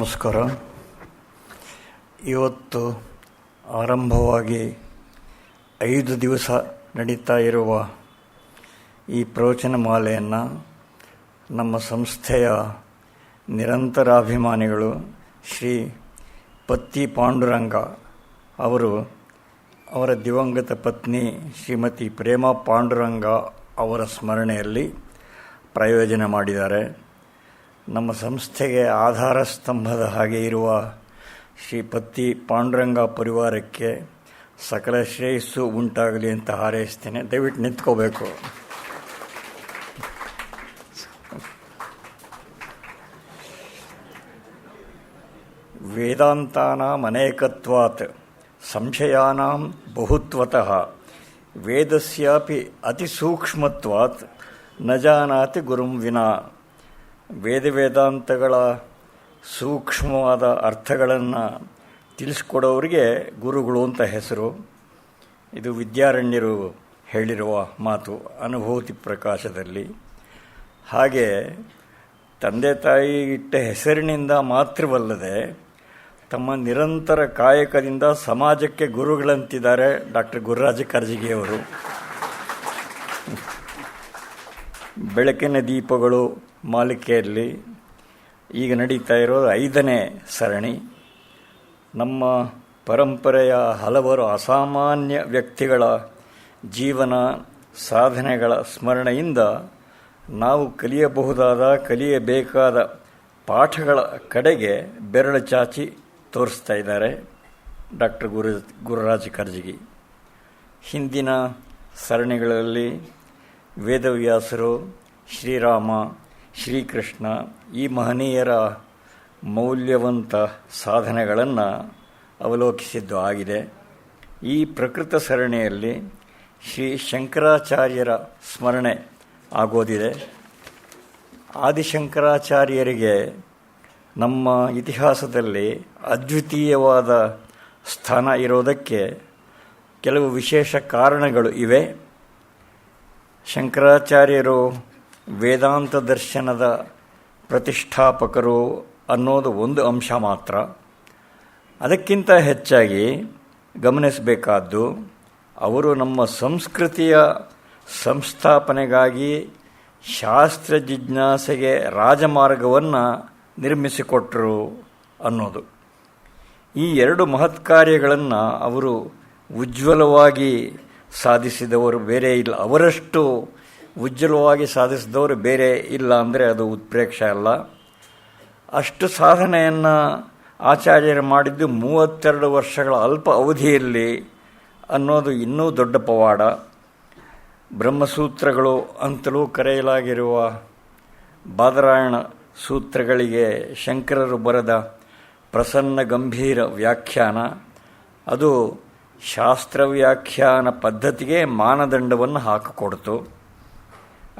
ನಮಸ್ಕಾರ. ಇವತ್ತು ಆರಂಭವಾಗಿ 5 ದಿವಸ ನಡೀತಾ ಇರುವ ಈ ಪ್ರವಚನಮಾಲೆಯನ್ನು ನಮ್ಮ ಸಂಸ್ಥೆಯ ನಿರಂತರಾಭಿಮಾನಿಗಳು ಶ್ರೀ ಪತ್ತಿ ಪಾಂಡುರಂಗ ಅವರು ಅವರ ದಿವಂಗತ ಪತ್ನಿ ಶ್ರೀಮತಿ ಪ್ರೇಮಾ ಪಾಂಡುರಂಗ ಅವರ ಸ್ಮರಣೆಯಲ್ಲಿ ಪ್ರಾಯೋಜನೆ ಮಾಡಿದ್ದಾರೆ. ನಮ್ಮ ಸಂಸ್ಥೆಗೆ ಆಧಾರ ಸ್ತಂಭದ ಹಾಗೆ ಇರುವ ಶ್ರೀ ಪತ್ತಿ ಪಾಂಡುರಂಗ ಪರಿವಾರಕ್ಕೆ ಸಕಲ ಶ್ರೇಯಸ್ಸು ಉಂಟಾಗಲಿ ಅಂತ ಹಾರೈಸ್ತೇನೆ. ದಯವಿಟ್ಟು ನಿಂತ್ಕೋಬೇಕು. ವೇದಾಂತಾನಾಂ ಅನೇಕತ್ವಾತ್ ಸಂಶಯಾನಾಂ ಬಹುತ್ವತಃ ವೇದಸ್ಯಾಪಿ ಅತಿಸೂಕ್ಷ್ಮತ್ವಾತ್ ನ ಜಾನಾತಿ ಗುರುಂ ವಿನಾ. ವೇದಾಂತಗಳ ಸೂಕ್ಷ್ಮವಾದ ಅರ್ಥಗಳನ್ನು ತಿಳಿಸ್ಕೊಡೋರಿಗೆ ಗುರುಗಳು ಅಂತ ಹೆಸರು. ಇದು ವಿದ್ಯಾರಣ್ಯರು ಹೇಳಿರುವ ಮಾತು ಅನುಭೂತಿ ಪ್ರಕಾಶದಲ್ಲಿ. ಹಾಗೆ ತಂದೆ ತಾಯಿ ಇಟ್ಟ ಹೆಸರಿನಿಂದ ಮಾತ್ರವಲ್ಲದೆ ತಮ್ಮ ನಿರಂತರ ಕಾಯಕದಿಂದ ಸಮಾಜಕ್ಕೆ ಗುರುಗಳಂತಿದ್ದಾರೆ ಡಾಕ್ಟರ್ ಗುರುರಾಜ ಕರ್ಜಗಿಯವರು. ಬೆಳಕಿನ ದೀಪಗಳು ಮಾಲಿಕೆಯಲ್ಲಿ ಈಗ ನಡೀತಾ ಇರೋದು 5ನೇ ಸರಣಿ. ನಮ್ಮ ಪರಂಪರೆಯ ಹಲವಾರು ಅಸಾಮಾನ್ಯ ವ್ಯಕ್ತಿಗಳ ಜೀವನ ಸಾಧನೆಗಳ ಸ್ಮರಣೆಯಿಂದ ನಾವು ಕಲಿಯಬೇಕಾದ ಪಾಠಗಳ ಕಡೆಗೆ ಬೆರಳು ಚಾಚಿ ತೋರಿಸ್ತಾ ಇದ್ದಾರೆ ಡಾಕ್ಟರ್ ಗುರುರಾಜ ಕರ್ಜಗಿ. ಹಿಂದಿನ ಸರಣಿಗಳಲ್ಲಿ ವೇದವ್ಯಾಸರು, ಶ್ರೀರಾಮ, ಶ್ರೀಕೃಷ್ಣ ಈ ಮಹನೀಯರ ಮೌಲ್ಯವಂತ ಸಾಧನೆಗಳನ್ನು ಅವಲೋಕಿಸಿದ್ದು ಆಗಿದೆ. ಈ ಪ್ರಕೃತ ಸರಣಿಯಲ್ಲಿ ಶ್ರೀ ಶಂಕರಾಚಾರ್ಯರ ಸ್ಮರಣೆ ಆಗೋದಿದೆ. ಆದಿಶಂಕರಾಚಾರ್ಯರಿಗೆ ನಮ್ಮ ಇತಿಹಾಸದಲ್ಲಿ ಅದ್ವಿತೀಯವಾದ ಸ್ಥಾನ ಇರೋದಕ್ಕೆ ಕೆಲವು ವಿಶೇಷ ಕಾರಣಗಳು ಇವೆ. ಶಂಕರಾಚಾರ್ಯರು ವೇದಾಂತ ದರ್ಶನದ ಪ್ರತಿಷ್ಠಾಪಕರು ಅನ್ನೋದು ಒಂದು ಅಂಶ ಮಾತ್ರ. ಅದಕ್ಕಿಂತ ಹೆಚ್ಚಾಗಿ ಗಮನಿಸಬೇಕಾದ್ದು ಅವರು ನಮ್ಮ ಸಂಸ್ಕೃತಿಯ ಸಂಸ್ಥಾಪನೆಗಾಗಿ ಶಾಸ್ತ್ರ ಜಿಜ್ಞಾಸೆಗೆ ರಾಜಮಾರ್ಗವನ್ನು ನಿರ್ಮಿಸಿಕೊಟ್ಟರು ಅನ್ನೋದು. ಈ 2 ಮಹತ್ ಕಾರ್ಯಗಳನ್ನು ಅವರು ಉಜ್ವಲವಾಗಿ ಸಾಧಿಸಿದವರು ಬೇರೆ ಇಲ್ಲ. ಅವರಷ್ಟು ಉಜ್ವಲವಾಗಿ ಸಾಧಿಸಿದವರು ಬೇರೆ ಇಲ್ಲ ಅಂದರೆ ಅದು ಉತ್ಪ್ರೇಕ್ಷೆ ಅಲ್ಲ. ಅಷ್ಟು ಸಾಧನೆಯನ್ನು ಆಚಾರ್ಯರು ಮಾಡಿದ್ದು 32 ವರ್ಷಗಳ ಅಲ್ಪ ಅವಧಿಯಲ್ಲಿ ಅನ್ನೋದು ಇನ್ನೂ ದೊಡ್ಡ ಪವಾಡ. ಬ್ರಹ್ಮಸೂತ್ರಗಳು ಅಂತಲೂ ಕರೆಯಲಾಗಿರುವ ಬಾದರಾಯಣ ಸೂತ್ರಗಳಿಗೆ ಶಂಕರರು ಬರೆದ ಪ್ರಸನ್ನ ಗಂಭೀರ ವ್ಯಾಖ್ಯಾನ, ಅದು ಶಾಸ್ತ್ರ ವ್ಯಾಖ್ಯಾನ ಪದ್ಧತಿಗೆ ಮಾನದಂಡವನ್ನು ಹಾಕಿಕೊಡ್ತು.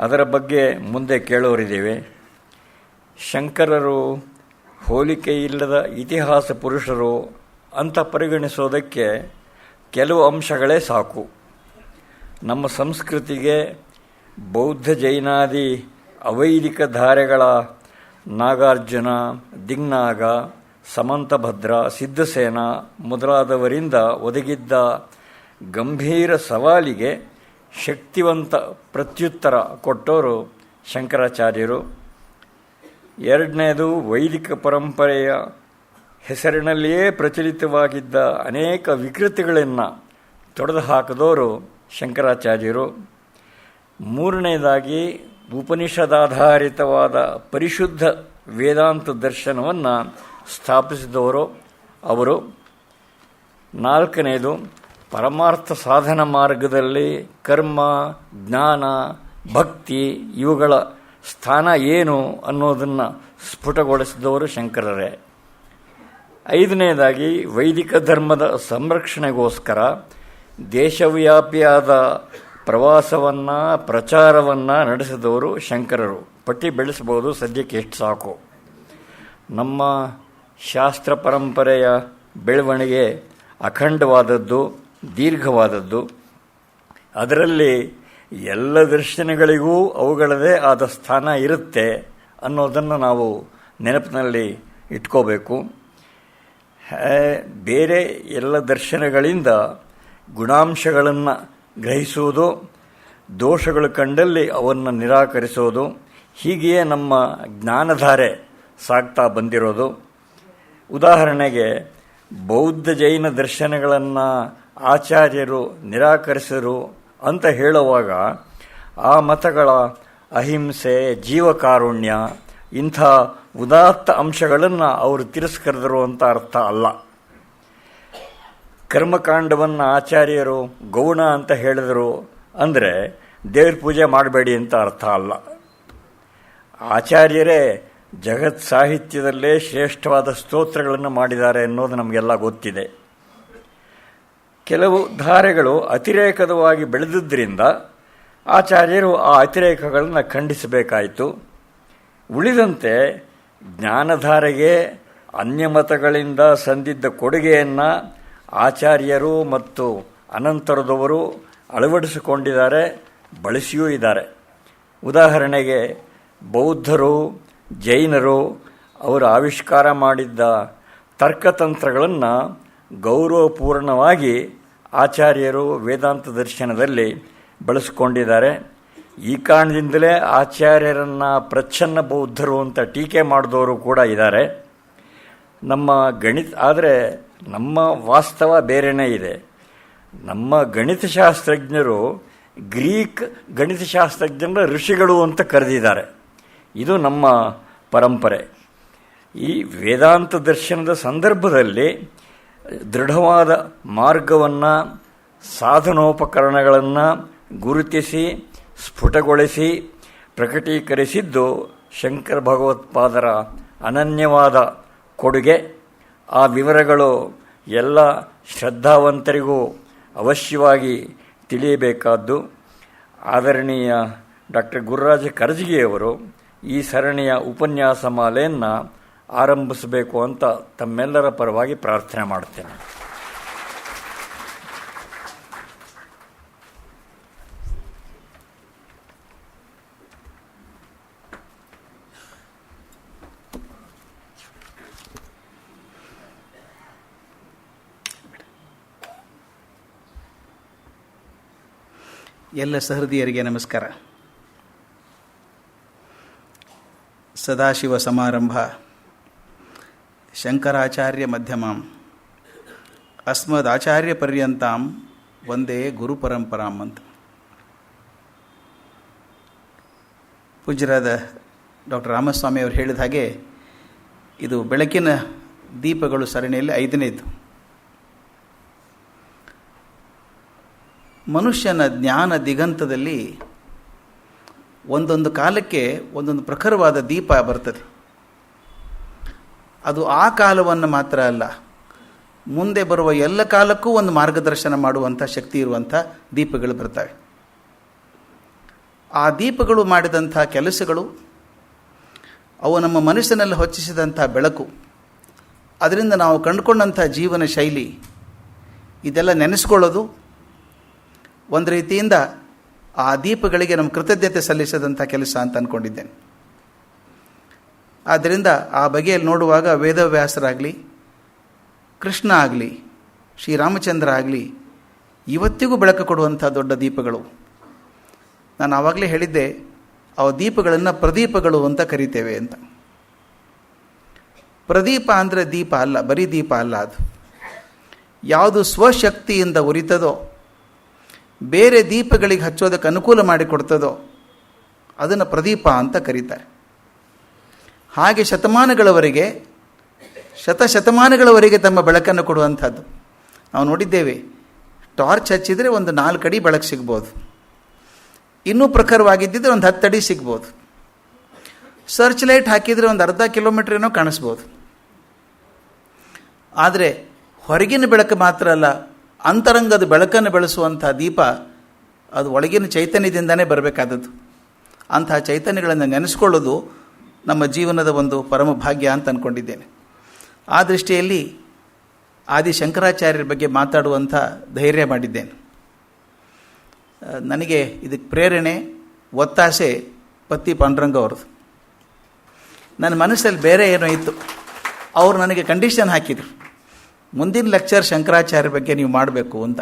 ಅದರ ಬಗ್ಗೆ ಮುಂದೆ ಕೇಳೋರಿದ್ದೇವೆ. ಶಂಕರರು ಹೋಲಿಕೆಯಿಲ್ಲದ ಇತಿಹಾಸ ಪುರುಷರು ಅಂತ ಪರಿಗಣಿಸೋದಕ್ಕೆ ಕೆಲವು ಅಂಶಗಳೇ ಸಾಕು. ನಮ್ಮ ಸಂಸ್ಕೃತಿಗೆ ಬೌದ್ಧ ಜೈನಾದಿ ಅವೈದಿಕ ಧಾರೆಗಳ ನಾಗಾರ್ಜುನ, ದಿಗ್ನಾಗ, ಸಮಂತಭದ್ರ, ಸಿದ್ಧಸೇನ ಮೊದಲಾದವರಿಂದ ಒದಗಿದ್ದ ಗಂಭೀರ ಸವಾಲಿಗೆ ಶಕ್ತಿವಂತ ಪ್ರತ್ಯುತ್ತರ ಕೊಟ್ಟವರು ಶಂಕರಾಚಾರ್ಯರು. ಎರಡನೇದು, ವೈದಿಕ ಪರಂಪರೆಯ ಹೆಸರಿನಲ್ಲಿಯೇ ಪ್ರಚಲಿತವಾಗಿದ್ದ ಅನೇಕ ವಿಕೃತಿಗಳನ್ನು ತೊಡೆದು ಹಾಕಿದವರು ಶಂಕರಾಚಾರ್ಯರು. ಮೂರನೇದಾಗಿ, ಉಪನಿಷದಾಧಾರಿತವಾದ ಪರಿಶುದ್ಧ ವೇದಾಂತ ದರ್ಶನವನ್ನು ಸ್ಥಾಪಿಸಿದವರು ಅವರು. ನಾಲ್ಕನೇದು, ಪರಮಾರ್ಥ ಸಾಧನ ಮಾರ್ಗದಲ್ಲಿ ಕರ್ಮ, ಜ್ಞಾನ, ಭಕ್ತಿ ಇವುಗಳ ಸ್ಥಾನ ಏನು ಅನ್ನೋದನ್ನು ಸ್ಫುಟಗೊಳಿಸಿದವರು ಶಂಕರರೇ. ಐದನೇದಾಗಿ, ವೈದಿಕ ಧರ್ಮದ ಸಂರಕ್ಷಣೆಗೋಸ್ಕರ ದೇಶವ್ಯಾಪಿಯಾದ ಪ್ರವಾಸವನ್ನು, ಪ್ರಚಾರವನ್ನು ನಡೆಸಿದವರು ಶಂಕರರು. ಪಟ್ಟಿ ಬೆಳೆಸಬಹುದು, ಸದ್ಯಕ್ಕೆ ಎಷ್ಟು ಸಾಕು. ನಮ್ಮ ಶಾಸ್ತ್ರ ಪರಂಪರೆಯ ಬೆಳವಣಿಗೆ ಅಖಂಡವಾದದ್ದು, ದೀರ್ಘವಾದದ್ದು. ಅದರಲ್ಲಿ ಎಲ್ಲ ದರ್ಶನಗಳಿಗೂ ಅವುಗಳದೇ ಆದ ಸ್ಥಾನ ಇರುತ್ತೆ ಅನ್ನೋದನ್ನು ನಾವು ನೆನಪಿನಲ್ಲಿ ಇಟ್ಕೋಬೇಕು. ಬೇರೆ ಎಲ್ಲ ದರ್ಶನಗಳಿಂದ ಗುಣಾಂಶಗಳನ್ನು ಗ್ರಹಿಸುವುದು, ದೋಷಗಳು ಕಂಡಲ್ಲಿ ಅವನ್ನು ನಿರಾಕರಿಸೋದು, ಹೀಗೆಯೇ ನಮ್ಮ ಜ್ಞಾನಧಾರೆ ಸಾಗ್ತಾ ಬಂದಿರೋದು. ಉದಾಹರಣೆಗೆ ಬೌದ್ಧ ಜೈನ ದರ್ಶನಗಳನ್ನು ಆಚಾರ್ಯರು ನಿರಾಕರಿಸರು ಅಂತ ಹೇಳುವಾಗ ಆ ಮತಗಳ ಅಹಿಂಸೆ, ಜೀವಕಾರುಣ್ಯ ಇಂಥ ಉದಾತ್ತ ಅಂಶಗಳನ್ನು ಅವರು ತಿರಸ್ಕರಿದರು ಅಂತ ಅರ್ಥ ಅಲ್ಲ. ಕರ್ಮಕಾಂಡವನ್ನು ಆಚಾರ್ಯರು ಗೌಣ ಅಂತ ಹೇಳಿದರು ಅಂದರೆ ದೇವ್ರ ಪೂಜೆ ಮಾಡಬೇಡಿ ಅಂತ ಅರ್ಥ ಅಲ್ಲ. ಆಚಾರ್ಯರೇ ಜಗತ್ ಸಾಹಿತ್ಯದಲ್ಲೇ ಶ್ರೇಷ್ಠವಾದ ಸ್ತೋತ್ರಗಳನ್ನು ಮಾಡಿದ್ದಾರೆ ಅನ್ನೋದು ನಮಗೆಲ್ಲ ಗೊತ್ತಿದೆ. ಕೆಲವು ಧಾರೆಗಳು ಅತಿರೇಕದವಾಗಿ ಬೆಳೆದಿದ್ದರಿಂದ ಆಚಾರ್ಯರು ಆ ಅತಿರೇಕಗಳನ್ನು ಖಂಡಿಸಬೇಕಾಯಿತು. ಉಳಿದಂತೆ ಜ್ಞಾನಧಾರೆಗೆ ಅನ್ಯಮತಗಳಿಂದ ಸಂದಿದ್ದ ಕೊಡುಗೆಯನ್ನು ಆಚಾರ್ಯರು ಮತ್ತು ಅನಂತರದವರು ಅಳವಡಿಸಿಕೊಂಡಿದ್ದಾರೆ, ಬಳಸಿಯೂ ಇದ್ದಾರೆ. ಉದಾಹರಣೆಗೆ ಬೌದ್ಧರು, ಜೈನರು ಅವರು ಆವಿಷ್ಕಾರ ಮಾಡಿದ್ದ ತರ್ಕತಂತ್ರಗಳನ್ನು ಗೌರವಪೂರ್ಣವಾಗಿ ಆಚಾರ್ಯರು ವೇದಾಂತ ದರ್ಶನದಲ್ಲಿ ಬಳಸಿಕೊಂಡಿದ್ದಾರೆ. ಈ ಕಾರಣದಿಂದಲೇ ಆಚಾರ್ಯರನ್ನು ಪ್ರಚ್ಛನ್ನ ಬೌದ್ಧರು ಅಂತ ಟೀಕೆ ಮಾಡಿದವರು ಕೂಡ ಇದ್ದಾರೆ. ಆದರೆ ನಮ್ಮ ವಾಸ್ತವ ಬೇರೆಯೇ ಇದೆ. ನಮ್ಮ ಗಣಿತಶಾಸ್ತ್ರಜ್ಞರು ಗ್ರೀಕ್ ಗಣಿತಶಾಸ್ತ್ರಜ್ಞರ ಋಷಿಗಳು ಅಂತ ಕರೆದಿದ್ದಾರೆ. ಇದು ನಮ್ಮ ಪರಂಪರೆ. ಈ ವೇದಾಂತ ದರ್ಶನದ ಸಂದರ್ಭದಲ್ಲಿ ದೃಢವಾದ ಮಾರ್ಗವನ್ನು, ಸಾಧನೋಪಕರಣಗಳನ್ನು ಗುರುತಿಸಿ ಸ್ಫುಟಗೊಳಿಸಿ ಪ್ರಕಟೀಕರಿಸಿದ್ದು ಶಂಕರ ಭಗವತ್ಪಾದರ ಅನನ್ಯವಾದ ಕೊಡುಗೆ. ಆ ವಿವರಗಳು ಎಲ್ಲ ಶ್ರದ್ಧಾವಂತರಿಗೂ ಅವಶ್ಯವಾಗಿ ತಿಳಿಯಬೇಕಾದ್ದು. ಆದರಣೀಯ ಡಾಕ್ಟರ್ ಗುರುರಾಜ ಕರ್ಜಗಿಯವರು ಈ ಸರಣಿಯ ಉಪನ್ಯಾಸ ಮಾಲೆಯನ್ನು ಆರಂಭಿಸಬೇಕು ಅಂತ ತಮ್ಮೆಲ್ಲರ ಪರವಾಗಿ ಪ್ರಾರ್ಥನೆ ಮಾಡುತ್ತೇನೆ. ಎಲ್ಲ ಸಹೃದಯರಿಗೆ ನಮಸ್ಕಾರ. ಸದಾಶಿವ ಸಮಾರಂಭ ಶಂಕರಾಚಾರ್ಯ ಮಧ್ಯಮಾಂ ಅಸ್ಮದಾಚಾರ್ಯ ಪರ್ಯಂತಾಂ ಒಂದೇ ಗುರು ಪರಂಪರಾಂ ಅಂತ ಪೂಜ್ಯರಾದ ಡಾಕ್ಟರ್ ರಾಮಸ್ವಾಮಿ ಅವರು ಹೇಳಿದ ಹಾಗೆ ಇದು ಬೆಳಕಿನ ದೀಪಗಳು ಸರಣಿಯಲ್ಲಿ 5ನೇದು. ಮನುಷ್ಯನ ಜ್ಞಾನ ದಿಗಂತದಲ್ಲಿ ಒಂದೊಂದು ಕಾಲಕ್ಕೆ ಒಂದೊಂದು ಪ್ರಖರವಾದ ದೀಪ ಬರ್ತದೆ. ಅದು ಆ ಕಾಲವನ್ನು ಮಾತ್ರ ಅಲ್ಲ, ಮುಂದೆ ಬರುವ ಎಲ್ಲ ಕಾಲಕ್ಕೂ ಒಂದು ಮಾರ್ಗದರ್ಶನ ಮಾಡುವಂಥ ಶಕ್ತಿ ಇರುವಂಥ ದೀಪಗಳು ಬರ್ತವೆ. ಆ ದೀಪಗಳು ಮಾಡಿದಂಥ ಕೆಲಸಗಳು, ಅವು ನಮ್ಮ ಮನಸ್ಸಿನಲ್ಲಿ ಹೊಚ್ಚಿಸಿದಂಥ ಬೆಳಕು, ಅದರಿಂದ ನಾವು ಕಂಡುಕೊಂಡಂಥ ಜೀವನ ಶೈಲಿ, ಇದೆಲ್ಲ ನೆನೆಸ್ಕೊಳ್ಳೋದು ಒಂದು ರೀತಿಯಿಂದ ಆ ದೀಪಗಳಿಗೆ ನಮ್ಮ ಕೃತಜ್ಞತೆ ಸಲ್ಲಿಸದಂಥ ಕೆಲಸ ಅಂತ ಅಂದ್ಕೊಂಡಿದ್ದೇನೆ. ಆದ್ದರಿಂದ ಆ ಬಗೆಯಲ್ಲಿ ನೋಡುವಾಗ ವೇದವ್ಯಾಸರಾಗಲಿ, ಕೃಷ್ಣ ಆಗಲಿ, ಶ್ರೀರಾಮಚಂದ್ರ ಆಗಲಿ ಇವತ್ತಿಗೂ ಬೆಳಕು ಕೊಡುವಂಥ ದೊಡ್ಡ ದೀಪಗಳು. ನಾನು ಆವಾಗಲೇ ಹೇಳಿದ್ದೆ, ಆ ದೀಪಗಳನ್ನು ಪ್ರದೀಪಗಳು ಅಂತ ಕರಿತೇವೆ ಅಂತ. ಪ್ರದೀಪ ಅಂದರೆ ದೀಪ ಅಲ್ಲ, ಬರೀ ದೀಪ ಅಲ್ಲ. ಅದು ಯಾವುದು ಸ್ವಶಕ್ತಿಯಿಂದ ಉರಿತದೋ, ಬೇರೆ ದೀಪಗಳಿಗೆ ಹಚ್ಚೋದಕ್ಕೆ ಅನುಕೂಲ ಮಾಡಿಕೊಡ್ತದೋ ಅದನ್ನು ಪ್ರದೀಪ ಅಂತ ಕರೀತಾರೆ. ಹಾಗೆ ಶತಶತಮಾನಗಳವರೆಗೆ ತಮ್ಮ ಬೆಳಕನ್ನು ಕೊಡುವಂಥದ್ದು ನಾವು ನೋಡಿದ್ದೇವೆ. ಟಾರ್ಚ್ ಹಚ್ಚಿದರೆ ಒಂದು 4 ಅಡಿ ಬೆಳಕು ಸಿಗ್ಬೋದು, ಇನ್ನೂ ಪ್ರಖರವಾಗಿದ್ದಿದ್ರೆ ಒಂದು 10 ಅಡಿ ಸಿಗ್ಬೋದು. ಸರ್ಚ್ ಲೈಟ್ ಹಾಕಿದರೆ ಒಂದು ಅರ್ಧ ಕಿಲೋಮೀಟ್ರ್ ಏನೋ ಕಾಣಿಸ್ಬೋದು. ಆದರೆ ಹೊರಗಿನ ಬೆಳಕು ಮಾತ್ರ ಅಲ್ಲ, ಅಂತರಂಗದ ಬೆಳಕನ್ನು ಬೆಳೆಸುವಂಥ ದೀಪ ಅದು ಒಳಗಿನ ಚೈತನ್ಯದಿಂದನೇ ಬರಬೇಕಾದದ್ದು. ಅಂಥ ಚೈತನ್ಯಗಳನ್ನು ನೆನೆಸ್ಕೊಳ್ಳೋದು ನಮ್ಮ ಜೀವನದ ಒಂದು ಪರಮ ಭಾಗ್ಯ ಅಂತ ಅಂದ್ಕೊಂಡಿದ್ದೇನೆ. ಆ ದೃಷ್ಟಿಯಲ್ಲಿ ಆದಿ ಶಂಕರಾಚಾರ್ಯರ ಬಗ್ಗೆ ಮಾತಾಡುವಂಥ ಧೈರ್ಯ ಮಾಡಿದ್ದೇನೆ. ನನಗೆ ಇದಕ್ಕೆ ಪ್ರೇರಣೆ, ಒತ್ತಾಸೆ ಪತ್ತಿ ಪಾಂಡುರಂಗ ಅವ್ರದ್ದು. ನನ್ನ ಮನಸ್ಸಲ್ಲಿ ಬೇರೆ ಏನೋ ಇತ್ತು. ಅವರು ನನಗೆ ಕಂಡೀಷನ್ ಹಾಕಿದರು, ಮುಂದಿನ ಲೆಕ್ಚರ್ ಶಂಕರಾಚಾರ್ಯ ಬಗ್ಗೆ ನೀವು ಮಾಡಬೇಕು ಅಂತ.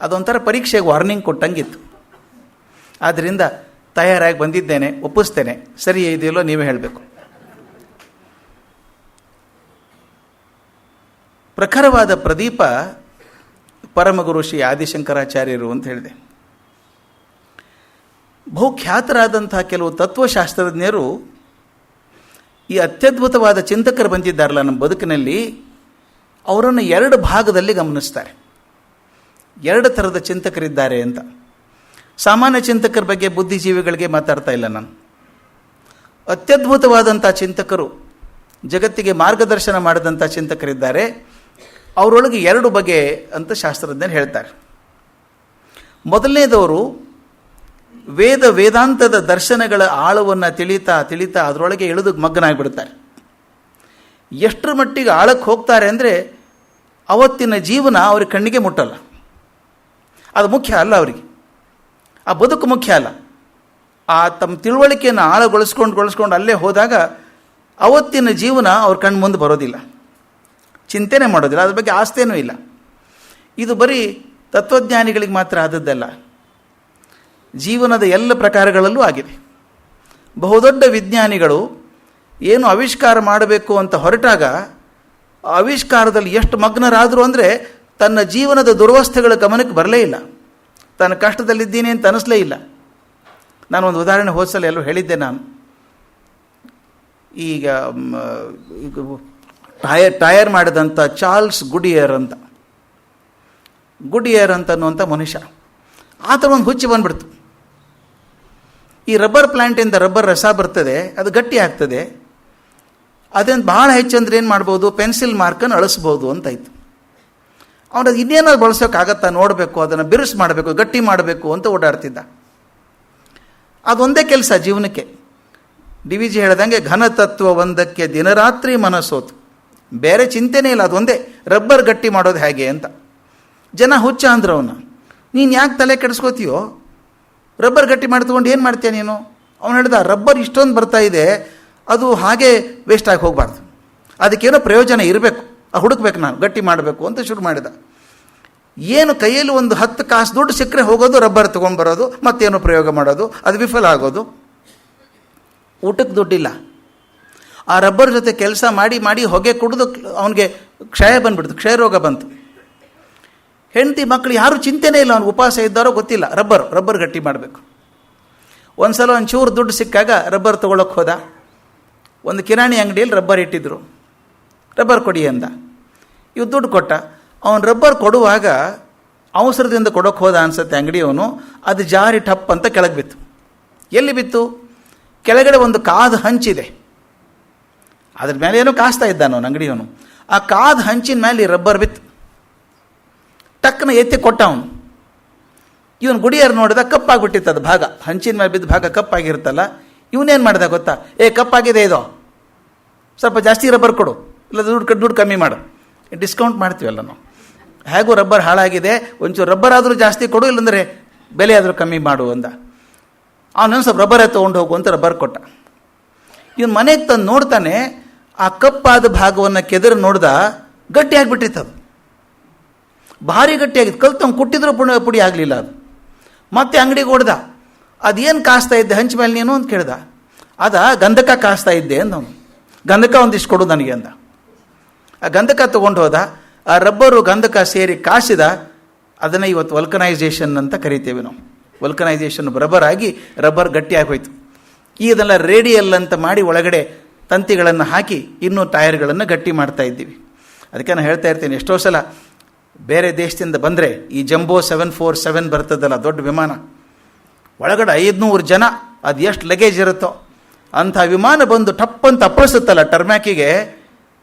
ಅದೊಂಥರ ಪರೀಕ್ಷೆಗೆ ವಾರ್ನಿಂಗ್ ಕೊಟ್ಟಂಗಿತ್ತು. ಆದ್ದರಿಂದ ತಯಾರಾಗಿ ಬಂದಿದ್ದೇನೆ, ಒಪ್ಪಿಸ್ತೇನೆ. ಸರಿ ಇದೆಯಲ್ಲೋ ನೀವೇ ಹೇಳಬೇಕು. ಪ್ರಖರವಾದ ಪ್ರದೀಪ ಪರಮಗುರು ಶ್ರೀ ಆದಿಶಂಕರಾಚಾರ್ಯರು ಅಂತ ಹೇಳಿದೆ. ಬಹುಖ್ಯಾತರಾದಂತಹ ಕೆಲವು ತತ್ವಶಾಸ್ತ್ರಜ್ಞರು, ಈ ಅತ್ಯದ್ಭುತವಾದ ಚಿಂತಕರು ಬಂದಿದ್ದಾರಲ್ಲ ನಮ್ಮ ಬದುಕಿನಲ್ಲಿ, ಅವರನ್ನು ಎರಡು ಭಾಗದಲ್ಲಿ ಗಮನಿಸ್ತಾರೆ. ಎರಡು ಥರದ ಚಿಂತಕರಿದ್ದಾರೆ ಅಂತ. ಸಾಮಾನ್ಯ ಚಿಂತಕರ ಬಗ್ಗೆ, ಬುದ್ಧಿಜೀವಿಗಳಿಗೆ ಮಾತಾಡ್ತಾ ಇಲ್ಲ ನಾನು. ಅತ್ಯದ್ಭುತವಾದಂಥ ಚಿಂತಕರು, ಜಗತ್ತಿಗೆ ಮಾರ್ಗದರ್ಶನ ಮಾಡಿದಂಥ ಚಿಂತಕರಿದ್ದಾರೆ. ಅವರೊಳಗೆ ಎರಡು ಬಗೆ ಅಂತ ಶಾಸ್ತ್ರಜ್ಞರು ಹೇಳ್ತಾರೆ. ಮೊದಲನೇದವರು ವೇದಾಂತದ ದರ್ಶನಗಳ ಆಳವನ್ನು ತಿಳಿತಾ ಅದರೊಳಗೆ ಇಳಿದು ಮಗ್ನಾಗಿಬಿಡ್ತಾರೆ. ಎಷ್ಟರ ಮಟ್ಟಿಗೆ ಆಳಕ್ಕೆ ಹೋಗ್ತಾರೆ ಅಂದರೆ ಅವತ್ತಿನ ಜೀವನ ಅವ್ರಿಗೆ ಕಣ್ಣಿಗೆ ಮುಟ್ಟಲ್ಲ. ಅದು ಮುಖ್ಯ ಅಲ್ಲ ಅವರಿಗೆ, ಆ ಬದುಕು ಮುಖ್ಯ ಅಲ್ಲ. ಆ ತಮ್ಮ ತಿಳುವಳಿಕೆಯನ್ನು ಆಳಗೊಳಿಸ್ಕೊಂಡು ಅಲ್ಲೇ ಹೋದಾಗ ಅವತ್ತಿನ ಜೀವನ ಅವ್ರ ಕಣ್ಣು ಮುಂದೆ ಬರೋದಿಲ್ಲ, ಚಿಂತನೆ ಮಾಡೋದಿಲ್ಲ, ಅದ್ರ ಬಗ್ಗೆ ಆಸ್ಥೆನೂ ಇಲ್ಲ. ಇದು ಬರೀ ತತ್ವಜ್ಞಾನಿಗಳಿಗೆ ಮಾತ್ರ ಆದದ್ದಲ್ಲ, ಜೀವನದ ಎಲ್ಲ ಪ್ರಕಾರಗಳಲ್ಲೂ ಆಗಿದೆ. ಬಹುದೊಡ್ಡ ವಿಜ್ಞಾನಿಗಳು ಏನು ಆವಿಷ್ಕಾರ ಮಾಡಬೇಕು ಅಂತ ಹೊರಟಾಗ ಆವಿಷ್ಕಾರದಲ್ಲಿ ಎಷ್ಟು ಮಗ್ನರಾದರು ಅಂದರೆ ತನ್ನ ಜೀವನದ ದುರವಸ್ಥೆಗಳ ಗಮನಕ್ಕೆ ಬರಲೇ ಇಲ್ಲ, ತಾನು ಕಷ್ಟದಲ್ಲಿದ್ದೀನಿ ಅಂತ ಅನ್ನಿಸ್ಲೇ ಇಲ್ಲ. ನಾನೊಂದು ಉದಾಹರಣೆ ಹೋದ್ಸಲ ಎಲ್ಲೋ ಹೇಳಿದ್ದೆ. ನಾನು ಈಗ ಟೈರ್ ಮಾಡಿದಂಥ ಚಾರ್ಲ್ಸ್ ಗುಡಿಯರ್ ಅಂತನ್ನುವಂಥ ಮನುಷ್ಯ, ಆ ಥರ ಒಂದು ಹುಚ್ಚಿ ಬಂದ್ಬಿಡ್ತು. ಈ ರಬ್ಬರ್ ಪ್ಲ್ಯಾಂಟಿಂದ ರಬ್ಬರ್ ರಸ ಬರ್ತದೆ, ಅದು ಗಟ್ಟಿ ಆಗ್ತದೆ. ಅದೇನು ಭಾಳ ಹೆಚ್ಚಂದ್ರೆ ಏನು ಮಾಡ್ಬೋದು, ಪೆನ್ಸಿಲ್ ಮಾರ್ಕನ್ನು ಅಳಿಸ್ಬೋದು ಅಂತಾಯಿತು. ಅವನು ಅದು ಇನ್ನೇನಾದ್ರು ಬಳಸೋಕ್ಕಾಗತ್ತಾ ನೋಡಬೇಕು, ಅದನ್ನು ಬಿರುಸು ಮಾಡಬೇಕು, ಗಟ್ಟಿ ಮಾಡಬೇಕು ಅಂತ ಓಡಾಡ್ತಿದ್ದ. ಅದೊಂದೇ ಕೆಲಸ ಜೀವನಕ್ಕೆ. ಡಿ ವಿ ಜಿ ಹೇಳ್ದಂಗೆ ಘನತತ್ವ ಒಂದಕ್ಕೆ ದಿನರಾತ್ರಿ ಮನಸ್ಸೋತು, ಬೇರೆ ಚಿಂತೆನೇ ಇಲ್ಲ, ಅದೊಂದೇ ರಬ್ಬರ್ ಗಟ್ಟಿ ಮಾಡೋದು ಹೇಗೆ ಅಂತ. ಜನ ಹುಚ್ಚ ಅಂದ್ರು ಅವನು. ನೀನು ಯಾಕೆ ತಲೆ ಕೆಡಿಸ್ಕೋತೀಯೋ, ರಬ್ಬರ್ ಗಟ್ಟಿ ಮಾಡ್ತಕೊಂಡು ಏನು ಮಾಡ್ತೀಯ ನೀನು? ಅವನು ಹೇಳ್ದ, ರಬ್ಬರ್ ಇಷ್ಟೊಂದು ಬರ್ತಾ ಇದೆ, ಅದು ಹಾಗೆ ವೇಸ್ಟ್ ಆಗಿ ಹೋಗಬಾರ್ದು, ಅದಕ್ಕೇನೋ ಪ್ರಯೋಜನ ಇರಬೇಕು, ಹುಡುಕ್ಬೇಕು, ನಾನು ಗಟ್ಟಿ ಮಾಡಬೇಕು ಅಂತ ಶುರು ಮಾಡಿದ. ಏನು ಕೈಯಲ್ಲಿ ಒಂದು 10 ಕಾಸು ದುಡ್ಡು ಸಿಕ್ಕರೆ ಹೋಗೋದು, ರಬ್ಬರ್ ತೊಗೊಂಡ್ಬರೋದು, ಮತ್ತೇನೋ ಪ್ರಯೋಗ ಮಾಡೋದು, ಅದು ವಿಫಲ ಆಗೋದು. ಊಟಕ್ಕೆ ದುಡ್ಡಿಲ್ಲ. ಆ ರಬ್ಬರ್ ಜೊತೆ ಕೆಲಸ ಮಾಡಿ ಹೊಗೆ ಕುಡಿದು ಅವನಿಗೆ ಕ್ಷಯ ಬಂದ್ಬಿಡ್ತು, ಕ್ಷಯ ರೋಗ ಬಂತು. ಹೆಂಡತಿ ಮಕ್ಕಳು ಯಾರೂ ಚಿಂತೆನೇ ಇಲ್ಲ, ಅವ್ನಿಗೆ ಉಪವಾಸ ಇದ್ದಾರೋ ಗೊತ್ತಿಲ್ಲ, ರಬ್ಬರ್ ಗಟ್ಟಿ ಮಾಡಬೇಕು. ಒಂದು ಸಲ ಒಂಚೂರು ದುಡ್ಡು ಸಿಕ್ಕಾಗ ರಬ್ಬರ್ ತೊಗೊಳಕ್ಕೆ ಹೋದ. ಒಂದು ಕಿರಾಣಿ ಅಂಗಡಿಯಲ್ಲಿ ರಬ್ಬರ್ ಇಟ್ಟಿದ್ರು. ರಬ್ಬರ್ ಕೊಡಿ ಅಂದ. ಇವು ದುಡ್ಡು ಕೊಟ್ಟ. ಅವನು ರಬ್ಬರ್ ಕೊಡುವಾಗ ಅವಸರದಿಂದ ಕೊಡೋಕ್ಕೆ ಹೋದ ಅನ್ಸುತ್ತೆ ಅಂಗಡಿಯವನು. ಅದು ಜಾರಿ ಟಪ್ ಅಂತ ಕೆಳಗೆ ಬಿತ್ತು. ಎಲ್ಲಿ ಬಿತ್ತು? ಕೆಳಗಡೆ ಒಂದು ಕಾದ ಹಂಚಿದೆ, ಅದ್ರ ಮೇಲೆ ಏನೋ ಕಾಸ್ತಾ ಇದ್ದಾನ ಅವನು ಅಂಗಡಿಯವನು. ಆ ಕಾದ ಹಂಚಿನ ಮೇಲೆ ಈ ರಬ್ಬರ್ ಬಿತ್ತು. ಟಕ್ಕನ ಎತ್ತಿ ಕೊಟ್ಟ ಅವನು. ಇವನು ಗುಡಿಯಾರು ನೋಡಿದ, ಕಪ್ಪಾಗ್ಬಿಟ್ಟಿತ್ತು ಅದು ಭಾಗ, ಹಂಚಿನ ಮೇಲೆ ಬಿದ್ದ ಭಾಗ ಕಪ್ಪಾಗಿರುತ್ತಲ್ಲ. ಇವನೇನು ಮಾಡಿದ ಗೊತ್ತಾ? ಕಪ್ಪಾಗಿದೆ ಇದು, ಸ್ವಲ್ಪ ಜಾಸ್ತಿ ರಬ್ಬರ್ ಕೊಡು, ಇಲ್ಲ ದುಡ್ಡು ಕಮ್ಮಿ ಮಾಡು, ಡಿಸ್ಕೌಂಟ್ ಮಾಡ್ತೀವಲ್ಲ ನಾವು. ಹೇಗೂ ರಬ್ಬರ್ ಹಾಳಾಗಿದೆ, ಒಂಚೂರು ರಬ್ಬರ್ ಆದರೂ ಜಾಸ್ತಿ ಕೊಡು, ಇಲ್ಲಾಂದರೆ ಬೆಲೆ ಆದರೂ ಕಮ್ಮಿ ಮಾಡು ಅಂದ. ಅವನೊಂದು ಸ್ವಲ್ಪ ರಬ್ಬರೇ ತೊಗೊಂಡು ಹೋಗು ಅಂತ ರಬ್ಬರ್ ಕೊಟ್ಟ. ಇವನು ಮನೆಗೆ ತಂದು ನೋಡ್ತಾನೆ, ಆ ಕಪ್ಪಾದ ಭಾಗವನ್ನು ಕೆದರಿ ನೋಡ್ದ, ಗಟ್ಟಿ ಆಗಿಬಿಟ್ಟಿತ್ತು ಅದು, ಭಾರಿ ಗಟ್ಟಿಯಾಗಿತ್ತು. ಕಲ್ತಂಗೆ ಕುಟ್ಟಿದ್ರೂ ಪುಡಿ ಆಗಲಿಲ್ಲ ಅದು. ಮತ್ತೆ ಅಂಗಡಿಗೆ ಹೊಡ್ದ, ಅದೇನು ಕಾಸ್ತಾ ಇದ್ದೆ ಹಂಚ ಮೇಲೆ ನೀನು ಅಂತ ಕೇಳ್ದ. ಗಂಧಕ ಕಾಸ್ತಾ ಇದ್ದೆ ಅಂದವನು. ಗಂಧಕ ಒಂದಿಷ್ಟು ಕೊಡು ನನಗೆ ಅಂದ. ಆ ಗಂಧಕ ತೊಗೊಂಡು ಹೋದ. ಆ ರಬ್ಬರು ಗಂಧಕ ಸೇರಿ ಕಾಸಿದ. ಅದನ್ನು ಇವತ್ತು ವಲ್ಕನೈಸೇಷನ್ ಅಂತ ಕರಿತೇವೆ ನಾವು. ವಲ್ಕನೈಸೇಷನ್ ಬರಬರಾಗಿ ರಬ್ಬರ್ ಗಟ್ಟಿಯಾಗಿ ಹೋಯ್ತು. ಇದೆಲ್ಲ ರೇಡಿಯಲ್ ಅಂತ ಮಾಡಿ ಒಳಗಡೆ ತಂತಿಗಳನ್ನು ಹಾಕಿ ಇನ್ನೂ ಟೈರ್ಗಳನ್ನು ಗಟ್ಟಿ ಮಾಡ್ತಾ ಇದ್ದೀವಿ. ಅದಕ್ಕೆ ನಾನು ಹೇಳ್ತಾ ಇರ್ತೀನಿ, ಎಷ್ಟೋ ಸಲ ಬೇರೆ ದೇಶದಿಂದ ಬಂದರೆ ಈ ಜಂಬೋ 747 ಬರ್ತದಲ್ಲ, ದೊಡ್ಡ ವಿಮಾನ, ಒಳಗಡೆ 500 ಜನ, ಅದು ಎಷ್ಟು ಲಗೇಜ್ ಇರುತ್ತೋ ಅಂಥ ವಿಮಾನ ಬಂದು ಟಪ್ಪಂತ ಅಪ್ಪಳಿಸುತ್ತಲ್ಲ ಟರ್ಮ್ಯಾಕಿಗೆ,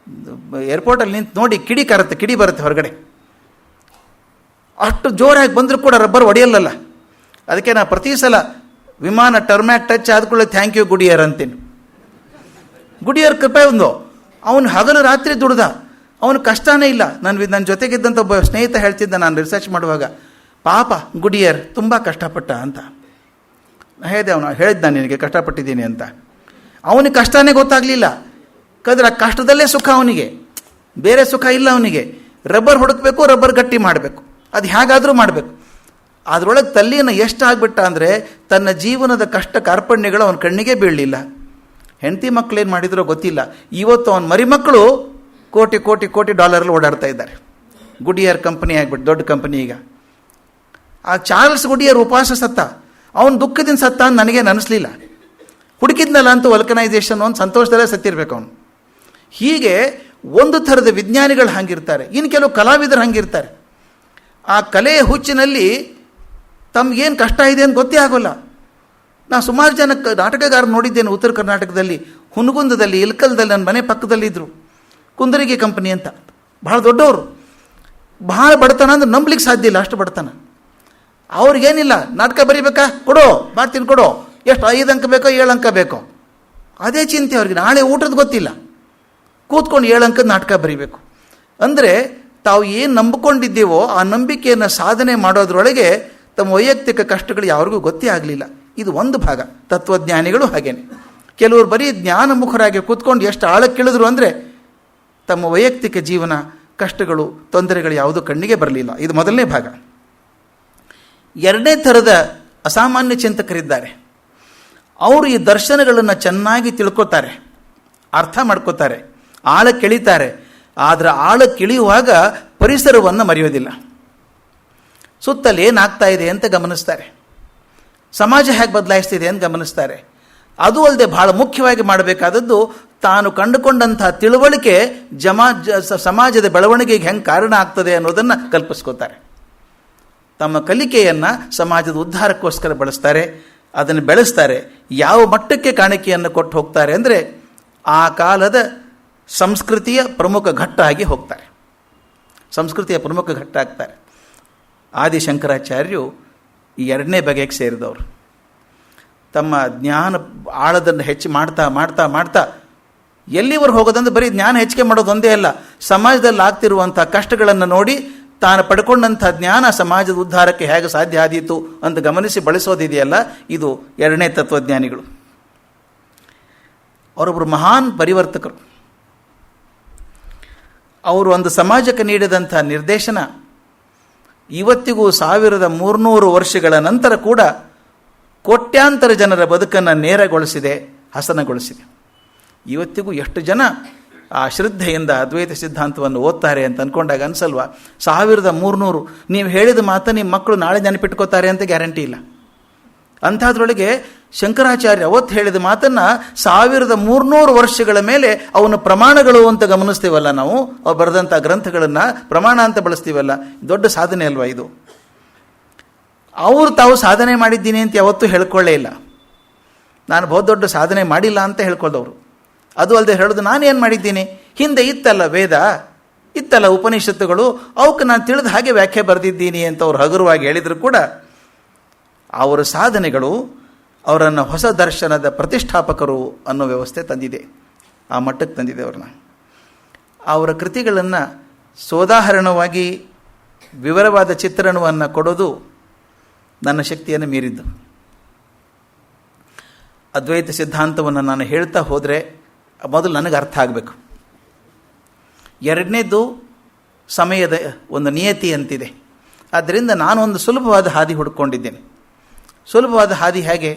ಏರ್ಪೋರ್ಟಲ್ಲಿ ನಿಂತು ನೋಡಿ ಕಿಡಿ ಬರುತ್ತೆ ಹೊರಗಡೆ. ಅಷ್ಟು ಜೋರಾಗಿ ಬಂದರೂ ಕೂಡ ರಬ್ಬರ್ ಒಡೆಯಲ್ಲಲ್ಲ. ಅದಕ್ಕೆ ನಾನು ಪ್ರತಿ ಸಲ ವಿಮಾನ ಟರ್ಮ್ಯಾಕ್ ಟಚ್ ಆದ್ಕೊಳ್ಳೆ ಥ್ಯಾಂಕ್ ಯು ಗುಡಿಯರ್ ಅಂತೀನಿ. ಗುಡಿಯರ್ ಕೃಪೆ ಒಂದು, ಅವನು ಹಗಲು ರಾತ್ರಿ ದುಡ್ದ, ಅವನು ಕಷ್ಟನೇ ಇಲ್ಲ. ನನ್ನ ಜೊತೆಗಿದ್ದಂಥ ಒಬ್ಬ ಸ್ನೇಹಿತ ಹೇಳ್ತಿದ್ದ ನಾನು ರಿಸರ್ಚ್ ಮಾಡುವಾಗ, ಪಾಪ ಗುಡಿಯರ್ ತುಂಬ ಕಷ್ಟಪಟ್ಟ ಅಂತ ಹೇಳಿದೆ. ಅವನು ಹೇಳಿದ್ದ ನಿನಗೆ ಕಷ್ಟಪಟ್ಟಿದ್ದೀನಿ ಅಂತ. ಅವನಿಗೆ ಕಷ್ಟನೇ ಗೊತ್ತಾಗಲಿಲ್ಲ. ಯಾಕಂದ್ರೆ ಆ ಕಷ್ಟದಲ್ಲೇ ಸುಖ ಅವನಿಗೆ, ಬೇರೆ ಸುಖ ಇಲ್ಲ ಅವನಿಗೆ. ರಬ್ಬರ್ ಹುಡುಕಬೇಕು, ರಬ್ಬರ್ ಗಟ್ಟಿ ಮಾಡಬೇಕು, ಅದು ಹೇಗಾದರೂ ಮಾಡಬೇಕು. ಅದರೊಳಗೆ ತಲ್ಲೀನ ಎಷ್ಟು ಆಗ್ಬಿಟ್ಟ ಅಂದರೆ ತನ್ನ ಜೀವನದ ಕಷ್ಟ ಕಾರ್ಪಣ್ಯಗಳು ಅವನ ಕಣ್ಣಿಗೆ ಬೀಳಲಿಲ್ಲ. ಹೆಂಡತಿ ಮಕ್ಕಳು ಏನು ಮಾಡಿದ್ರೋ ಗೊತ್ತಿಲ್ಲ. ಇವತ್ತು ಅವನ ಮರಿ ಮಕ್ಕಳು ಕೋಟಿ ಕೋಟಿ ಕೋಟಿ ಡಾಲರ್ಲ್ಲಿ ಓಡಾಡ್ತಾ ಇದ್ದಾರೆ. ಗುಡಿಯರ್ ಕಂಪನಿ ಆಗ್ಬಿಟ್ಟು ದೊಡ್ಡ ಕಂಪನಿ. ಈಗ ಆ ಚಾರ್ಲ್ಸ್ ಗುಡಿಯರ್ ಉಪವಾಸ ಸತ್ತ, ಅವನು ದುಃಖದಿಂದ ಸತ್ತ ಅಂತ ನನಗೇನು ಅನಿಸ್ಲಿಲ್ಲ. ಹುಡುಕಿದ್ನಲ್ಲ ಅಂತೂ ವಲ್ಕನೈಸೇಷನ್ ಒಂದು ಸಂತೋಷದಲ್ಲೇ ಸತ್ತಿರ್ಬೇಕು ಅವನು. ಹೀಗೆ ಒಂದು ಥರದ ವಿಜ್ಞಾನಿಗಳು ಹಂಗಿರ್ತಾರೆ, ಇನ್ನು ಕೆಲವು ಕಲಾವಿದರು ಹಂಗಿರ್ತಾರೆ. ಆ ಕಲೆಯ ಹುಚ್ಚಿನಲ್ಲಿ ತಮಗೇನು ಕಷ್ಟ ಇದೆ ಅಂತ ಗೊತ್ತೇ ಆಗೋಲ್ಲ. ನಾನು ಸುಮಾರು ಜನ ನಾಟಕಗಾರರು ನೋಡಿದ್ದೇನೆ ಉತ್ತರ ಕರ್ನಾಟಕದಲ್ಲಿ, ಹುನಗುಂದದಲ್ಲಿ, ಇಲ್ಕಲ್ದಲ್ಲಿ, ನನ್ನ ಮನೆ ಪಕ್ಕದಲ್ಲಿದ್ದರು. ಕುಂದರಿಗೆ ಕಂಪನಿ ಅಂತ, ಭಾಳ ದೊಡ್ಡವರು. ಭಾಳ ಬಡತನ ಅಂದ್ರೆ ನಂಬಲಿಕ್ಕೆ ಸಾಧ್ಯ ಇಲ್ಲ, ಅಷ್ಟು ಬಡತನ. ಅವ್ರಿಗೇನಿಲ್ಲ, ನಾಟಕ ಬರೀಬೇಕಾ, ಕೊಡೋ ಮಾಡ್ತೀನಿ ಕೊಡೋ, ಎಷ್ಟು 5 ಅಂಕ ಬೇಕೋ 7 ಅಂಕ ಬೇಕೋ, ಅದೇ ಚಿಂತೆ ಅವ್ರಿಗೆ. ನಾಳೆ ಊಟದ ಗೊತ್ತಿಲ್ಲ, ಕೂತ್ಕೊಂಡು 7 ಅಂಕದ ನಾಟಕ ಬರೀಬೇಕು. ಅಂದರೆ ತಾವು ಏನು ನಂಬಿಕೊಂಡಿದ್ದೀವೋ ಆ ನಂಬಿಕೆಯನ್ನು ಸಾಧನೆ ಮಾಡೋದ್ರೊಳಗೆ ತಮ್ಮ ವೈಯಕ್ತಿಕ ಕಷ್ಟಗಳು ಯಾರಿಗೂ ಗೊತ್ತೇ ಆಗಲಿಲ್ಲ. ಇದು ಒಂದು ಭಾಗ. ತತ್ವಜ್ಞಾನಿಗಳು ಹಾಗೇನೆ. ಕೆಲವರು ಬರೀ ಜ್ಞಾನಮುಖರಾಗಿ ಕೂತ್ಕೊಂಡು ಎಷ್ಟು ಆಳಕ್ಕಿಳಿದ್ರು ಅಂದರೆ ತಮ್ಮ ವೈಯಕ್ತಿಕ ಜೀವನ ಕಷ್ಟಗಳು ತೊಂದರೆಗಳು ಯಾವುದೂ ಕಣ್ಣಿಗೆ ಬರಲಿಲ್ಲ. ಇದು ಮೊದಲನೇ ಭಾಗ. ಎರಡನೇ ಥರದ ಅಸಾಮಾನ್ಯ ಚಿಂತಕರಿದ್ದಾರೆ. ಅವರು ಈ ದರ್ಶನಗಳನ್ನು ಚೆನ್ನಾಗಿ ತಿಳ್ಕೊತಾರೆ, ಅರ್ಥ ಮಾಡ್ಕೋತಾರೆ, ಆಳಕ್ಕಿಳಿತಾರೆ. ಆದರೆ ಆಳಕ್ಕಿಳಿಯುವಾಗ ಪರಿಸರವನ್ನು ಮರೆಯೋದಿಲ್ಲ. ಸುತ್ತಲೇನಾಗ್ತಾ ಇದೆ ಅಂತ ಗಮನಿಸ್ತಾರೆ, ಸಮಾಜ ಹೇಗೆ ಬದಲಾಯಿಸ್ತಿದೆ ಅಂತ ಗಮನಿಸ್ತಾರೆ. ಅದು ಅಲ್ಲದೆ ಬಹಳ ಮುಖ್ಯವಾಗಿ ಮಾಡಬೇಕಾದದ್ದು ತಾನು ಕಂಡುಕೊಂಡಂಥ ತಿಳುವಳಿಕೆ ಸಮಾಜದ ಬೆಳವಣಿಗೆಗೆ ಹೆಂಗೆ ಕಾರಣ ಆಗ್ತದೆ ಅನ್ನೋದನ್ನು ಕಲ್ಪಿಸ್ಕೋತಾರೆ. ತಮ್ಮ ಕಲಿಕೆಯನ್ನು ಸಮಾಜದ ಉದ್ಧಾರಕ್ಕೋಸ್ಕರ ಬಳಸ್ತಾರೆ, ಅದನ್ನು ಬೆಳೆಸ್ತಾರೆ. ಯಾವ ಮಟ್ಟಕ್ಕೆ ಕಾಣಿಕೆಯನ್ನು ಕೊಟ್ಟು ಹೋಗ್ತಾರೆ ಅಂದರೆ ಆ ಕಾಲದ ಸಂಸ್ಕೃತಿಯ ಪ್ರಮುಖ ಘಟ್ಟ ಆಗಿ ಹೋಗ್ತಾರೆ, ಸಂಸ್ಕೃತಿಯ ಪ್ರಮುಖ ಘಟ್ಟ ಆಗ್ತಾರೆ. ಆದಿಶಂಕರಾಚಾರ್ಯರು ಈ ಎರಡನೇ ಬಗೆಗೆ ಸೇರಿದವರು. ತಮ್ಮ ಜ್ಞಾನ ಆಳದನ್ನು ಹೆಚ್ಚು ಮಾಡ್ತಾ ಮಾಡ್ತಾ ಮಾಡ್ತಾ ಎಲ್ಲಿವರೆಗೆ ಹೋಗೋದಂದ್ರೆ ಬರೀ ಜ್ಞಾನ ಹೆಚ್ಚಿಗೆ ಮಾಡೋದು ಒಂದೇ ಅಲ್ಲ, ಸಮಾಜದಲ್ಲಿ ಆಗ್ತಿರುವಂಥ ಕಷ್ಟಗಳನ್ನು ನೋಡಿ ತಾನು ಪಡ್ಕೊಂಡಂಥ ಜ್ಞಾನ ಸಮಾಜದ ಉದ್ಧಾರಕ್ಕೆ ಹೇಗೆ ಸಾಧ್ಯ ಆದೀತು ಅಂತ ಗಮನಿಸಿ ಬಳಸೋದಿದೆಯಲ್ಲ, ಇದು ಎರಡನೇ ತತ್ವಜ್ಞಾನಿಗಳು. ಅವರೊಬ್ಬರು ಮಹಾನ್ ಪರಿವರ್ತಕರು. ಅವರು ಒಂದು ಸಮಾಜಕ್ಕೆ ನೀಡಿದಂಥ ನಿರ್ದೇಶನ ಇವತ್ತಿಗೂ 1300 ವರ್ಷಗಳ ನಂತರ ಕೂಡ ಕೋಟ್ಯಾಂತರ ಜನರ ಬದುಕನ್ನು ನೇರಗೊಳಿಸಿದೆ, ಹಸನಗೊಳಿಸಿದೆ. ಇವತ್ತಿಗೂ ಎಷ್ಟು ಜನ ಆ ಶ್ರದ್ಧೆಯಿಂದ ಅದ್ವೈತ ಸಿದ್ಧಾಂತವನ್ನು ಓದ್ತಾರೆ ಅಂತ ಅಂದ್ಕೊಂಡಾಗ ಅನ್ಸಲ್ವಾ? 1300. ನೀವು ಹೇಳಿದ ಮಾತು ನಿಮ್ಮ ಮಕ್ಕಳು ನಾಳೆ ನೆನಪಿಟ್ಕೋತಾರೆ ಅಂತ ಗ್ಯಾರಂಟಿ ಇಲ್ಲ. ಅಂಥದ್ರೊಳಗೆ ಶಂಕರಾಚಾರ್ಯ ಅವತ್ತು ಹೇಳಿದ ಮಾತನ್ನು 1300 ವರ್ಷಗಳ ಮೇಲೆ ಅವನ ಪ್ರಮಾಣಗಳು ಅಂತ ಗಮನಿಸ್ತೀವಲ್ಲ ನಾವು, ಅವ್ರು ಬರೆದಂಥ ಗ್ರಂಥಗಳನ್ನು ಪ್ರಮಾಣ ಅಂತ ಬಳಸ್ತೀವಲ್ಲ, ದೊಡ್ಡ ಸಾಧನೆ ಅಲ್ವಾ ಇದು? ಅವರು ತಾವು ಸಾಧನೆ ಮಾಡಿದ್ದೀನಿ ಅಂತ ಯಾವತ್ತೂ ಹೇಳ್ಕೊಳ್ಳೇ ಇಲ್ಲ. ನಾನು ಬಹು ದೊಡ್ಡ ಸಾಧನೆ ಮಾಡಿಲ್ಲ ಅಂತ ಹೇಳ್ಕೊಳ್ಳೋರು. ಅದು ಅಲ್ಲದೆ ಹೇಳೋದು ನಾನೇನು ಮಾಡಿದ್ದೀನಿ, ಹಿಂದೆ ಇತ್ತಲ್ಲ ವೇದ, ಇತ್ತಲ್ಲ ಉಪನಿಷತ್ತುಗಳು, ಅವಕ್ಕೆ ನಾನು ತಿಳಿದ ಹಾಗೆ ವ್ಯಾಖ್ಯೆ ಬರೆದಿದ್ದೀನಿ ಅಂತ ಅವ್ರು ಹಗುರವಾಗಿ ಹೇಳಿದರೂ ಕೂಡ ಅವರ ಸಾಧನೆಗಳು ಅವರನ್ನು ಹೊಸ ದರ್ಶನದ ಪ್ರತಿಷ್ಠಾಪಕರು ಅನ್ನೋ ವ್ಯವಸ್ಥೆ ತಂದಿದೆ, ಆ ಮಟ್ಟಕ್ಕೆ ತಂದಿದೆ ಅವ್ರನ್ನ. ಅವರ ಕೃತಿಗಳನ್ನು ಸೋದಾಹರಣವಾಗಿ ವಿವರವಾದ ಚಿತ್ರಣವನ್ನು ಕೊಡೋದು ನನ್ನ ಶಕ್ತಿಯನ್ನು ಮೀರಿದ್ದು. ಅದ್ವೈತ ಸಿದ್ಧಾಂತವನ್ನು ನಾನು ಹೇಳ್ತಾ ಹೋದರೆ ಮೊದಲು ನನಗೆ ಅರ್ಥ ಆಗಬೇಕು. ಎರಡನೇದು ಸಮಯದ ಒಂದು ನಿಯತಿ ಅಂತಿದೆ. ಆದ್ದರಿಂದ ನಾನು ಒಂದು ಸುಲಭವಾದ ಹಾದಿ ಹುಡ್ಕೊಂಡಿದ್ದೇನೆ. ಸುಲಭವಾದ ಹಾದಿ ಹೇಗೆ?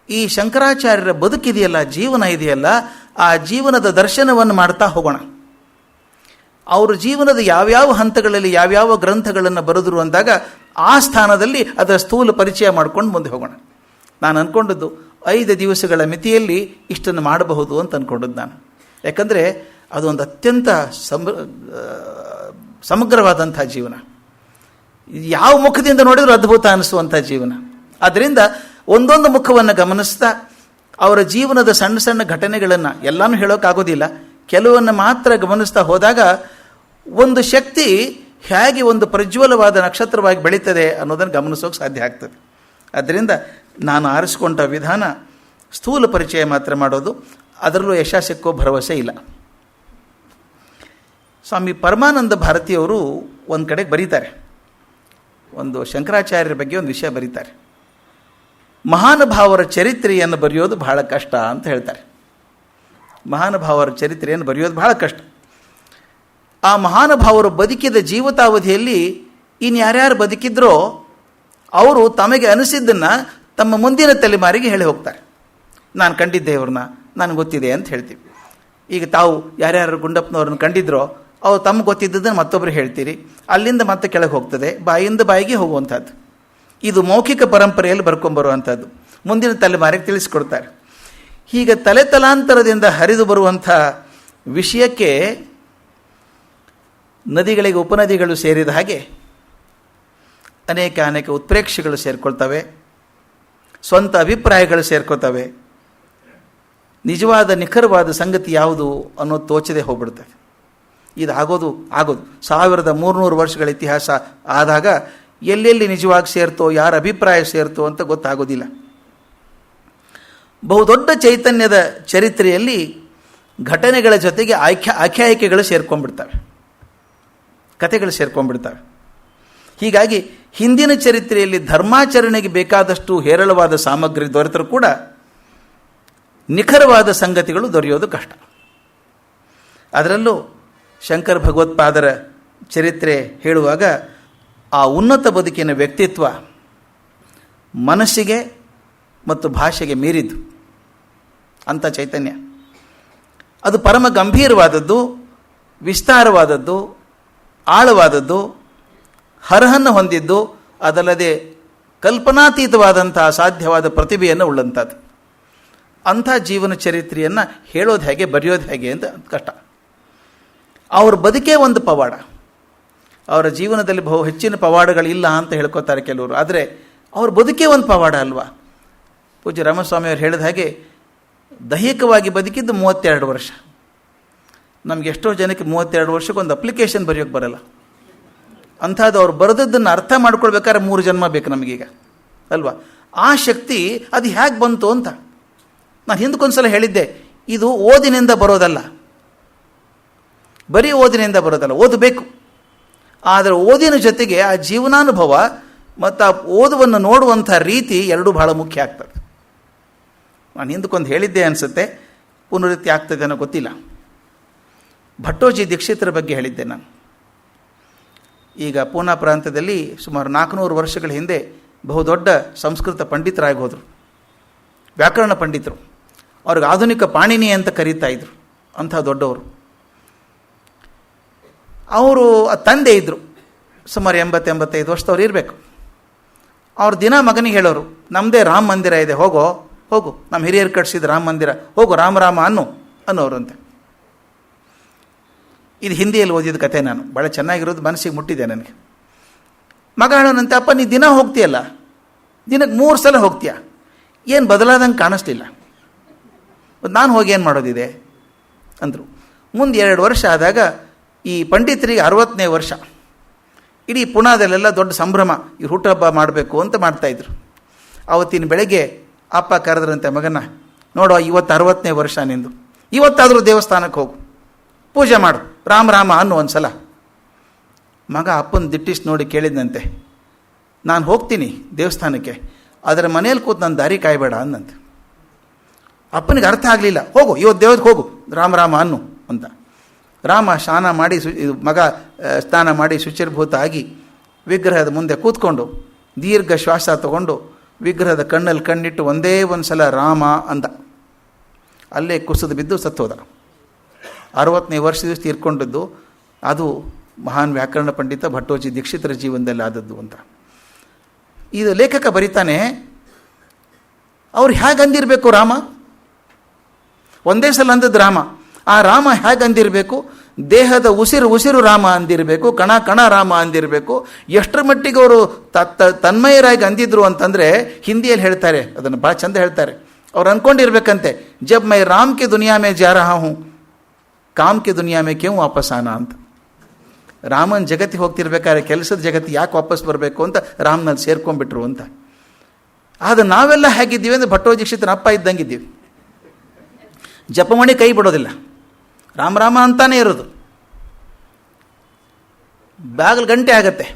ಈ ಶಂಕರಾಚಾರ್ಯರ ಬದುಕಿದೆಯಲ್ಲ, ಜೀವನ ಇದೆಯಲ್ಲ, ಆ ಜೀವನದ ದರ್ಶನವನ್ನು ಮಾಡ್ತಾ ಹೋಗೋಣ. ಅವರು ಜೀವನದ ಯಾವ್ಯಾವ ಹಂತಗಳಲ್ಲಿ ಯಾವ್ಯಾವ ಗ್ರಂಥಗಳನ್ನು ಬರೆದರು ಅಂದಾಗ ಆ ಸ್ಥಾನದಲ್ಲಿ ಅದರ ಸ್ಥೂಲ ಪರಿಚಯ ಮಾಡ್ಕೊಂಡು ಮುಂದೆ ಹೋಗೋಣ. ನಾನು ಅಂದ್ಕೊಂಡದ್ದು 5 ದಿವಸಗಳ ಮಿತಿಯಲ್ಲಿ ಇಷ್ಟನ್ನು ಮಾಡಬಹುದು ಅಂತ ಅಂದ್ಕೊಂಡದ್ದು ನಾನು. ಯಾಕಂದರೆ ಅದೊಂದು ಅತ್ಯಂತ ಸಮಗ್ರವಾದಂಥ ಜೀವನ, ಯಾವ ಮುಖದಿಂದ ನೋಡಿದರೂ ಅದ್ಭುತ ಅನಿಸುವಂಥ ಜೀವನ. ಆದ್ದರಿಂದ ಒಂದೊಂದು ಮುಖವನ್ನು ಗಮನಿಸ್ತಾ ಅವರ ಜೀವನದ ಸಣ್ಣ ಸಣ್ಣ ಘಟನೆಗಳನ್ನು ಎಲ್ಲನೂ ಹೇಳೋಕ್ಕಾಗೋದಿಲ್ಲ, ಕೆಲವನ್ನು ಮಾತ್ರ ಗಮನಿಸ್ತಾ ಹೋದಾಗ ಒಂದು ಶಕ್ತಿ ಹೇಗೆ ಒಂದು ಪ್ರಜ್ವಲವಾದ ನಕ್ಷತ್ರವಾಗಿ ಬೆಳೀತದೆ ಅನ್ನೋದನ್ನು ಗಮನಿಸೋಕೆ ಸಾಧ್ಯ ಆಗ್ತದೆ. ಆದ್ದರಿಂದ ನಾನು ಆರಿಸಿಕೊಂಡ ವಿಧಾನ ಸ್ಥೂಲ ಪರಿಚಯ ಮಾತ್ರ ಮಾಡೋದು, ಅದರಲ್ಲೂ ಯಶಸ್ಸಿಕ್ಕೋ ಭರವಸೆ ಇಲ್ಲ. ಸ್ವಾಮಿ ಪರಮಾನಂದ ಭಾರತಿಯವರು ಒಂದು ಕಡೆಗೆ ಬರೀತಾರೆ, ಒಂದು ಶಂಕರಾಚಾರ್ಯರ ಬಗ್ಗೆ ಒಂದು ವಿಷಯ ಬರೀತಾರೆ. ಮಹಾನುಭಾವರ ಚರಿತ್ರೆಯನ್ನು ಬರೆಯೋದು ಬಹಳ ಕಷ್ಟ ಅಂತ ಹೇಳ್ತಾರೆ. ಮಹಾನುಭಾವರ ಚರಿತ್ರೆಯನ್ನು ಬರೆಯೋದು ಬಹಳ ಕಷ್ಟ. ಆ ಮಹಾನುಭಾವರು ಬದುಕಿದ ಜೀವಿತಾವಧಿಯಲ್ಲಿ ಇನ್ನು ಯಾರ್ಯಾರು ಬದುಕಿದ್ರೋ ಅವರು ತಮಗೆ ಅನಿಸಿದ್ದನ್ನು ತಮ್ಮ ಮುಂದಿನ ತಲೆಮಾರಿಗೆ ಹೇಳಿ ಹೋಗ್ತಾರೆ. ನಾನು ಕಂಡಿದ್ದೆ ಇವ್ರನ್ನ, ನನಗೆ ಗೊತ್ತಿದೆ ಅಂತ ಹೇಳ್ತೀವಿ. ಈಗ ತಾವು ಯಾರ್ಯಾರು ಗುಂಡಪ್ಪನವ್ರನ್ನ ಕಂಡಿದ್ರೋ ಅವ್ರು ತಮ್ಗೆ ಗೊತ್ತಿದ್ದದನ್ನು ಮತ್ತೊಬ್ಬರು ಹೇಳ್ತೀರಿ, ಅಲ್ಲಿಂದ ಮತ್ತೆ ಕೆಳಗೆ ಹೋಗ್ತದೆ, ಬಾಯಿಂದ ಬಾಯಿಗೆ ಹೋಗುವಂಥದ್ದು. ಇದು ಮೌಖಿಕ ಪರಂಪರೆಯಲ್ಲಿ ಬರ್ಕೊಂಬರುವಂಥದ್ದು, ಮುಂದಿನ ತಲೆಮಾರಿಗೆ ತಿಳಿಸ್ಕೊಡ್ತಾರೆ. ಹೀಗೆ ತಲೆ ತಲಾಂತರದಿಂದ ಹರಿದು ಬರುವಂಥ ವಿಷಯಕ್ಕೆ ನದಿಗಳಿಗೆ ಉಪನದಿಗಳು ಸೇರಿದ ಹಾಗೆ ಅನೇಕ ಉತ್ಪ್ರೇಕ್ಷೆಗಳು ಸೇರ್ಕೊಳ್ತವೆ, ಸ್ವಂತ ಅಭಿಪ್ರಾಯಗಳು ಸೇರ್ಕೊಳ್ತವೆ. ನಿಜವಾದ ನಿಖರವಾದ ಸಂಗತಿ ಯಾವುದು ಅನ್ನೋದು ತೋಚದೆ ಹೋಗ್ಬಿಡ್ತದೆ. ಇದು ಆಗೋದು 1300 ವರ್ಷಗಳ ಇತಿಹಾಸ ಆದಾಗ ಎಲ್ಲೆಲ್ಲಿ ನಿಜವಾಗಿ ಸೇರ್ತೋ, ಯಾರ ಅಭಿಪ್ರಾಯ ಸೇರ್ತೋ ಅಂತ ಗೊತ್ತಾಗೋದಿಲ್ಲ. ಬಹುದೊಡ್ಡ ಚೈತನ್ಯದ ಚರಿತ್ರೆಯಲ್ಲಿ ಘಟನೆಗಳ ಜೊತೆಗೆ ಆಖ್ಯಾಯಿಕೆಗಳು ಸೇರ್ಕೊಂಡ್ಬಿಡ್ತವೆ, ಕಥೆಗಳು ಸೇರ್ಕೊಂಡ್ಬಿಡ್ತವೆ. ಹೀಗಾಗಿ ಹಿಂದಿನ ಚರಿತ್ರೆಯಲ್ಲಿ ಧರ್ಮಾಚರಣೆಗೆ ಬೇಕಾದಷ್ಟು ಹೇರಳವಾದ ಸಾಮಗ್ರಿ ದೊರೆತರೂ ಕೂಡ ನಿಖರವಾದ ಸಂಗತಿಗಳು ದೊರೆಯೋದು ಕಷ್ಟ. ಅದರಲ್ಲೂ ಶಂಕರ ಭಗವತ್ಪಾದರ ಚರಿತ್ರೆ ಹೇಳುವಾಗ ಆ ಉನ್ನತ ಬದುಕಿನ ವ್ಯಕ್ತಿತ್ವ ಮನಸ್ಸಿಗೆ ಮತ್ತು ಭಾಷೆಗೆ ಮೀರಿದ್ದು ಅಂಥ ಚೈತನ್ಯ. ಅದು ಪರಮ ಗಂಭೀರವಾದದ್ದು, ವಿಸ್ತಾರವಾದದ್ದು, ಆಳವಾದದ್ದು, ಹರಹನ್ನು ಹೊಂದಿದ್ದು, ಅದಲ್ಲದೆ ಕಲ್ಪನಾತೀತವಾದಂಥ ಅಸಾಧ್ಯವಾದ ಪ್ರತಿಭೆಯನ್ನು ಉಳ್ಳಂಥದ್ದು. ಅಂಥ ಜೀವನ ಚರಿತ್ರೆಯನ್ನು ಹೇಳೋದು ಹೇಗೆ, ಬರೆಯೋದು ಹೇಗೆ ಅಂತ ಕಷ್ಟ. ಅವ್ರ ಬದುಕೇ ಒಂದು ಪವಾಡ. ಅವರ ಜೀವನದಲ್ಲಿ ಬಹು ಹೆಚ್ಚಿನ ಪವಾಡಗಳಿಲ್ಲ ಅಂತ ಹೇಳ್ಕೊತಾರೆ ಕೆಲವರು, ಆದರೆ ಅವ್ರ ಬದುಕೇ ಒಂದು ಪವಾಡ ಅಲ್ವಾ. ಪೂಜ್ಯ ರಾಮಸ್ವಾಮಿಯವರು ಹೇಳಿದ ಹಾಗೆ ದೈಹಿಕವಾಗಿ ಬದುಕಿದ್ದು 32 ವರ್ಷ. ನಮ್ಗೆ ಎಷ್ಟೋ ಜನಕ್ಕೆ 32 ವರ್ಷಕ್ಕೆ ಒಂದು ಅಪ್ಲಿಕೇಶನ್ ಬರೆಯೋಕ್ಕೆ ಬರಲ್ಲ. ಅಂಥದ್ದು ಅವ್ರು ಬರೆದದ್ದನ್ನು ಅರ್ಥ ಮಾಡ್ಕೊಳ್ಬೇಕಾದ್ರೆ 3 ಜನ್ಮ ಬೇಕು ನಮಗೀಗ ಅಲ್ವಾ. ಆ ಶಕ್ತಿ ಅದು ಹೇಗೆ ಬಂತು ಅಂತ ನಾನು ಹಿಂದಕ್ಕೊಂದ್ಸಲ ಹೇಳಿದ್ದೆ. ಇದು ಓದಿನಿಂದ ಬರೋದಲ್ಲ, ಬರೀ ಓದಿನಿಂದ ಬರೋದಲ್ಲ, ಓದಬೇಕು. ಆದರೆ ಓದಿನ ಜೊತೆಗೆ ಆ ಜೀವನಾನುಭವ ಮತ್ತು ಆ ಓದುವನ್ನು ನೋಡುವಂಥ ರೀತಿ ಎರಡೂ ಬಹಳ ಮುಖ್ಯ ಆಗ್ತದೆ. ನಾನು ಹಿಂದಕ್ಕೊಂದು ಹೇಳಿದ್ದೆ ಅನಿಸುತ್ತೆ, ಪುನರುಕ್ತಿ ಆಗ್ತದೆ ಅನ್ನೋ ಗೊತ್ತಿಲ್ಲ. ಭಟ್ಟೋಜಿ ದೀಕ್ಷಿತರ ಬಗ್ಗೆ ಹೇಳಿದ್ದೆ ನಾನು. ಈಗ ಪೂನಾ ಪ್ರಾಂತ್ಯದಲ್ಲಿ ಸುಮಾರು 400 ವರ್ಷಗಳ ಹಿಂದೆ ಬಹುದೊಡ್ಡ ಸಂಸ್ಕೃತ ಪಂಡಿತರಾಗಿ ಹೋದರು, ವ್ಯಾಕರಣ ಪಂಡಿತರು. ಅವ್ರಿಗೆ ಆಧುನಿಕ ಪಾಣಿನಿ ಅಂತ ಕರೀತಾ ಇದ್ರು, ಅಂಥ ದೊಡ್ಡವರು. ಅವರು ತಂದೆ ಇದ್ದರು, ಸುಮಾರು 80-85 ವರ್ಷದವ್ರು ಇರಬೇಕು. ಅವ್ರ ದಿನ ಮಗನಿಗೆ ಹೇಳೋರು, ನಮ್ಮದೇ ರಾಮ ಮಂದಿರ ಇದೆ, ಹೋಗು ನಮ್ಮ ಹಿರಿಯರು ಕಟ್ಟಿಸಿದ ರಾಮ ಮಂದಿರ, ಹೋಗು ರಾಮ ಅನ್ನೋರಂತೆ. ಇದು ಹಿಂದಿಯಲ್ಲಿ ಓದಿದ ಕತೆ. ನಾನು ಭಾಳ ಚೆನ್ನಾಗಿರೋದು ಮನಸ್ಸಿಗೆ ಮುಟ್ಟಿದೆ ನನಗೆ. ಮಗ ಹೇಳೋನಂತೆ, ಅಪ್ಪ ನೀ ದಿನ ಹೋಗ್ತೀಯಲ್ಲ, ದಿನಕ್ಕೆ 3 ಸಲ ಹೋಗ್ತೀಯ, ಏನು ಬದಲಾದಂಗೆ ಕಾಣಿಸ್ಲಿಲ್ಲ, ನಾನು ಹೋಗಿ ಏನು ಮಾಡೋದಿದೆ ಅಂದರು. ಮುಂದೆ 2 ವರ್ಷ ಆದಾಗ ಈ ಪಂಡಿತರಿಗೆ 60ನೇ ವರ್ಷ. ಇಡೀ ಪುಣಾದಲ್ಲೆಲ್ಲ ದೊಡ್ಡ ಸಂಭ್ರಮ, ಈ ಹುಟ್ಟುಹಬ್ಬ ಮಾಡಬೇಕು ಅಂತ ಮಾಡ್ತಾಯಿದ್ರು. ಆವತ್ತಿನ ಬೆಳಗ್ಗೆ ಅಪ್ಪ ಕರೆದ್ರಂತೆ ಮಗನ, ನೋಡೋ ಇವತ್ತು 60ನೇ ವರ್ಷ ನಿಂದು, ಇವತ್ತಾದರೂ ದೇವಸ್ಥಾನಕ್ಕೆ ಹೋಗು, ಪೂಜೆ ಮಾಡು, ರಾಮ ಅನ್ನೋ ಒಂದು ಸಲ. ಮಗ ಅಪ್ಪನ ದಿಟ್ಟಿಸ್ ನೋಡಿ ಕೇಳಿದಂತೆ, ನಾನು ಹೋಗ್ತೀನಿ ದೇವಸ್ಥಾನಕ್ಕೆ, ಆದರೆ ಮನೇಲಿ ಕೂತು ನನ್ನ ದಾರಿ ಕಾಯಬೇಡ ಅಂದಂತೆ. ಅಪ್ಪನಿಗೆ ಅರ್ಥ ಆಗಲಿಲ್ಲ. ಹೋಗು ಇವತ್ತು ದೇವಕ್ಕೆ ಹೋಗು, ರಾಮ ಅನ್ನು ಅಂತ. ರಾಮ ಸ್ನಾನ ಮಾಡಿ ಮಗ ಸ್ನಾನ ಮಾಡಿ ಶುಚಿರ್ಭೂತ ಆಗಿ ವಿಗ್ರಹದ ಮುಂದೆ ಕೂತ್ಕೊಂಡು ದೀರ್ಘ ಶ್ವಾಸ ತಗೊಂಡು ವಿಗ್ರಹದ ಕಣ್ಣಲ್ಲಿ ಕಣ್ಣಿಟ್ಟು ಒಂದೇ ಒಂದು ಸಲ ರಾಮ ಅಂದ. ಅಲ್ಲೇ ಕುಸಿದು ಬಿದ್ದು ಸತ್ತೋದ. 60ನೇ ವರ್ಷದ ತೀರ್ಕೊಂಡದ್ದು. ಅದು ಮಹಾನ್ ವ್ಯಾಕರಣ ಪಂಡಿತ ಭಟ್ಟೋಜಿ ದೀಕ್ಷಿತರ ಜೀವನದಲ್ಲಿ ಆದದ್ದು ಅಂತ. ಇದು ಲೇಖಕ ಬರೀತಾನೆ, ಅವ್ರು ಹೇಗೆ ಅಂದಿರಬೇಕು ರಾಮ, ಒಂದೇ ಸಲ ಅಂದದ್ದು ರಾಮ. ಆ ರಾಮ ಹೇಗೆ ಅಂದಿರಬೇಕು, ದೇಹದ ಉಸಿರು ರಾಮ ಅಂದಿರಬೇಕು, ಕಣ ರಾಮ ಅಂದಿರಬೇಕು. ಎಷ್ಟರ ಮಟ್ಟಿಗೆ ಅವರು ತನ್ಮಯರಾಗಿ ಅಂದಿದ್ರು ಅಂತಂದರೆ ಹಿಂದಿಯಲ್ಲಿ ಹೇಳ್ತಾರೆ, ಅದನ್ನು ಭಾಳ ಚಂದ ಹೇಳ್ತಾರೆ. ಅವ್ರು ಅಂದ್ಕೊಂಡಿರ್ಬೇಕಂತೆ, ಜಬ್ ಮೈ ರಾಮ್ ಕೆ ದುನಿಯಾ ಮೇ ಜಾ ರಹಾ ಹೂँ ಕಾಮ್ ಕೆ ದುನಿಯಾ ಮೇ ಕ್ಯೋं ವಾಪಸ್ ಆನಾ ಅಂತ. ರಾಮನ ಜಗತ್ತಿಗೆ ಹೋಗ್ತಿರ್ಬೇಕಾದ್ರೆ ಕೆಲಸದ ಜಗತ್ತಿಗೆ ಯಾಕೆ ವಾಪಸ್ ಬರಬೇಕು ಅಂತ ರಾಮನಲ್ಲಿ ಸೇರ್ಕೊಂಡ್ಬಿಟ್ರು ಅಂತ. ಆದರೆ ನಾವೆಲ್ಲ ಹೇಗಿದ್ದೀವಿ ಅಂದರೆ ಭಟ್ಟೋಜಿ ದೀಕ್ಷಿತರ ಅಪ್ಪ ಇದ್ದಂಗಿದ್ದೀವಿ. ಜಪಮಣಿ ಕೈ ಬಿಡೋದಿಲ್ಲ, ರಾಮ ಅಂತಾನೆ ಇರೋದು. ಬಾಗಿಲು ಗಂಟೆ ಆಗತ್ತೆ,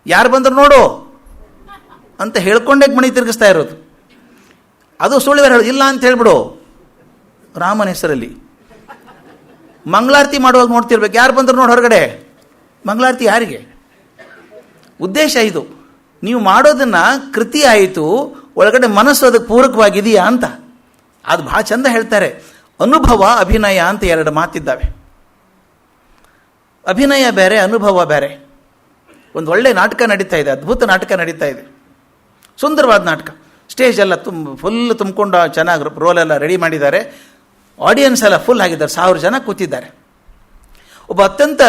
ಯಾರು ಬಂದರು ನೋಡು ಅಂತ ಹೇಳ್ಕೊಂಡೇ ಮಣಿ ತಿರುಗಿಸ್ತಾ ಇರೋದು. ಅದು ಸುಳ್ಳು ಹೇಳೋದು, ಇಲ್ಲ ಅಂತ ಹೇಳ್ಬಿಡು ರಾಮನ ಹೆಸರಲ್ಲಿ. ಮಂಗಳಾರತಿ ಮಾಡುವಾಗ ನೋಡ್ತಿರ್ಬೇಕು, ಯಾರು ಬಂದರು ನೋಡಿ ಹೊರಗಡೆ, ಮಂಗಳಾರತಿ ಯಾರಿಗೆ? ಉದ್ದೇಶ ಇದು. ನೀವು ಮಾಡೋದನ್ನು ಕೃತಿ ಆಯಿತು, ಒಳಗಡೆ ಮನಸ್ಸು ಅದಕ್ಕೆ ಪೂರಕವಾಗಿದೆಯಾ ಅಂತ. ಅದು ಭಾಳ ಚಂದ ಹೇಳ್ತಾರೆ. ಅನುಭವ ಅಭಿನಯ ಅಂತ ಎರಡು ಮಾತಿದ್ದಾವೆ. ಅಭಿನಯ ಬೇರೆ, ಅನುಭವ ಬೇರೆ. ಒಂದು ಒಳ್ಳೆ ನಾಟಕ ನಡೀತಾ ಇದೆ, ಅದ್ಭುತ ನಾಟಕ ನಡೀತಾ ಇದೆ, ಸುಂದರವಾದ ನಾಟಕ. ಸ್ಟೇಜ್ ಎಲ್ಲ ಫುಲ್ ತುಂಬಿಕೊಂಡು ಚೆನ್ನಾಗಿ ರೋಲೆಲ್ಲ ರೆಡಿ ಮಾಡಿದ್ದಾರೆ. ಆಡಿಯನ್ಸ್ ಎಲ್ಲ ಫುಲ್ ಆಗಿದ್ದಾರೆ, 1000 ಜನ ಕೂತಿದ್ದಾರೆ. ಒಬ್ಬ ಅತ್ಯಂತ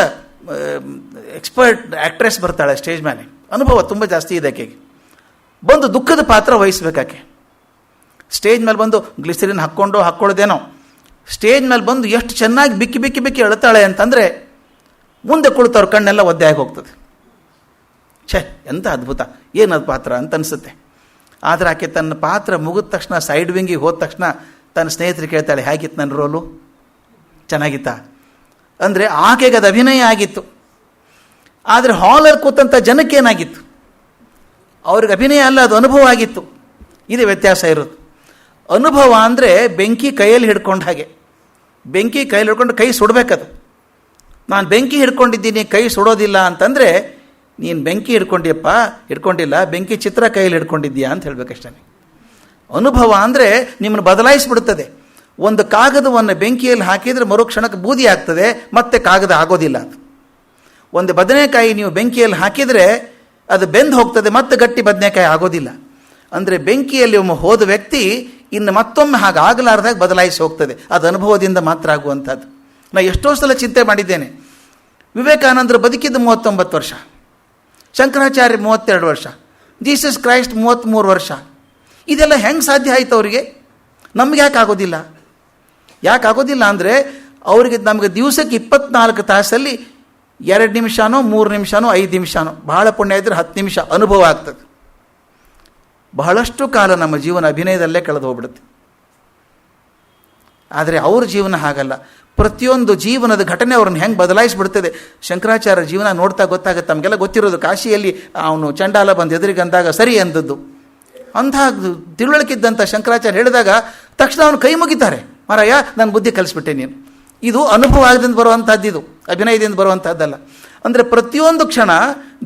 ಎಕ್ಸ್ಪರ್ಟ್ ಆ್ಯಕ್ಟ್ರೆಸ್ ಬರ್ತಾಳೆ ಸ್ಟೇಜ್ ಮೇಲೆ, ಅನುಭವ ತುಂಬ ಜಾಸ್ತಿ ಇದೆ ಆಕೆಗೆ. ಬಂದು ದುಃಖದ ಪಾತ್ರ ವಹಿಸ್ಬೇಕಾಕೆ. ಸ್ಟೇಜ್ ಮೇಲೆ ಬಂದು ಗ್ಲಿಸರಿನ್ ಹಾಕ್ಕೊಳ್ಳೋದೇನೋ, ಸ್ಟೇಜ್ ಮೇಲೆ ಬಂದು ಎಷ್ಟು ಚೆನ್ನಾಗಿ ಬಿಕ್ಕಿ ಬಿಕ್ಕಿ ಬಿಕ್ಕಿ ಅಳ್ತಾಳೆ ಅಂತಂದರೆ ಮುಂದೆ ಕುಳಿತವ್ರ ಕಣ್ಣೆಲ್ಲ ಒದ್ದೆ ಆಗಿ ಹೋಗ್ತದೆ. ಛೇ, ಎಂಥ ಅದ್ಭುತ, ಏನದು ಪಾತ್ರ ಅಂತ ಅನಿಸುತ್ತೆ. ಆದರೆ ಆಕೆ ತನ್ನ ಪಾತ್ರ ಮುಗಿದ ತಕ್ಷಣ ಸೈಡ್ ವಿಂಗಿಗೆ ಹೋದ ತಕ್ಷಣ ತನ್ನ ಸ್ನೇಹಿತರು ಕೇಳ್ತಾಳೆ, ಹೇಗಿತ್ತು ನನ್ನ ರೋಲು, ಚೆನ್ನಾಗಿತ್ತಾ? ಅಂದರೆ ಆಕೆಗೆ ಅದು ಅಭಿನಯ ಆಗಿತ್ತು. ಆದರೆ ಹಾಲಲ್ಲಿ ಕೂತಂಥ ಜನಕ್ಕೇನಾಗಿತ್ತು? ಅವ್ರಿಗೆ ಅಭಿನಯ ಅಲ್ಲ, ಅದು ಅನುಭವ ಆಗಿತ್ತು. ಇದು ವ್ಯತ್ಯಾಸ ಇರೋದು. ಅನುಭವ ಅಂದರೆ ಬೆಂಕಿ ಕೈಯಲ್ಲಿ ಹಿಡ್ಕೊಂಡು ಹಾಗೆ. ಬೆಂಕಿ ಕೈಯಲ್ಲಿ ಹಿಡ್ಕೊಂಡು ಕೈ ಸುಡಬೇಕದು. ನಾನು ಬೆಂಕಿ ಹಿಡ್ಕೊಂಡಿದ್ದೀನಿ, ಕೈ ಸುಡೋದಿಲ್ಲ ಅಂತಂದರೆ ನೀನು ಬೆಂಕಿ ಹಿಡ್ಕೊಂಡಿಲ್ಲ, ಬೆಂಕಿ ಚಿತ್ರ ಕೈಯಲ್ಲಿ ಹಿಡ್ಕೊಂಡಿದ್ದೀಯಾ ಅಂತ ಹೇಳಬೇಕಷ್ಟೇ. ಅನುಭವ ಅಂದರೆ ನಿಮ್ಮನ್ನು ಬದಲಾಯಿಸಿಬಿಡುತ್ತದೆ. ಒಂದು ಕಾಗದವನ್ನು ಬೆಂಕಿಯಲ್ಲಿ ಹಾಕಿದರೆ ಮರುಕ್ಷಣಕ್ಕೆ ಬೂದಿ ಆಗ್ತದೆ, ಮತ್ತೆ ಕಾಗದ ಆಗೋದಿಲ್ಲ ಅದು. ಒಂದು ಬದನೆಕಾಯಿ ನೀವು ಬೆಂಕಿಯಲ್ಲಿ ಹಾಕಿದರೆ ಅದು ಬೆಂದು ಹೋಗ್ತದೆ, ಮತ್ತೆ ಗಟ್ಟಿ ಬದನೆಕಾಯಿ ಆಗೋದಿಲ್ಲ. ಅಂದರೆ ಬೆಂಕಿಯಲ್ಲಿ ಒಮ್ಮೆ ಹೋದ ವ್ಯಕ್ತಿ ಇನ್ನು ಮತ್ತೊಮ್ಮೆ ಹಾಗಾಗಲಾರ್ದಾಗ ಬದಲಾಯಿಸಿ ಹೋಗ್ತದೆ. ಅದು ಅನುಭವದಿಂದ ಮಾತ್ರ ಆಗುವಂಥದ್ದು. ನಾನು ಎಷ್ಟೋ ಸಲ ಚಿಂತೆ ಮಾಡಿದ್ದೇನೆ. ವಿವೇಕಾನಂದರು ಬದುಕಿದ್ದು 39 ವರ್ಷ, ಶಂಕರಾಚಾರ್ಯ 32 ವರ್ಷ, ಜೀಸಸ್ ಕ್ರೈಸ್ಟ್ 33 ವರ್ಷ. ಇದೆಲ್ಲ ಹೆಂಗೆ ಸಾಧ್ಯ ಆಯಿತು ಅವರಿಗೆ? ನಮ್ಗೆ ಯಾಕೆ ಆಗೋದಿಲ್ಲ? ಅಂದರೆ ಅವರಿಗೆ ನಮಗೆ ದಿವಸಕ್ಕೆ 24 ತಾಸಲ್ಲಿ 2 ನಿಮಿಷನೋ 3 ನಿಮಿಷನೋ 5 ನಿಮಿಷನೋ, ಬಹಳ ಪುಣ್ಯ ಇದ್ದರೆ 10 ನಿಮಿಷ ಅನುಭವ ಆಗ್ತದೆ. ಬಹಳಷ್ಟು ಕಾಲ ನಮ್ಮ ಜೀವನ ಅಭಿನಯದಲ್ಲೇ ಕಳೆದು ಹೋಗ್ಬಿಡುತ್ತೆ. ಆದರೆ ಅವ್ರ ಜೀವನ ಹಾಗಲ್ಲ. ಪ್ರತಿಯೊಂದು ಜೀವನದ ಘಟನೆ ಅವ್ರನ್ನ ಹೆಂಗೆ ಬದಲಾಯಿಸಿಬಿಡ್ತದೆ. ಶಂಕರಾಚಾರ್ಯ ಜೀವನ ನೋಡ್ತಾ ಗೊತ್ತಾಗುತ್ತೆ. ತಮಗೆಲ್ಲ ಗೊತ್ತಿರೋದು, ಕಾಶಿಯಲ್ಲಿ ಅವನು ಚಂಡಾಲ ಬಂದು ಎದುರಿಗೆ ಅಂದಾಗ ಸರಿ ಅಂದದ್ದು. ಅಂಥ ತಿಳುವಳಿಕಿದ್ದಂಥ ಶಂಕರಾಚಾರ್ಯ ಹೇಳಿದಾಗ ತಕ್ಷಣ ಅವನು ಕೈ ಮುಗಿತಾರೆ, ಮಾರಾಯ ನಾನು ಬುದ್ಧಿ ಕಲಿಸ್ಬಿಟ್ಟೆ ನೀನು. ಇದು ಅನುಭವ ಆಗದಿಂದ ಬರುವಂಥದ್ದು, ಇದು ಅಭಿನಯದಿಂದ ಬರುವಂಥದ್ದಲ್ಲ. ಅಂದರೆ ಪ್ರತಿಯೊಂದು ಕ್ಷಣ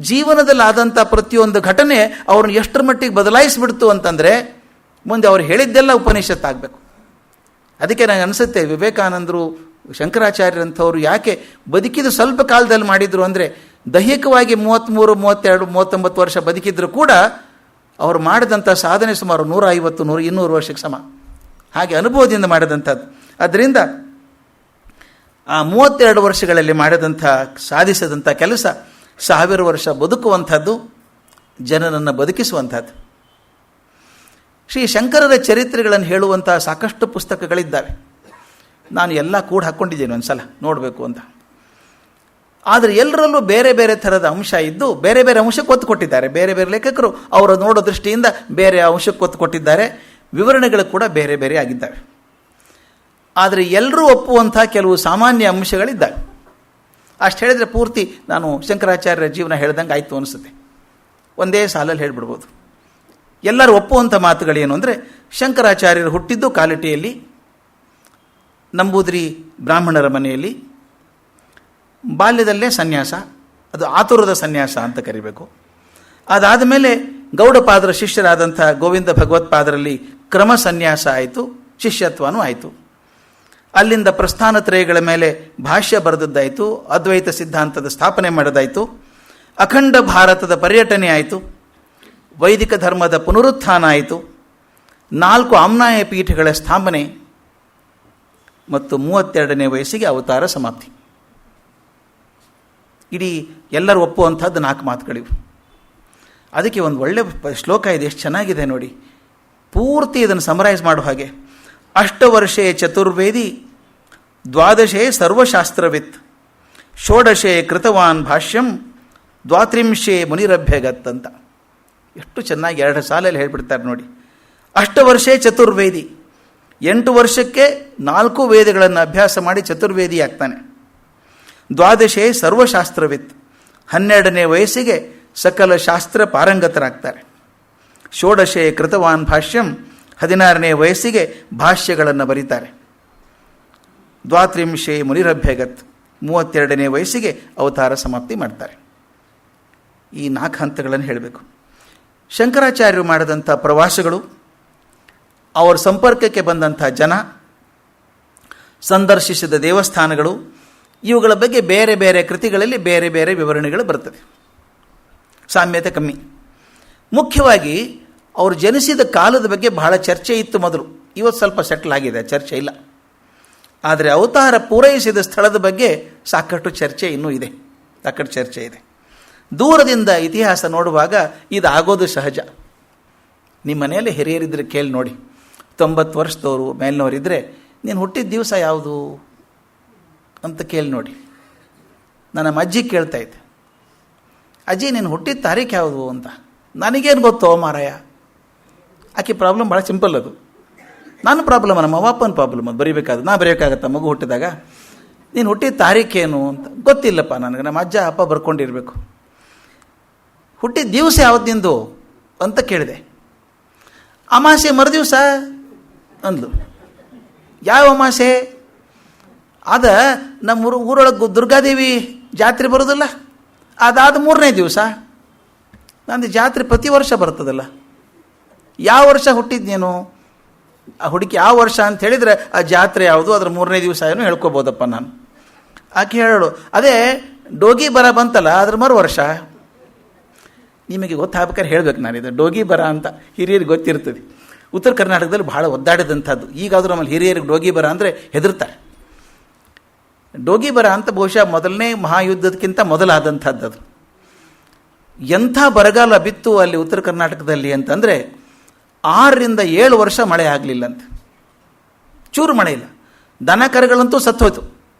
ಜೀವನದಲ್ಲಿ ಆದಂಥ ಪ್ರತಿಯೊಂದು ಘಟನೆ ಅವ್ರನ್ನ ಎಷ್ಟರ ಮಟ್ಟಿಗೆ ಬದಲಾಯಿಸಿಬಿಡ್ತು ಅಂತಂದರೆ ಮುಂದೆ ಅವ್ರು ಹೇಳಿದ್ದೆಲ್ಲ ಉಪನಿಷತ್ತಾಗಬೇಕು. ಅದಕ್ಕೆ ನನಗೆ ಅನಿಸುತ್ತೆ ವಿವೇಕಾನಂದರು, ಶಂಕರಾಚಾರ್ಯರಂಥವ್ರು ಯಾಕೆ ಬದುಕಿದ್ದು ಸ್ವಲ್ಪ ಕಾಲದಲ್ಲಿ ಮಾಡಿದರು ಅಂದರೆ, ದೈಹಿಕವಾಗಿ 33, 32, 39 ವರ್ಷ ಬದುಕಿದ್ರು ಕೂಡ ಅವರು ಮಾಡಿದಂಥ ಸಾಧನೆ ಸುಮಾರು 150, 200 ವರ್ಷಕ್ಕೆ ಸಮ. ಹಾಗೆ ಅನುಭವದಿಂದ ಮಾಡಿದಂಥದ್ದು. ಅದರಿಂದ ಆ 32 ವರ್ಷಗಳಲ್ಲಿ ಮಾಡಿದಂಥ ಸಾಧಿಸಿದಂಥ ಕೆಲಸ 1000 ವರ್ಷ ಬದುಕುವಂಥದ್ದು, ಜನರನ್ನು ಬದುಕಿಸುವಂಥದ್ದು. ಶ್ರೀ ಶಂಕರರ ಚರಿತ್ರೆಗಳನ್ನು ಹೇಳುವಂಥ ಸಾಕಷ್ಟು ಪುಸ್ತಕಗಳಿದ್ದಾವೆ. ನಾನು ಎಲ್ಲ ಕೂಡ ಹಾಕ್ಕೊಂಡಿದ್ದೇನೆ ಒಂದು ಸಲ ನೋಡಬೇಕು ಅಂತ. ಆದರೆ ಎಲ್ಲರಲ್ಲೂ ಬೇರೆ ಬೇರೆ ಥರದ ಅಂಶ ಇದ್ದು ಬೇರೆ ಬೇರೆ ಅಂಶಕ್ಕೆ ಒತ್ತು ಕೊಟ್ಟಿದ್ದಾರೆ. ಬೇರೆ ಬೇರೆ ಲೇಖಕರು ಅವರ ನೋಡೋ ದೃಷ್ಟಿಯಿಂದ ಬೇರೆ ಅಂಶಕ್ಕೆ ಒತ್ತು ಕೊಟ್ಟಿದ್ದಾರೆ. ವಿವರಣೆಗಳು ಕೂಡ ಬೇರೆ ಬೇರೆ ಆಗಿದ್ದಾವೆ. ಆದರೆ ಎಲ್ಲರೂ ಒಪ್ಪುವಂಥ ಕೆಲವು ಸಾಮಾನ್ಯ ಅಂಶಗಳಿದ್ದಾವೆ. ಅಷ್ಟು ಹೇಳಿದರೆ ಪೂರ್ತಿ ನಾನು ಶಂಕರಾಚಾರ್ಯರ ಜೀವನ ಹೇಳ್ದಂಗೆ ಆಯಿತು ಅನಿಸುತ್ತೆ. ಒಂದೇ ಸಾಲಲ್ಲಿ ಹೇಳಿಬಿಡ್ಬೋದು. ಎಲ್ಲರೂ ಒಪ್ಪುವಂಥ ಮಾತುಗಳೇನು ಅಂದರೆ, ಶಂಕರಾಚಾರ್ಯರು ಹುಟ್ಟಿದ್ದು ಕಾಲಟಿಯಲ್ಲಿ, ನಂಬೂದಿರಿ ಬ್ರಾಹ್ಮಣರ ಮನೆಯಲ್ಲಿ. ಬಾಲ್ಯದಲ್ಲೇ ಸನ್ಯಾಸ, ಅದು ಆತುರದ ಸನ್ಯಾಸ ಅಂತ ಕರಿಬೇಕು. ಅದಾದ ಮೇಲೆ ಗೌಡಪಾದರ ಶಿಷ್ಯರಾದಂಥ ಗೋವಿಂದ ಭಗವತ್ಪಾದರಲ್ಲಿ ಕ್ರಮ ಸನ್ಯಾಸ ಆಯಿತು, ಶಿಷ್ಯತ್ವನೂ ಆಯಿತು. ಅಲ್ಲಿಂದ ಪ್ರಸ್ಥಾನತ್ರಯಗಳ ಮೇಲೆ ಭಾಷ್ಯ ಬರೆದದ್ದಾಯಿತು, ಅದ್ವೈತ ಸಿದ್ಧಾಂತದ ಸ್ಥಾಪನೆ ಮಾಡೋದಾಯಿತು, ಅಖಂಡ ಭಾರತದ ಪರ್ಯಟನೆ ಆಯಿತು, ವೈದಿಕ ಧರ್ಮದ ಪುನರುತ್ಥಾನ ಆಯಿತು, 4 ಆಮ್ನಾಯ ಪೀಠಗಳ ಸ್ಥಾಪನೆ ಮತ್ತು 32ನೇ ವಯಸ್ಸಿಗೆ ಅವತಾರ ಸಮಾಪ್ತಿ. ಇಡೀ ಎಲ್ಲರೂ ಒಪ್ಪುವಂಥದ್ದು 4 ಮಾತುಗಳಿವು. ಅದಕ್ಕೆ ಒಂದು ಒಳ್ಳೆ ಶ್ಲೋಕ ಇದೆ, ಎಷ್ಟು ಚೆನ್ನಾಗಿದೆ ನೋಡಿ. ಪೂರ್ತಿ ಇದನ್ನು ಸಮರೈಸ್ ಮಾಡೋ ಹಾಗೆ, 8 ವರ್ಷೇ ಚತುರ್ವೇದಿ, 12 ಸರ್ವಶಾಸ್ತ್ರವಿತ್, 16 ಕೃತವಾನ್ ಭಾಷ್ಯಂ, 32 ಮುನಿರಭ್ಯಗತ್ ಅಂತ. ಎಷ್ಟು ಚೆನ್ನಾಗಿ 2 ಸಾಲಲ್ಲಿ ಹೇಳ್ಬಿಡ್ತಾರೆ ನೋಡಿ. 8 ವರ್ಷೇ ಚತುರ್ವೇದಿ, 8 ವರ್ಷಕ್ಕೆ 4 ವೇದಗಳನ್ನು ಅಭ್ಯಾಸ ಮಾಡಿ ಚತುರ್ವೇದಿ ಆಗ್ತಾನೆ. 12 ಸರ್ವಶಾಸ್ತ್ರವಿತ್, 12ನೇ ವಯಸ್ಸಿಗೆ ಸಕಲ ಶಾಸ್ತ್ರ ಪಾರಂಗತರಾಗ್ತಾರೆ. 16 ಕೃತವಾನ್ ಭಾಷ್ಯಂ, 16ನೇ ವಯಸ್ಸಿಗೆ ಭಾಷ್ಯಗಳನ್ನು ಬರೀತಾರೆ. ದ್ವಾತ್ರಿಂಶೇ ಮುನಿರಭ್ಯಗತ್, 32ನೇ ವಯಸ್ಸಿಗೆ ಅವತಾರ ಸಮಾಪ್ತಿ ಮಾಡ್ತಾರೆ. ಈ 4 ಹಂತಗಳನ್ನು ಹೇಳಬೇಕು. ಶಂಕರಾಚಾರ್ಯರು ಮಾಡಿದಂಥ ಪ್ರವಾಸಗಳು, ಅವರ ಸಂಪರ್ಕಕ್ಕೆ ಬಂದಂಥ ಜನ, ಸಂದರ್ಶಿಸಿದ ದೇವಸ್ಥಾನಗಳು, ಇವುಗಳ ಬಗ್ಗೆ ಬೇರೆ ಬೇರೆ ಕೃತಿಗಳಲ್ಲಿ ಬೇರೆ ಬೇರೆ ವಿವರಣೆಗಳು ಬರ್ತದೆ. ಸಾಮ್ಯತೆ ಕಮ್ಮಿ. ಮುಖ್ಯವಾಗಿ ಅವರು ಜನಿಸಿದ ಕಾಲದ ಬಗ್ಗೆ ಬಹಳ ಚರ್ಚೆ ಇತ್ತು ಮೊದಲು. ಇವತ್ತು ಸ್ವಲ್ಪ ಸೆಟ್ಲ್ ಆಗಿದೆ, ಚರ್ಚೆ ಇಲ್ಲ. ಆದರೆ ಅವತಾರ ಪೂರೈಸಿದ ಸ್ಥಳದ ಬಗ್ಗೆ ಸಾಕಷ್ಟು ಚರ್ಚೆ ಇನ್ನೂ ಇದೆ, ಸಾಕಷ್ಟು ಚರ್ಚೆ ಇದೆ. ದೂರದಿಂದ ಇತಿಹಾಸ ನೋಡುವಾಗ ಇದು ಆಗೋದು ಸಹಜ. ನಿಮ್ಮ ಮನೆಯಲ್ಲಿ ಹಿರಿಯರಿದ್ದರೆ ಕೇಳಿ ನೋಡಿ. 90 ವರ್ಷದವರು ಮೇಲಿನವರಿದ್ದರೆ ನೀನು ಹುಟ್ಟಿದ ದಿವಸ ಯಾವುದು ಅಂತ ಕೇಳಿ ನೋಡಿ. ನನ್ನ ಅಜ್ಜಿ ಕೇಳ್ತಾ ಇದ್ದೆ, ಅಜ್ಜಿ ನೀನು ಹುಟ್ಟಿದ ತಾರೀಖು ಯಾವುದು ಅಂತ. ನನಗೇನು ಗೊತ್ತೋ ಮಾರಾಯ. ಆಕೆ ಪ್ರಾಬ್ಲಮ್ ಭಾಳ ಸಿಂಪಲ್. ಅದು ನನ್ನ ಪ್ರಾಬ್ಲಮ್, ನಮ್ಮ ಅವ್ವಪ್ಪನ ಪ್ರಾಬ್ಲಮ್. ಅದು ಬರೀಬೇಕಾದ್ರೆ ನಾ ಬರೆಯೋಕ್ಕಾಗತ್ತ? ಮಗು ಹುಟ್ಟಿದಾಗ ನೀನು ಹುಟ್ಟಿದ ತಾರೀಖೇನು ಅಂತ ಗೊತ್ತಿಲ್ಲಪ್ಪ ನನಗೆ. ನಮ್ಮ ಅಜ್ಜ ಅಪ್ಪ ಬರ್ಕೊಂಡಿರಬೇಕು. ಹುಟ್ಟಿದ ದಿವಸ ಯಾವ್ದು ನಿಂದು ಅಂತ ಕೇಳಿದೆ. ಅಮಾಸೆ ಮರುದಿವಸ ಅಂದ್ಲು. ಯಾವ ಅಮಾಸೆ? ಅದ ನಮ್ಮ ಊರೊಳಗೆ ದುರ್ಗಾದೇವಿ ಜಾತ್ರೆ ಬರೋದಿಲ್ಲ, ಅದಾದ 3ನೇ ದಿವಸ. ನಂದು ಜಾತ್ರೆ ಪ್ರತಿ ವರ್ಷ ಬರ್ತದಲ್ಲ. ಯಾವ ವರ್ಷ ಹುಟ್ಟಿದ್ದು ನೀನು? ಆ ಹುಡುಕಿ ಯಾವ ವರ್ಷ ಅಂತ ಹೇಳಿದರೆ ಆ ಜಾತ್ರೆ ಯಾವುದು, ಅದರ 3ನೇ ದಿವಸ ಏನೋ ಹೇಳ್ಕೊಬೋದಪ್ಪ ನಾನು. ಆಕೆ ಹೇಳೋಳು, ಅದೇ ಡೋಗಿ ಬರ ಬಂತಲ್ಲ ಅದ್ರ ವರ್ಷ. ನಿಮಗೆ ಗೊತ್ತಾಗ್ಬೇಕಾದ್ರೆ ಹೇಳ್ಬೇಕು ನಾನಿದು. ಡೋಗಿ ಬರ ಅಂತ ಹಿರಿಯರಿಗೆ ಗೊತ್ತಿರ್ತದೆ. ಉತ್ತರ ಕರ್ನಾಟಕದಲ್ಲಿ ಭಾಳ ಒದ್ದಾಡಿದಂಥದ್ದು. ಈಗಾದರೂ ನಮ್ಮಲ್ಲಿ ಹಿರಿಯರಿಗೆ ಡೋಗಿ ಬರ ಅಂದರೆ ಹೆದರ್ತಾರೆ. ಡೋಗಿ ಬರ ಅಂತ ಬಹುಶಃ ಮೊದಲನೇ ಮಹಾಯುದ್ಧದಕ್ಕಿಂತ ಮೊದಲಾದಂಥದ್ದು. ಅದು ಎಂಥ ಬರಗಾಲ ಬಿತ್ತು ಅಲ್ಲಿ ಉತ್ತರ ಕರ್ನಾಟಕದಲ್ಲಿ ಅಂತಂದರೆ 6ರಿಂದ 7 ವರ್ಷ ಮಳೆ ಆಗಲಿಲ್ಲ ಅಂತ. ಚೂರು ಮಳೆ ಇಲ್ಲ. ದನ ಕರುಗಳಂತೂ ಸತ್ತೋಯ್ತು.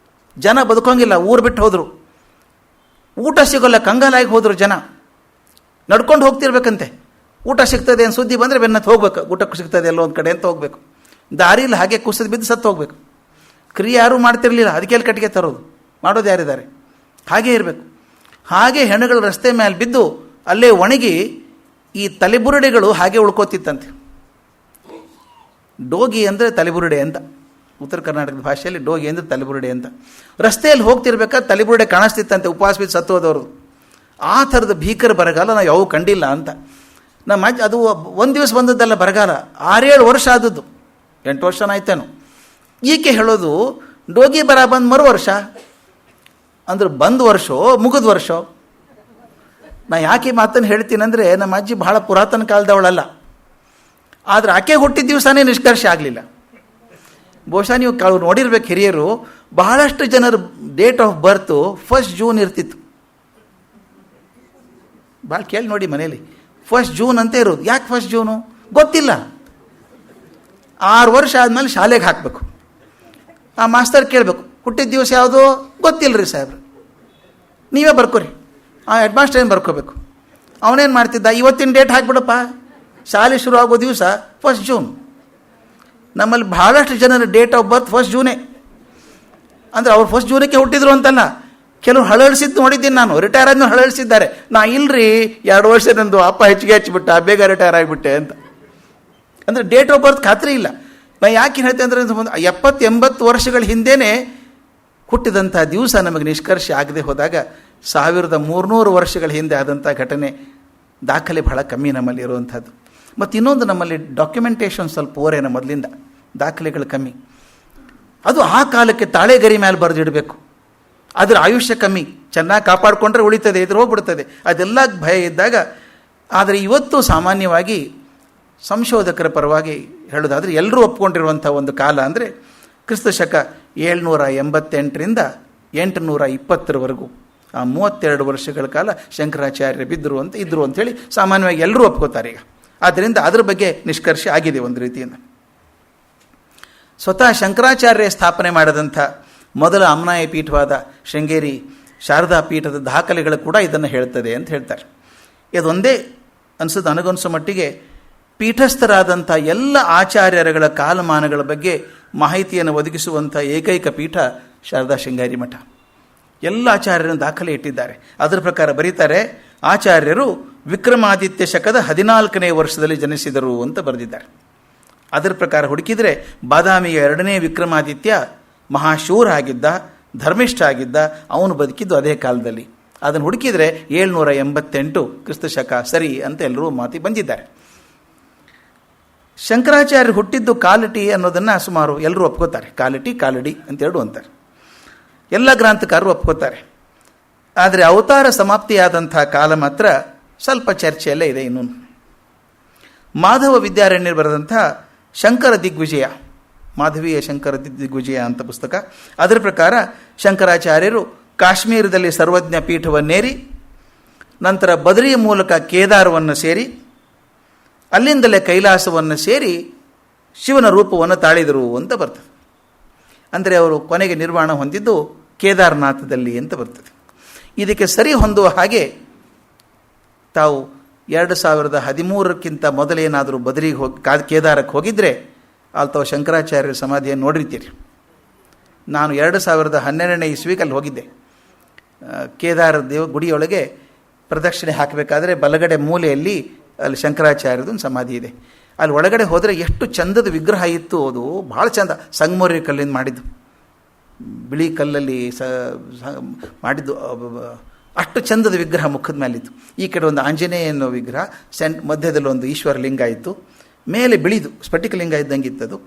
ಜನ ಬದುಕೋಂಗಿಲ್ಲ, ಊರು ಬಿಟ್ಟು ಹೋದರು. ಊಟ ಸಿಗೋಲ್ಲ, ಕಂಗಾಲಾಗಿ ಹೋದರು ಜನ. ನಡ್ಕೊಂಡು ಹೋಗ್ತಿರ್ಬೇಕಂತೆ. ಊಟ ಸಿಗ್ತದೆ ಅಂತ ಸುದ್ದಿ ಬಂದರೆ ಬೆನ್ನತ್ತು ಹೋಗ್ಬೇಕು. ಊಟಕ್ಕೆ ಸಿಗ್ತದೆ ಎಲ್ಲೋ ಒಂದು ಕಡೆ ಅಂತ ಹೋಗಬೇಕು. ದಾರಿಲಿ ಹಾಗೆ ಕುಸಿದು ಬಿದ್ದು ಸತ್ತು ಹೋಗ್ಬೇಕು. ಕ್ರಿಯೆ ಯಾರೂ ಮಾಡ್ತಿರ್ಲಿಲ್ಲ, ಅದಕ್ಕೆಲ್ಲಿ ಕಟ್ಟಿಗೆ ತರೋದು, ಮಾಡೋದು ಯಾರಿದ್ದಾರೆ? ಹಾಗೇ ಇರಬೇಕು. ಹಾಗೆ ಹೆಣಗಳು ರಸ್ತೆ ಮೇಲೆ ಬಿದ್ದು ಅಲ್ಲೇ ಒಣಗಿ ಈ ತಲೆಬುರುಡೆಗಳು ಹಾಗೆ ಉಳ್ಕೋತಿತ್ತಂತೆ. ಡೋಗಿ ಅಂದರೆ ತಲೆಬುರುಡೆ ಅಂತ ಉತ್ತರ ಕರ್ನಾಟಕದ ಭಾಷೆಯಲ್ಲಿ. ಡೋಗಿ ಅಂದರೆ ತಲೆಬುರುಡೆ ಅಂತ. ರಸ್ತೆಯಲ್ಲಿ ಹೋಗ್ತಿರ್ಬೇಕಾದ್ರೆ ತಲೆಬುರುಡೆ ಕಾಣಿಸ್ತಿತ್ತಂತೆ ಉಪವಾಸ ಬಿದ್ದು ಸತ್ತು ಹೋದವ್ರದ್ದು. ಆ ಥರದ ಭೀಕರ ಬರಗಾಲ ನಾವು ಯಾವ ಕಂಡಿಲ್ಲ ಅಂತ. ನಮ್ಮ ಅಜ್ಜ, ಅದು ಒಂದು ದಿವಸ ಬಂದದ್ದಲ್ಲ ಬರಗಾಲ, 6-7 ವರ್ಷ ಆದದ್ದು. 8 ವರ್ಷನಾಯ್ತೇನು. ಈಕೆ ಹೇಳೋದು ಡೋಗಿ ಬರ ಬಂದು ವರ್ಷ ಅಂದ್ರೆ ಬಂದ ವರ್ಷ ಮುಗಿದ ವರ್ಷ. ನಾ ಯಾಕೆ ಮಾತನ್ನು ಹೇಳ್ತೀನಿ ಅಂದರೆ, ನಮ್ಮ ಅಜ್ಜಿ ಬಹಳ ಪುರಾತನ ಕಾಲದವಳಲ್ಲ. ಆದರೆ ಆಕೆ ಹುಟ್ಟಿದ ದಿವಸನೇ ನಿಷ್ಕರ್ಷ ಆಗಲಿಲ್ಲ. ಬಹುಶಃ ನೀವು ನೋಡಿರ್ಬೇಕು, ಹಿರಿಯರು ಬಹಳಷ್ಟು ಜನರ ಡೇಟ್ ಆಫ್ ಬರ್ತು 1 ಜೂನ್ ಇರ್ತಿತ್ತು. ಭಾಳ ಕೇಳಿ ನೋಡಿ ಮನೇಲಿ. 1 ಜೂನ್ ಅಂತ ಇರೋದು. ಯಾಕೆ 1 ಜೂನು ಗೊತ್ತಿಲ್ಲ. 6 ವರ್ಷ ಆದಮೇಲೆ ಶಾಲೆಗೆ ಹಾಕಬೇಕು. ಆ ಮಾಸ್ತರ್ ಕೇಳಬೇಕು, ಹುಟ್ಟಿದ ದಿವಸ ಯಾವುದು? ಗೊತ್ತಿಲ್ಲ ರೀ ಸಾಹೇಬ್ರು, ನೀವೇ ಬರ್ಕೋರಿ. ಆ ಹೆಡ್ ಮಾಸ್ಟರ್ ಏನು ಬರ್ಕೋಬೇಕು? ಅವನೇನು ಮಾಡ್ತಿದ್ದ, ಇವತ್ತಿನ ಡೇಟ್ ಹಾಕ್ಬಿಡಪ್ಪ, ಶಾಲೆ ಶುರು ಆಗೋ ದಿವಸ 1 ಜೂನ್. ನಮ್ಮಲ್ಲಿ ಭಾಳಷ್ಟು ಜನರ ಡೇಟ್ ಆಫ್ ಬರ್ತ್ 1 ಜೂನೇ. ಅಂದರೆ ಅವ್ರು 1 ಜೂನಕ್ಕೆ ಹುಟ್ಟಿದ್ರು ಅಂತಲ್ಲ. ಕೆಲವು ಹಳಳಿಸಿದ್ದು ನೋಡಿದ್ದೀನಿ ನಾನು. ರಿಟೈರ್ ಆದ್ಮೇಲೆ ಹಳಳಿಸಿದ್ದಾರೆ. ನಾ ಇಲ್ರಿ 2 ವರ್ಷ ನಂದು ಅಪ್ಪ ಹೆಚ್ಚಿಗೆ ಹಚ್ಚಿಬಿಟ್ಟ, ಬೇಗ ರಿಟೈರ್ ಆಗಿಬಿಟ್ಟೆ ಅಂತ. ಅಂದರೆ ಡೇಟ್ ಆಫ್ ಬರ್ತ್ ಖಾತ್ರಿ ಇಲ್ಲ. ನಾ ಯಾಕೆ ಹೇಳ್ತೇನೆ ಅಂದರೆ 70-80 ವರ್ಷಗಳ ಹಿಂದೆಯೇ ಹುಟ್ಟಿದಂಥ ದಿವಸ ನಮಗೆ ನಿಷ್ಕರ್ಷ ಆಗದೆ ಹೋದಾಗ 1300 ವರ್ಷಗಳ ಹಿಂದೆ ಆದಂಥ ಘಟನೆ ದಾಖಲೆ ಬಹಳ ಕಮ್ಮಿ ನಮ್ಮಲ್ಲಿ ಇರುವಂಥದ್ದು. ಮತ್ತು ಇನ್ನೊಂದು, ನಮ್ಮಲ್ಲಿ ಡಾಕ್ಯುಮೆಂಟೇಷನ್ ಸ್ವಲ್ಪ ಓರೇನ ಮೊದಲಿಂದ, ದಾಖಲೆಗಳು ಕಮ್ಮಿ. ಅದು ಆ ಕಾಲಕ್ಕೆ ತಾಳೆಗರಿ ಮೇಲೆ ಬರೆದಿಡಬೇಕು. ಅದರ ಆಯುಷ್ಯ ಕಮ್ಮಿ. ಚೆನ್ನಾಗಿ ಕಾಪಾಡಿಕೊಂಡ್ರೆ ಉಳಿತದೆ, ಇದ್ರ ಹೋಗ್ಬಿಡ್ತದೆ, ಅದೆಲ್ಲ ಭಯ ಇದ್ದಾಗ. ಆದರೆ ಇವತ್ತು ಸಾಮಾನ್ಯವಾಗಿ ಸಂಶೋಧಕರ ಪರವಾಗಿ ಹೇಳೋದಾದರೆ ಎಲ್ಲರೂ ಒಪ್ಕೊಂಡಿರುವಂಥ ಒಂದು ಕಾಲ ಅಂದರೆ ಕ್ರಿಸ್ತ ಶಕ 788ರಿಂದ 820ರವರೆಗೂ ಆ 32 ವರ್ಷಗಳ ಕಾಲ ಶಂಕರಾಚಾರ್ಯ ಇದ್ದರು ಅಂಥೇಳಿ ಸಾಮಾನ್ಯವಾಗಿ ಎಲ್ಲರೂ ಒಪ್ಕೋತಾರೆ ಈಗ. ಆದ್ದರಿಂದ ಅದರ ಬಗ್ಗೆ ನಿಷ್ಕರ್ಷ ಆಗಿದೆ ಒಂದು ರೀತಿಯಿಂದ. ಸ್ವತಃ ಶಂಕರಾಚಾರ್ಯ ಸ್ಥಾಪನೆ ಮಾಡಿದಂಥ ಮೊದಲ ಅಮ್ನಾಯ ಪೀಠವಾದ ಶೃಂಗೇರಿ ಶಾರದಾ ಪೀಠದ ದಾಖಲೆಗಳು ಕೂಡ ಇದನ್ನು ಹೇಳ್ತದೆ ಅಂತ ಹೇಳ್ತಾರೆ. ಇದೊಂದೇ ಅನಿಸೋದು ನನಗನ್ಸೋ ಮಟ್ಟಿಗೆ ಪೀಠಸ್ಥರಾದಂಥ ಎಲ್ಲ ಆಚಾರ್ಯರುಗಳ ಕಾಲಮಾನಗಳ ಬಗ್ಗೆ ಮಾಹಿತಿಯನ್ನು ಒದಗಿಸುವಂಥ ಏಕೈಕ ಪೀಠ ಶಾರದಾ ಶೃಂಗೇರಿ ಮಠ. ಎಲ್ಲ ಆಚಾರ್ಯರನ್ನು ದಾಖಲೆ ಇಟ್ಟಿದ್ದಾರೆ. ಅದರ ಪ್ರಕಾರ ಬರೀತಾರೆ, ಆಚಾರ್ಯರು ವಿಕ್ರಮಾದಿತ್ಯ ಶಕದ 14ನೇ ವರ್ಷದಲ್ಲಿ ಜನಿಸಿದರು ಅಂತ ಬರೆದಿದ್ದಾರೆ. ಅದರ ಪ್ರಕಾರ ಹುಡುಕಿದರೆ ಬಾದಾಮಿಯ 2ನೇ ವಿಕ್ರಮಾದಿತ್ಯ ಮಹಾಶೂರ ಆಗಿದ್ದ, ಧರ್ಮಿಷ್ಠ ಆಗಿದ್ದ. ಅವನು ಬದುಕಿದ್ದು ಅದೇ ಕಾಲದಲ್ಲಿ. ಅದನ್ನು ಹುಡುಕಿದರೆ 788 ಕ್ರಿಸ್ತಶಕ ಸರಿ ಅಂತ ಎಲ್ಲರೂ ಮಾತಿ ಬಂದಿದ್ದಾರೆ. ಶಂಕರಾಚಾರ್ಯರು ಹುಟ್ಟಿದ್ದು ಕಾಲಟಿ ಅನ್ನೋದನ್ನು ಸುಮಾರು ಎಲ್ಲರೂ ಒಪ್ಕೋತಾರೆ. ಕಾಲಟಿ, ಕಾಲಡಿ ಅಂತೆರಡು ಅಂತಾರೆ. ಎಲ್ಲ ಗ್ರಂಥಕಾರರು ಒಪ್ಕೋತಾರೆ. ಆದರೆ ಅವತಾರ ಸಮಾಪ್ತಿಯಾದಂಥ ಕಾಲ ಮಾತ್ರ ಸ್ವಲ್ಪ ಚರ್ಚೆಯಲ್ಲೇ ಇದೆ. ಇನ್ನೂ ಮಾಧವ ವಿದ್ಯಾರಣ್ಯರು ಬರೆದಂಥ ಶಂಕರ ದಿಗ್ವಿಜಯ, ಮಾಧವೀಯ ಶಂಕರ ದಿಗ್ವಿಜಯ ಅಂತ ಪುಸ್ತಕ, ಅದರ ಪ್ರಕಾರ ಶಂಕರಾಚಾರ್ಯರು ಕಾಶ್ಮೀರದಲ್ಲಿ ಸರ್ವಜ್ಞ ಪೀಠವನ್ನೇರಿ ನಂತರ ಬದರಿಯ ಮೂಲಕ ಕೇದಾರವನ್ನು ಸೇರಿ ಅಲ್ಲಿಂದಲೇ ಕೈಲಾಸವನ್ನು ಸೇರಿ ಶಿವನ ರೂಪವನ್ನು ತಾಳಿದರು ಅಂತ ಬರ್ತದೆ. ಅಂದರೆ ಅವರು ಕೊನೆಗೆ ನಿರ್ವಾಣ ಹೊಂದಿದ್ದು ಕೇದಾರನಾಥದಲ್ಲಿ ಅಂತ ಬರ್ತದೆ. ಇದಕ್ಕೆ ಸರಿ ಹೊಂದುವ ಹಾಗೆ ತಾವು 2013ಕ್ಕಿಂತ ಮೊದಲೇನಾದರೂ ಬದರಿಗೆ ಹೋಗಿ ಕೇದಾರಕ್ಕೆ ಹೋಗಿದ್ದರೆ ಅಲ್ಲಿ ತಾವು ಶಂಕರಾಚಾರ್ಯರ ಸಮಾಧಿಯನ್ನು ನೋಡಿರ್ತೀರಿ. ನಾನು 2012ನೇ ಇಸ್ವಿಗೆ ಅಲ್ಲಿ ಹೋಗಿದ್ದೆ. ಕೇದಾರ ಗುಡಿಯೊಳಗೆ ಪ್ರದಕ್ಷಿಣೆ ಹಾಕಬೇಕಾದ್ರೆ ಬಲಗಡೆ ಮೂಲೆಯಲ್ಲಿ ಅಲ್ಲಿ ಶಂಕರಾಚಾರ್ಯರದೊಂದು ಸಮಾಧಿ ಇದೆ. ಅಲ್ಲಿ ಒಳಗಡೆ ಹೋದರೆ ಎಷ್ಟು ಚಂದದ ವಿಗ್ರಹ ಇತ್ತು. ಅದು ಭಾಳ ಚಂದ, ಸಂಗಮೋರಿ ಕಲ್ಲಿಂದ ಮಾಡಿದ್ದು, ಬಿಳಿ ಕಲ್ಲಲ್ಲಿ ಮಾಡಿದ್ದು. ಅಷ್ಟು ಚಂದದ ವಿಗ್ರಹ ಮುಖದ ಮೇಲಿತ್ತು. ಈ ಕಡೆ ಒಂದು ಆಂಜನೇಯ ಅನ್ನೋ ವಿಗ್ರಹ, ಮಧ್ಯದಲ್ಲಿ ಒಂದು ಈಶ್ವರ ಲಿಂಗ ಇತ್ತು, ಮೇಲೆ ಬಿಳಿದು ಸ್ಫಟಿಕಲಿಂಗ ಇದ್ದಂಗಿತ್ತದು.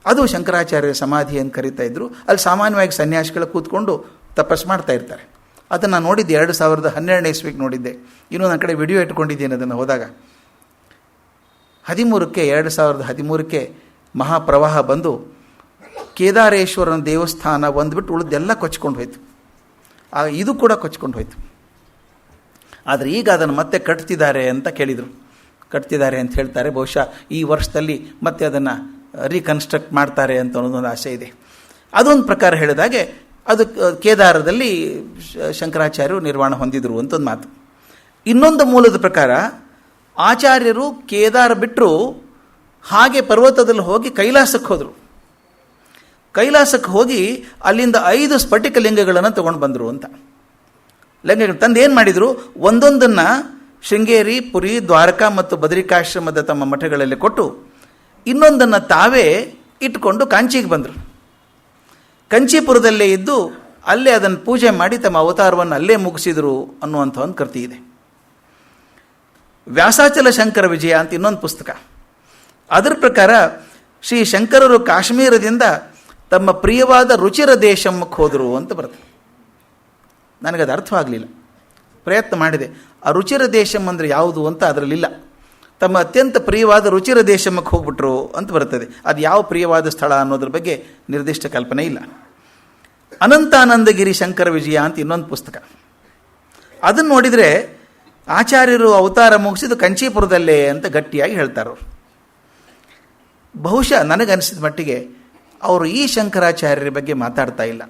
ಅದು ಶಂಕರಾಚಾರ್ಯ ಸಮಾಧಿ ಅಂತ ಕರೀತಾ ಇದ್ರು. ಅಲ್ಲಿ ಸಾಮಾನ್ಯವಾಗಿ ಸನ್ಯಾಸಿಗಳು ಕೂತ್ಕೊಂಡು ತಪಸ್ಸು ಮಾಡ್ತಾ ಇರ್ತಾರೆ. ಅದನ್ನು ನೋಡಿದ್ದೆ 2012ನೇ ಇಸ್ವಿಗೆ ನೋಡಿದ್ದೆ. ಇನ್ನೂ ನನ್ನ ಕಡೆ ವಿಡಿಯೋ ಇಟ್ಕೊಂಡಿದ್ದೀನಿ ಅದನ್ನು ಹೋದಾಗ. 2013ಕ್ಕೆ ಮಹಾಪ್ರವಾಹ ಬಂದು ಕೇದಾರೇಶ್ವರನ ದೇವಸ್ಥಾನ ಒಂದ್ಬಿಟ್ಟು ಉಳಿದೆಲ್ಲ ಕೊಚ್ಕೊಂಡು ಹೋಯ್ತು. ಇದು ಕೂಡ ಕೊಚ್ಕೊಂಡು ಹೋಯ್ತು. ಆದರೆ ಈಗ ಅದನ್ನು ಮತ್ತೆ ಕಟ್ತಿದ್ದಾರೆ ಅಂತ ಕೇಳಿದರು. ಕಟ್ತಿದ್ದಾರೆ ಅಂತ ಹೇಳ್ತಾರೆ. ಬಹುಶಃ ಈ ವರ್ಷದಲ್ಲಿ ಮತ್ತೆ ಅದನ್ನು ರೀಕನ್ಸ್ಟ್ರಕ್ಟ್ ಮಾಡ್ತಾರೆ ಅಂತ ಅನ್ನೋದೊಂದು ಆಸೆ ಇದೆ. ಅದೊಂದು ಪ್ರಕಾರ ಹೇಳಿದಾಗೆ ಅದು ಕೇದಾರದಲ್ಲಿ ಶಂಕರಾಚಾರ್ಯರು ನಿರ್ವಾಣ ಹೊಂದಿದರು ಅಂತ ಒಂದು ಮಾತು. ಇನ್ನೊಂದು ಮೂಲದ ಪ್ರಕಾರ ಆಚಾರ್ಯರು ಕೇದಾರ ಬಿಟ್ಟರು, ಹಾಗೆ ಪರ್ವತದಲ್ಲಿ ಹೋಗಿ ಕೈಲಾಸಕ್ಕೆ ಹೋದರು. ಕೈಲಾಸಕ್ಕೆ ಹೋಗಿ ಅಲ್ಲಿಂದ 5 ಸ್ಫಟಿಕ ಲಿಂಗಗಳನ್ನು ತಗೊಂಡು ಬಂದರು ಅಂತ. ಲಿಂಗಗಳು ತಂದು ಏನು ಮಾಡಿದರು, ಒಂದೊಂದನ್ನು ಶೃಂಗೇರಿ, ಪುರಿ, ದ್ವಾರಕಾ ಮತ್ತು ಬದರಿಕಾಶ್ರಮದ ತಮ್ಮ ಮಠಗಳಲ್ಲಿ ಕೊಟ್ಟು ಇನ್ನೊಂದನ್ನು ತಾವೇ ಇಟ್ಕೊಂಡು ಕಾಂಚಿಗೆ ಬಂದರು. ಕಂಚೀಪುರದಲ್ಲೇ ಇದ್ದು ಅಲ್ಲೇ ಅದನ್ನು ಪೂಜೆ ಮಾಡಿ ತಮ್ಮ ಅವತಾರವನ್ನು ಅಲ್ಲೇ ಮುಗಿಸಿದರು ಅನ್ನುವಂಥ ಒಂದು ಕೃತಿ ಇದೆ. ವ್ಯಾಸಾಚಲ ಶಂಕರ ವಿಜಯ ಅಂತ ಇನ್ನೊಂದು ಪುಸ್ತಕ. ಅದರ ಪ್ರಕಾರ ಶ್ರೀ ಶಂಕರರು ಕಾಶ್ಮೀರದಿಂದ ತಮ್ಮ ಪ್ರಿಯವಾದ ರುಚಿರ ದೇಶಕ್ಕೆ ಹೋದರು ಅಂತ ಬರ್ತದೆ. ನನಗದು ಅರ್ಥವಾಗಲಿಲ್ಲ, ಪ್ರಯತ್ನ ಮಾಡಿದೆ. ಆ ರುಚಿರ ದೇಶಂ ಅಂದರೆ ಯಾವುದು ಅಂತ ಅದರಲ್ಲಿಲ್ಲ. ತಮ್ಮ ಅತ್ಯಂತ ಪ್ರಿಯವಾದ ರುಚಿರ ದೇಶಕ್ಕೆ ಹೋಗ್ಬಿಟ್ರು ಅಂತ ಬರ್ತದೆ. ಅದು ಯಾವ ಪ್ರಿಯವಾದ ಸ್ಥಳ ಅನ್ನೋದ್ರ ಬಗ್ಗೆ ನಿರ್ದಿಷ್ಟ ಕಲ್ಪನೆ ಇಲ್ಲ. ಅನಂತಾನಂದಗಿರಿ ಶಂಕರ ವಿಜಯ ಅಂತ ಇನ್ನೊಂದು ಪುಸ್ತಕ. ಅದನ್ನು ನೋಡಿದರೆ ಆಚಾರ್ಯರು ಅವತಾರ ಮುಗಿಸಿದ್ದು ಕಂಚೀಪುರದಲ್ಲೇ ಅಂತ ಗಟ್ಟಿಯಾಗಿ ಹೇಳ್ತಾರೆ ಅವರು. ಬಹುಶಃ ನನಗನ್ನಿಸಿದ ಮಟ್ಟಿಗೆ ಅವರು ಈ ಶಂಕರಾಚಾರ್ಯರ ಬಗ್ಗೆ ಮಾತಾಡ್ತಾ ಇಲ್ಲ,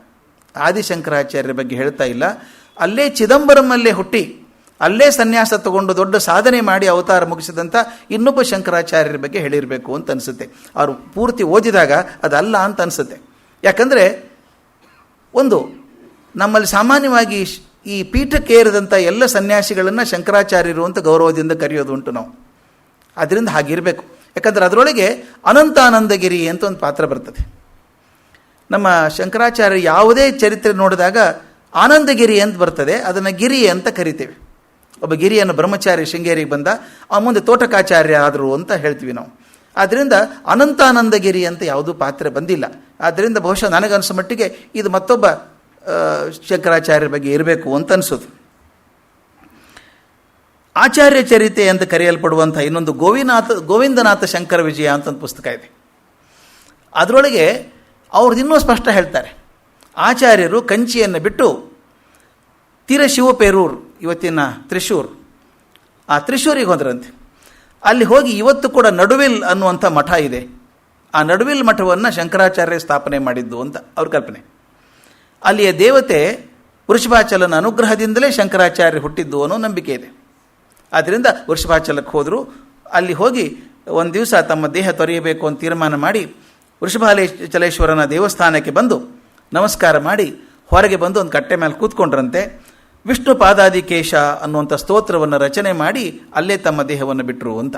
ಆದಿಶಂಕರಾಚಾರ್ಯರ ಬಗ್ಗೆ ಹೇಳ್ತಾ ಇಲ್ಲ. ಅಲ್ಲೇ ಚಿದಂಬರಮಲ್ಲೇ ಹುಟ್ಟಿ ಅಲ್ಲೇ ಸನ್ಯಾಸ ತಗೊಂಡು ದೊಡ್ಡ ಸಾಧನೆ ಮಾಡಿ ಅವತಾರ ಮುಗಿಸಿದಂಥ ಇನ್ನೊಬ್ಬ ಶಂಕರಾಚಾರ್ಯರ ಬಗ್ಗೆ ಹೇಳಿರಬೇಕು ಅಂತ ಅನಿಸುತ್ತೆ. ಅವರು ಪೂರ್ತಿ ಓದಿದಾಗ ಅದಲ್ಲ ಅಂತ ಅನಿಸುತ್ತೆ. ಯಾಕಂದರೆ ಒಂದು ನಮ್ಮಲ್ಲಿ ಸಾಮಾನ್ಯವಾಗಿ ಈ ಪೀಠಕ್ಕೆ ಏರಿದಂಥ ಎಲ್ಲ ಸನ್ಯಾಸಿಗಳನ್ನು ಶಂಕರಾಚಾರ್ಯರು ಅಂತ ಗೌರವದಿಂದ ಕರೆಯೋದು ಉಂಟು ನಾವು. ಅದರಿಂದ ಹಾಗಿರಬೇಕು. ಯಾಕಂದರೆ ಅದರೊಳಗೆ ಅನಂತಾನಂದಗಿರಿ ಅಂತ ಒಂದು ಪಾತ್ರ ಬರ್ತದೆ. ನಮ್ಮ ಶಂಕರಾಚಾರ್ಯ ಯಾವುದೇ ಚರಿತ್ರೆ ನೋಡಿದಾಗ ಆನಂದಗಿರಿ ಅಂತ ಬರ್ತದೆ, ಅದನ್ನು ಗಿರಿ ಅಂತ ಕರಿತೇವೆ. ಒಬ್ಬ ಗಿರಿಯನ್ನು ಬ್ರಹ್ಮಚಾರಿ ಶೃಂಗೇರಿಗೆ ಬಂದ, ಆ ಮುಂದೆ ತೋಟಕಾಚಾರ್ಯ ಆದರು ಅಂತ ಹೇಳ್ತೀವಿ ನಾವು. ಆದ್ದರಿಂದ ಅನಂತಾನಂದಗಿರಿ ಅಂತ ಯಾವುದೂ ಪಾತ್ರ ಬಂದಿಲ್ಲ. ಆದ್ದರಿಂದ ಬಹುಶಃ ನನಗನ್ಸೋ ಮಟ್ಟಿಗೆ ಇದು ಮತ್ತೊಬ್ಬ ಶಂಕರಾಚಾರ್ಯರ ಬಗ್ಗೆ ಇರಬೇಕು ಅಂತ ಅನಿಸೋದು. ಆಚಾರ್ಯ ಚರಿತೆ ಅಂತ ಕರೆಯಲ್ಪಡುವಂಥ ಇನ್ನೊಂದು ಗೋವಿಂದನಾಥ ಶಂಕರ ವಿಜಯ ಅಂತ ಒಂದು ಪುಸ್ತಕ ಇದೆ. ಅದರೊಳಗೆ ಅವ್ರದ್ದು ಇನ್ನೂ ಸ್ಪಷ್ಟ ಹೇಳ್ತಾರೆ. ಆಚಾರ್ಯರು ಕಂಚಿಯನ್ನು ಬಿಟ್ಟು ತಿರಶಿವಪೇರೂರು, ಇವತ್ತಿನ ತ್ರಿಶೂರ್, ಆ ತ್ರಿಶೂರಿಗೆ ಹೋದ್ರಂತೆ. ಅಲ್ಲಿ ಹೋಗಿ ಇವತ್ತು ಕೂಡ ನಡುವಿಲ್ ಅನ್ನುವಂಥ ಮಠ ಇದೆ. ಆ ನಡುವಿಲ್ ಮಠವನ್ನು ಶಂಕರಾಚಾರ್ಯ ಸ್ಥಾಪನೆ ಮಾಡಿದ್ದು ಅಂತ ಅವ್ರ ಕಲ್ಪನೆ. ಅಲ್ಲಿಯ ದೇವತೆ ವೃಷಭಾಚಲನ ಅನುಗ್ರಹದಿಂದಲೇ ಶಂಕರಾಚಾರ್ಯ ಹುಟ್ಟಿದ್ದು ಅನ್ನೋ ನಂಬಿಕೆ ಇದೆ. ಆದ್ದರಿಂದ ವೃಷಭಾಚಲಕ್ಕೆ ಹೋದರು. ಅಲ್ಲಿ ಹೋಗಿ ಒಂದು ದಿವಸ ತಮ್ಮ ದೇಹ ತೊರೆಯಬೇಕು ಅಂತ ತೀರ್ಮಾನ ಮಾಡಿ ವೃಷಭಾಚಲೇಶ್ವರನ ದೇವಸ್ಥಾನಕ್ಕೆ ಬಂದು ನಮಸ್ಕಾರ ಮಾಡಿ ಹೊರಗೆ ಬಂದು ಒಂದು ಕಟ್ಟೆ ಮೇಲೆ ಕೂತ್ಕೊಂಡ್ರಂತೆ. ವಿಷ್ಣು ಪಾದಾದಿಕೇಶ ಅನ್ನುವಂಥ ಸ್ತೋತ್ರವನ್ನು ರಚನೆ ಮಾಡಿ ಅಲ್ಲೇ ತಮ್ಮ ದೇಹವನ್ನು ಬಿಟ್ಟರು ಅಂತ.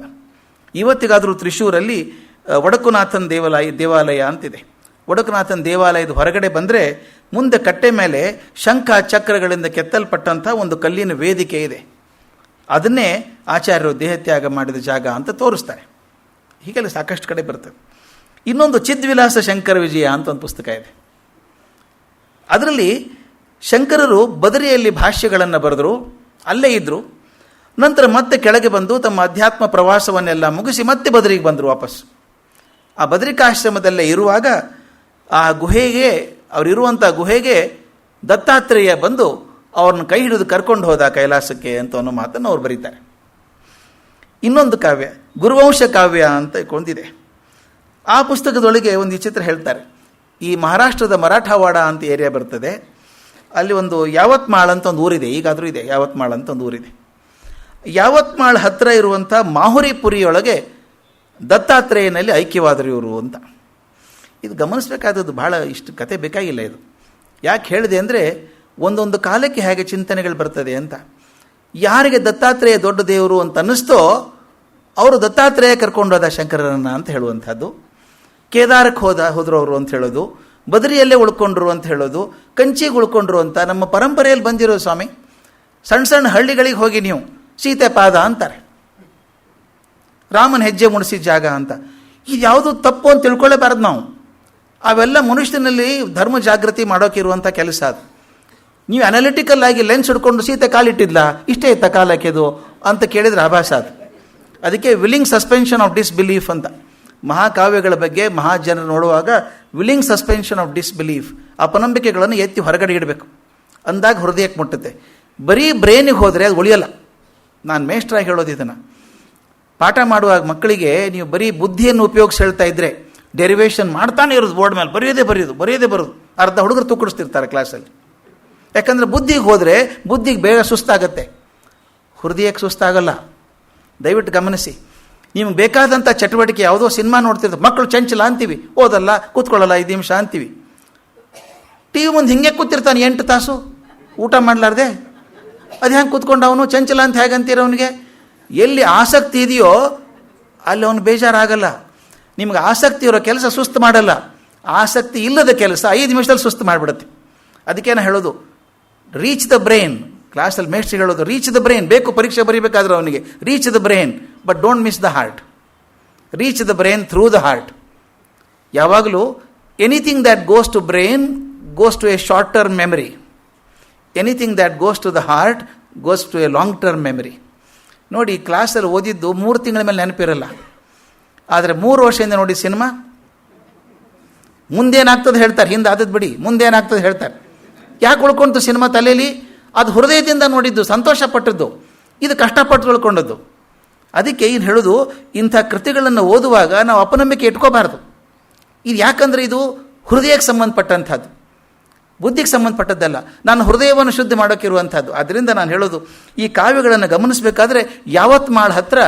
ಇವತ್ತಿಗಾದರೂ ತ್ರಿಶೂರಲ್ಲಿ ವಡಕುನಾಥನ್ ದೇವಾಲಯ ಅಂತಿದೆ. ಒಡಕನಾಥನ ದೇವಾಲಯದ ಹೊರಗಡೆ ಬಂದರೆ ಮುಂದೆ ಕಟ್ಟೆ ಮೇಲೆ ಶಂಖ ಚಕ್ರಗಳಿಂದ ಕೆತ್ತಲ್ಪಟ್ಟಂಥ ಒಂದು ಕಲ್ಲಿನ ವೇದಿಕೆ ಇದೆ. ಅದನ್ನೇ ಆಚಾರ್ಯರು ದೇಹತ್ಯಾಗ ಮಾಡಿದ ಜಾಗ ಅಂತ ತೋರಿಸ್ತಾರೆ. ಹೀಗೆಲ್ಲ ಸಾಕಷ್ಟು ಕಡೆ ಬರ್ತದೆ. ಇನ್ನೊಂದು ಚಿದ್ವಿಲಾಸ ಶಂಕರ ವಿಜಯ ಅಂತ ಒಂದು ಪುಸ್ತಕ ಇದೆ. ಅದರಲ್ಲಿ ಶಂಕರರು ಬದರಿಯಲ್ಲಿ ಭಾಷ್ಯಗಳನ್ನು ಬರೆದರು, ಅಲ್ಲೇ ಇದ್ದರು. ನಂತರ ಮತ್ತೆ ಕೆಳಗೆ ಬಂದು ತಮ್ಮ ಅಧ್ಯಾತ್ಮ ಪ್ರವಾಸವನ್ನೆಲ್ಲ ಮುಗಿಸಿ ಮತ್ತೆ ಬದರಿಗೆ ಬಂದರು ವಾಪಸ್. ಆ ಬದರಿಕಾಶ್ರಮದಲ್ಲೇ ಇರುವಾಗ ಆ ಗುಹೆಗೆ, ಅವರಿರುವಂಥ ಗುಹೆಗೆ ದತ್ತಾತ್ರೇಯ ಬಂದು ಅವ್ರನ್ನ ಕೈ ಹಿಡಿದು ಕರ್ಕೊಂಡು ಹೋದ ಕೈಲಾಸಕ್ಕೆ ಅಂತ ಅನ್ನೋ ಮಾತನ್ನು ಅವ್ರು ಬರೀತಾರೆ. ಇನ್ನೊಂದು ಕಾವ್ಯ ಗುರುವಂಶ ಕಾವ್ಯ ಅಂತ ಕೊಂದಿದೆ. ಆ ಪುಸ್ತಕದೊಳಗೆ ಒಂದು ವಿಚಿತ್ರ ಹೇಳ್ತಾರೆ. ಈ ಮಹಾರಾಷ್ಟ್ರದ ಮರಾಠವಾಡ ಅಂತ ಏರಿಯಾ ಬರ್ತದೆ. ಅಲ್ಲಿ ಒಂದು ಯಾವತ್ಮಾಳ್ ಅಂತ ಒಂದು ಊರಿದೆ, ಈಗಾದರೂ ಇದೆ. ಯಾವತ್ಮಾಳ್ ಅಂತ ಒಂದು ಊರಿದೆ. ಯಾವತ್ಮಾಳ್ ಹತ್ತಿರ ಇರುವಂಥ ಮಾಹುರಿಪುರಿಯೊಳಗೆ ದತ್ತಾತ್ರೇಯನಲ್ಲಿ ಐಕ್ಯವಾದರು ಇವರು ಅಂತ. ಇದು ಗಮನಿಸಬೇಕಾದದ್ದು. ಭಾಳ ಇಷ್ಟು ಕತೆ ಬೇಕಾಗಿಲ್ಲ ಇದು. ಯಾಕೆ ಹೇಳಿದೆ ಅಂದರೆ, ಒಂದೊಂದು ಕಾಲಕ್ಕೆ ಹೇಗೆ ಚಿಂತನೆಗಳು ಬರ್ತದೆ ಅಂತ. ಯಾರಿಗೆ ದತ್ತಾತ್ರೇಯ ದೊಡ್ಡ ದೇವರು ಅಂತ ಅನ್ನಿಸ್ತೋ ಅವರು ದತ್ತಾತ್ರೇಯ ಕರ್ಕೊಂಡೋದ ಶಂಕರರನ್ನ ಅಂತ ಹೇಳುವಂಥದ್ದು. ಕೇದಾರಕ್ಕೆ ಹೋದ್ರು ಅವರು ಅಂತ ಹೇಳೋದು, ಬದರಿಯಲ್ಲೇ ಉಳ್ಕೊಂಡ್ರು ಅಂತ ಹೇಳೋದು, ಕಂಚಿಗೆ ಉಳ್ಕೊಂಡ್ರು ಅಂತ ನಮ್ಮ ಪರಂಪರೆಯಲ್ಲಿ ಬಂದಿರೋ ಸ್ವಾಮಿ. ಸಣ್ಣ ಸಣ್ಣ ಹಳ್ಳಿಗಳಿಗೆ ಹೋಗಿ ನೀವು ಸೀತೆ ಪಾದ ಅಂತಾರೆ, ರಾಮನ ಹೆಜ್ಜೆ ಮುಡಿಸಿದ ಜಾಗ ಅಂತ. ಇದು ಯಾವುದು ತಪ್ಪು ಅಂತ ತಿಳ್ಕೊಳ್ಳೇಬಾರ್ದು ನಾವು. ಅವೆಲ್ಲ ಮನುಷ್ಯನಲ್ಲಿ ಧರ್ಮ ಜಾಗೃತಿ ಮಾಡೋಕ್ಕಿರುವಂಥ ಕೆಲಸ ಅದು. ನೀವು ಅನಾಲಿಟಿಕಲ್ ಆಗಿ ಲೆನ್ಸ್ ಹಿಡ್ಕೊಂಡು ಸೀತೆ ಕಾಲಿಟ್ಟಿದ್ಲ, ಇಷ್ಟೇ ಇತ್ತ ಕಾಲಕ್ಕೆದು ಅಂತ ಕೇಳಿದ್ರೆ ಆಭಾಸ ಅದು. ಅದಕ್ಕೆ ವಿಲ್ಲಿಂಗ್ ಸಸ್ಪೆನ್ಷನ್ ಆಫ್ ಡಿಸ್ಬಿಲೀಫ್ ಅಂತ. ಮಹಾಕಾವ್ಯಗಳ ಬಗ್ಗೆ ಮಹಾಜನರು ನೋಡುವಾಗ ವಿಲ್ಲಿಂಗ್ ಸಸ್ಪೆನ್ಷನ್ ಆಫ್ ಡಿಸ್ಬಿಲೀಫ್, ಅಪನಂಬಿಕೆಗಳನ್ನು ಎತ್ತಿ ಹೊರಗಡೆ ಇಡಬೇಕು. ಅಂದಾಗ ಹೃದಯಕ್ಕೆ ಮುಟ್ಟುತ್ತೆ. ಬರೀ ಬ್ರೇನಿಗೆ ಹೋದರೆ ಅದು ಉಳಿಯಲ್ಲ. ನಾನು ಮೇಷ್ಟ್ರಾಗಿ ಹೇಳೋದು ಇದನ್ನು. ಪಾಠ ಮಾಡುವಾಗ ಮಕ್ಕಳಿಗೆ ನೀವು ಬರೀ ಬುದ್ಧಿಯನ್ನು ಉಪಯೋಗಿಸಿ ಹೇಳ್ತಾ ಇದ್ದರೆ ಡೆರಿವೇಷನ್ ಮಾಡ್ತಾನೆ ಇರೋದು, ಬೋರ್ಡ್ ಮೇಲೆ ಬರೆಯೋದೇ ಬರೋದು. ಅರ್ಧ ಹುಡುಗರು ತೂಕಡಿಸ್ತಿರ್ತಾರೆ ಕ್ಲಾಸಲ್ಲಿ. ಯಾಕಂದರೆ ಬುದ್ಧಿಗೆ ಹೋದರೆ ಬುದ್ಧಿಗೆ ಬೇಗ ಸುಸ್ತಾಗತ್ತೆ, ಹೃದಯಕ್ಕೆ ಸುಸ್ತಾಗಲ್ಲ. ದಯವಿಟ್ಟು ಗಮನಿಸಿ. ನಿಮ್ಗೆ ಬೇಕಾದಂಥ ಚಟುವಟಿಕೆ ಯಾವುದೋ ಸಿನಿಮಾ ನೋಡ್ತಿರ್ತಾರೆ, ಮಕ್ಕಳು ಚಂಚಲ ಅಂತೀವಿ, ಓದಲ್ಲ, ಕೂತ್ಕೊಳ್ಳಲ್ಲ 5 ನಿಮಿಷ ಅಂತೀವಿ. ಟಿ ವಿ ಮುಂದೆ ಹಿಂಗೆ ಕೂತಿರ್ತಾನೆ 8 ತಾಸು ಊಟ ಮಾಡಲಾರ್ದೆ. ಅದು ಹೆಂಗೆ ಕೂತ್ಕೊಂಡು ಅವನು ಚಂಚಲ ಅಂತ ಹೇಗೆ ಅಂತೀರ? ಅವನಿಗೆ ಎಲ್ಲಿ ಆಸಕ್ತಿ ಇದೆಯೋ ಅಲ್ಲಿ ಅವನು ಬೇಜಾರಾಗಲ್ಲ. ನಿಮ್ಗೆ ಆಸಕ್ತಿ ಇರೋ ಕೆಲಸ ಸುಸ್ತು ಮಾಡಲ್ಲ, ಆಸಕ್ತಿ ಇಲ್ಲದ ಕೆಲಸ 5 ನಿಮಿಷದಲ್ಲಿ ಸುಸ್ತು ಮಾಡಿಬಿಡುತ್ತೆ. ಅದಕ್ಕೇನು ಹೇಳೋದು, ರೀಚ್ ದ ಬ್ರೈನ್. ಕ್ಲಾಸಲ್ಲಿ ಮೇಷ್ಟ್ರಿ ಹೇಳೋದು ರೀಚ್ ದ ಬ್ರೈನ್. ಬೇಕು ಪರೀಕ್ಷೆ ಬರೀಬೇಕಾದ್ರೆ ಅವನಿಗೆ reach the brain, but don't miss the heart. Reach the brain through the heart. ಯಾವಾಗಲೂ anything that goes to brain goes to a short term memory. Anything that goes to the heart goes to a long term memory. ನೋಡಿ, ಕ್ಲಾಸಲ್ಲಿ ಓದಿದ್ದು 3 ತಿಂಗಳ ಮೇಲೆ ನೆನಪಿರಲ್ಲ. ಆದರೆ 3 ವರ್ಷದಿಂದ ನೋಡಿ cinema, ಮುಂದೇನಾಗ್ತದೆ ಹೇಳ್ತಾರೆ, ಹಿಂದೆ ಆದದ್ದು ಬಿಡಿ, ಮುಂದೇನಾಗ್ತದೆ ಹೇಳ್ತಾರೆ. ಯಾಕೆ ಉಳ್ಕೊಂತು ಸಿನಿಮಾ ತಲೆಯಲ್ಲಿ? ಅದು ಹೃದಯದಿಂದ ನೋಡಿದ್ದು, ಸಂತೋಷಪಟ್ಟದ್ದು. ಇದು ಕಷ್ಟಪಟ್ಟು ಉಳ್ಕೊಂಡದ್ದು. ಅದಕ್ಕೆ ಏನು ಹೇಳೋದು, ಇಂಥ ಕೃತಿಗಳನ್ನು ಓದುವಾಗ ನಾವು ಅಪನಂಬಿಕೆ ಇಟ್ಕೋಬಾರ್ದು. ಇದು ಯಾಕಂದರೆ ಇದು ಹೃದಯಕ್ಕೆ ಸಂಬಂಧಪಟ್ಟಂಥದ್ದು, ಬುದ್ಧಿಗೆ ಸಂಬಂಧಪಟ್ಟದ್ದಲ್ಲ. ನಾನು ಹೃದಯವನ್ನು ಶುದ್ಧ ಮಾಡೋಕ್ಕಿರುವಂಥದ್ದು. ಆದ್ದರಿಂದ ನಾನು ಹೇಳೋದು, ಈ ಕಾವ್ಯಗಳನ್ನು ಗಮನಿಸಬೇಕಾದ್ರೆ ಯಾವತ್ಮಾಳ್ ಹತ್ರ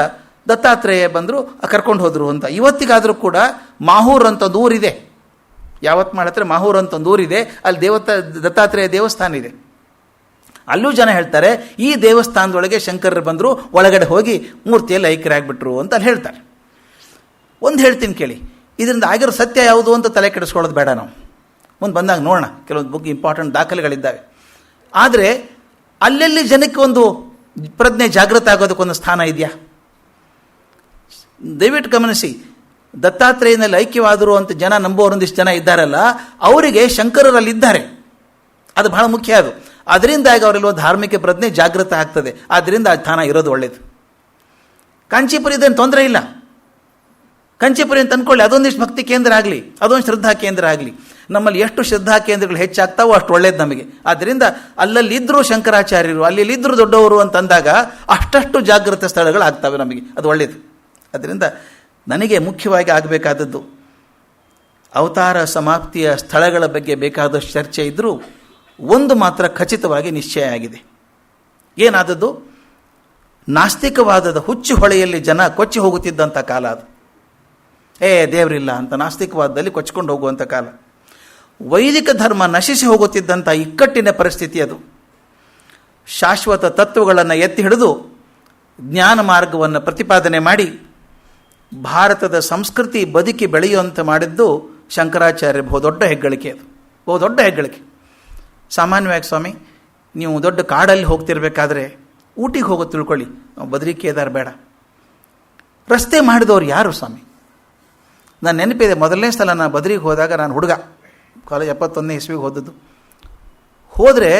ದತ್ತಾತ್ರೇಯ ಬಂದರು, ಕರ್ಕೊಂಡು ಹೋದರು ಅಂತ. ಇವತ್ತಿಗಾದರೂ ಕೂಡ ಮಾಹೂರ್ ಅಂತ ಒಂದು ಊರಿದೆ. ಯಾವತ್ಮಾಳ್ ಹತ್ರ ಮಾಹೂರ್ ಅಂತ ಒಂದು ಊರಿದೆ. ಅಲ್ಲಿ ದತ್ತಾತ್ರೇಯ ದೇವಸ್ಥಾನ ಇದೆ. ಅಲ್ಲೂ ಜನ ಹೇಳ್ತಾರೆ, ಈ ದೇವಸ್ಥಾನದೊಳಗೆ ಶಂಕರರು ಬಂದರು, ಒಳಗಡೆ ಹೋಗಿ ಮೂರ್ತಿಯಲ್ಲಿ ಐಕ್ಯರಾಗ್ಬಿಟ್ರು ಅಂತ ಅಲ್ಲಿ ಹೇಳ್ತಾರೆ. ಒಂದು ಹೇಳ್ತೀನಿ ಕೇಳಿ, ಇದರಿಂದ ಆಗಿರೋ ಸತ್ಯ ಯಾವುದು ಅಂತ ತಲೆ ಕೆಡಿಸ್ಕೊಳ್ಳೋದು ಬೇಡ. ನಾವು ಮುಂದೆ ಬಂದಾಗ ನೋಡೋಣ, ಕೆಲವೊಂದು ಬುಕ್ ಇಂಪಾರ್ಟೆಂಟ್ ದಾಖಲೆಗಳಿದ್ದಾವೆ. ಆದರೆ ಅಲ್ಲೆಲ್ಲಿ ಜನಕ್ಕೆ ಒಂದು ಪ್ರಜ್ಞೆ ಜಾಗೃತ ಆಗೋದಕ್ಕೊಂದು ಸ್ಥಾನ ಇದೆಯಾ? ದಯವಿಟ್ಟು ಗಮನಿಸಿ. ದತ್ತಾತ್ರೇಯನಲ್ಲಿ ಐಕ್ಯವಾದರು ಅಂತ ಜನ ನಂಬೋರೊಂದಿಷ್ಟು ಜನ ಇದ್ದಾರಲ್ಲ, ಅವರಿಗೆ ಶಂಕರರಲ್ಲಿದ್ದಾರೆ. ಅದು ಬಹಳ ಮುಖ್ಯ. ಅದು ಅದರಿಂದಾಗಿ ಅವರಲ್ಲಿ ಒಂದು ಧಾರ್ಮಿಕ ಪ್ರಜ್ಞೆ ಜಾಗೃತ ಆಗ್ತದೆ. ಆದ್ದರಿಂದ ಆ ಸ್ಥಾನ ಇರೋದು ಒಳ್ಳೆಯದು. ಕಾಂಚೀಪುರ ಇದೇನು ತೊಂದರೆ ಇಲ್ಲ. ಕಂಚಿಪುರಿ ಅಂತ ಅಂದ್ಕೊಳ್ಳಿ, ಅದೊಂದಿಷ್ಟು ಭಕ್ತಿ ಕೇಂದ್ರ ಆಗಲಿ, ಅದೊಂದು ಶ್ರದ್ಧಾ ಕೇಂದ್ರ ಆಗಲಿ. ನಮ್ಮಲ್ಲಿ ಎಷ್ಟು ಶ್ರದ್ಧಾ ಕೇಂದ್ರಗಳು ಹೆಚ್ಚಾಗ್ತಾವೋ ಅಷ್ಟು ಒಳ್ಳೇದು ನಮಗೆ. ಆದ್ದರಿಂದ ಅಲ್ಲಲ್ಲಿದ್ದರೂ ಶಂಕರಾಚಾರ್ಯರು, ಅಲ್ಲಿದ್ದರೂ ದೊಡ್ಡವರು ಅಂತಂದಾಗ ಅಷ್ಟಷ್ಟು ಜಾಗೃತ ಸ್ಥಳಗಳು ಆಗ್ತವೆ ನಮಗೆ. ಅದು ಒಳ್ಳೆಯದು. ಅದರಿಂದ ನನಗೆ ಮುಖ್ಯವಾಗಿ ಆಗಬೇಕಾದದ್ದು ಅವತಾರ ಸಮಾಪ್ತಿಯ ಸ್ಥಳಗಳ ಬಗ್ಗೆ ಬೇಕಾದಷ್ಟು ಚರ್ಚೆ ಇದ್ದರೂ ಒಂದು ಮಾತ್ರ ಖಚಿತವಾಗಿ ನಿಶ್ಚಯ ಆಗಿದೆ. ಏನಾದದ್ದು? ನಾಸ್ತಿಕವಾದದ ಹುಚ್ಚು ಹೊಳೆಯಲ್ಲಿ ಜನ ಕೊಚ್ಚಿ ಹೋಗುತ್ತಿದ್ದಂಥ ಕಾಲ ಅದು. ದೇವರಿಲ್ಲ ಅಂತ ನಾಸ್ತಿಕವಾದದಲ್ಲಿ ಕೊಚ್ಕೊಂಡು ಹೋಗುವಂಥ ಕಾಲ. ವೈದಿಕ ಧರ್ಮ ನಶಿಸಿ ಹೋಗುತ್ತಿದ್ದಂಥ ಇಕ್ಕಟ್ಟಿನ ಪರಿಸ್ಥಿತಿ ಅದು. ಶಾಶ್ವತ ತತ್ವಗಳನ್ನು ಎತ್ತಿ ಹಿಡಿದು ಜ್ಞಾನ ಮಾರ್ಗವನ್ನು ಪ್ರತಿಪಾದನೆ ಮಾಡಿ ಭಾರತದ ಸಂಸ್ಕೃತಿ ಬದುಕಿ ಬೆಳೆಯುವಂತೆ ಮಾಡಿದ್ದು ಶಂಕರಾಚಾರ್ಯ ಬಹುದೊಡ್ಡ ಹೆಗ್ಗಳಿಕೆ ಅದು, ಬಹುದೊಡ್ಡ ಹೆಗ್ಗಳಿಕೆ. ಸಾಮಾನ್ಯವಾಗಿ ಸ್ವಾಮಿ ನೀವು ದೊಡ್ಡ ಕಾಡಲ್ಲಿ ಹೋಗ್ತಿರ್ಬೇಕಾದ್ರೆ ಊಟಿಗೆ ಹೋಗೋದು ತಿಳ್ಕೊಳ್ಳಿ, ಬದ್ರಿ ಕೇದಾರ ಬೇಡ, ರಸ್ತೆ ಮಾಡಿದವ್ರು ಯಾರು ಸ್ವಾಮಿ? ನಾನು ನೆನಪಿದೆ, ಮೊದಲನೇ ಸಲ ನಾನು ಬದ್ರಿಗೆ ಹೋದಾಗ, ನಾನು ಹುಡುಗ, ಕಾಲೇಜ್ 71ನೇ ಇಸ್ವಿಗೆ ಹೋದದ್ದು. ಹೋದರೆ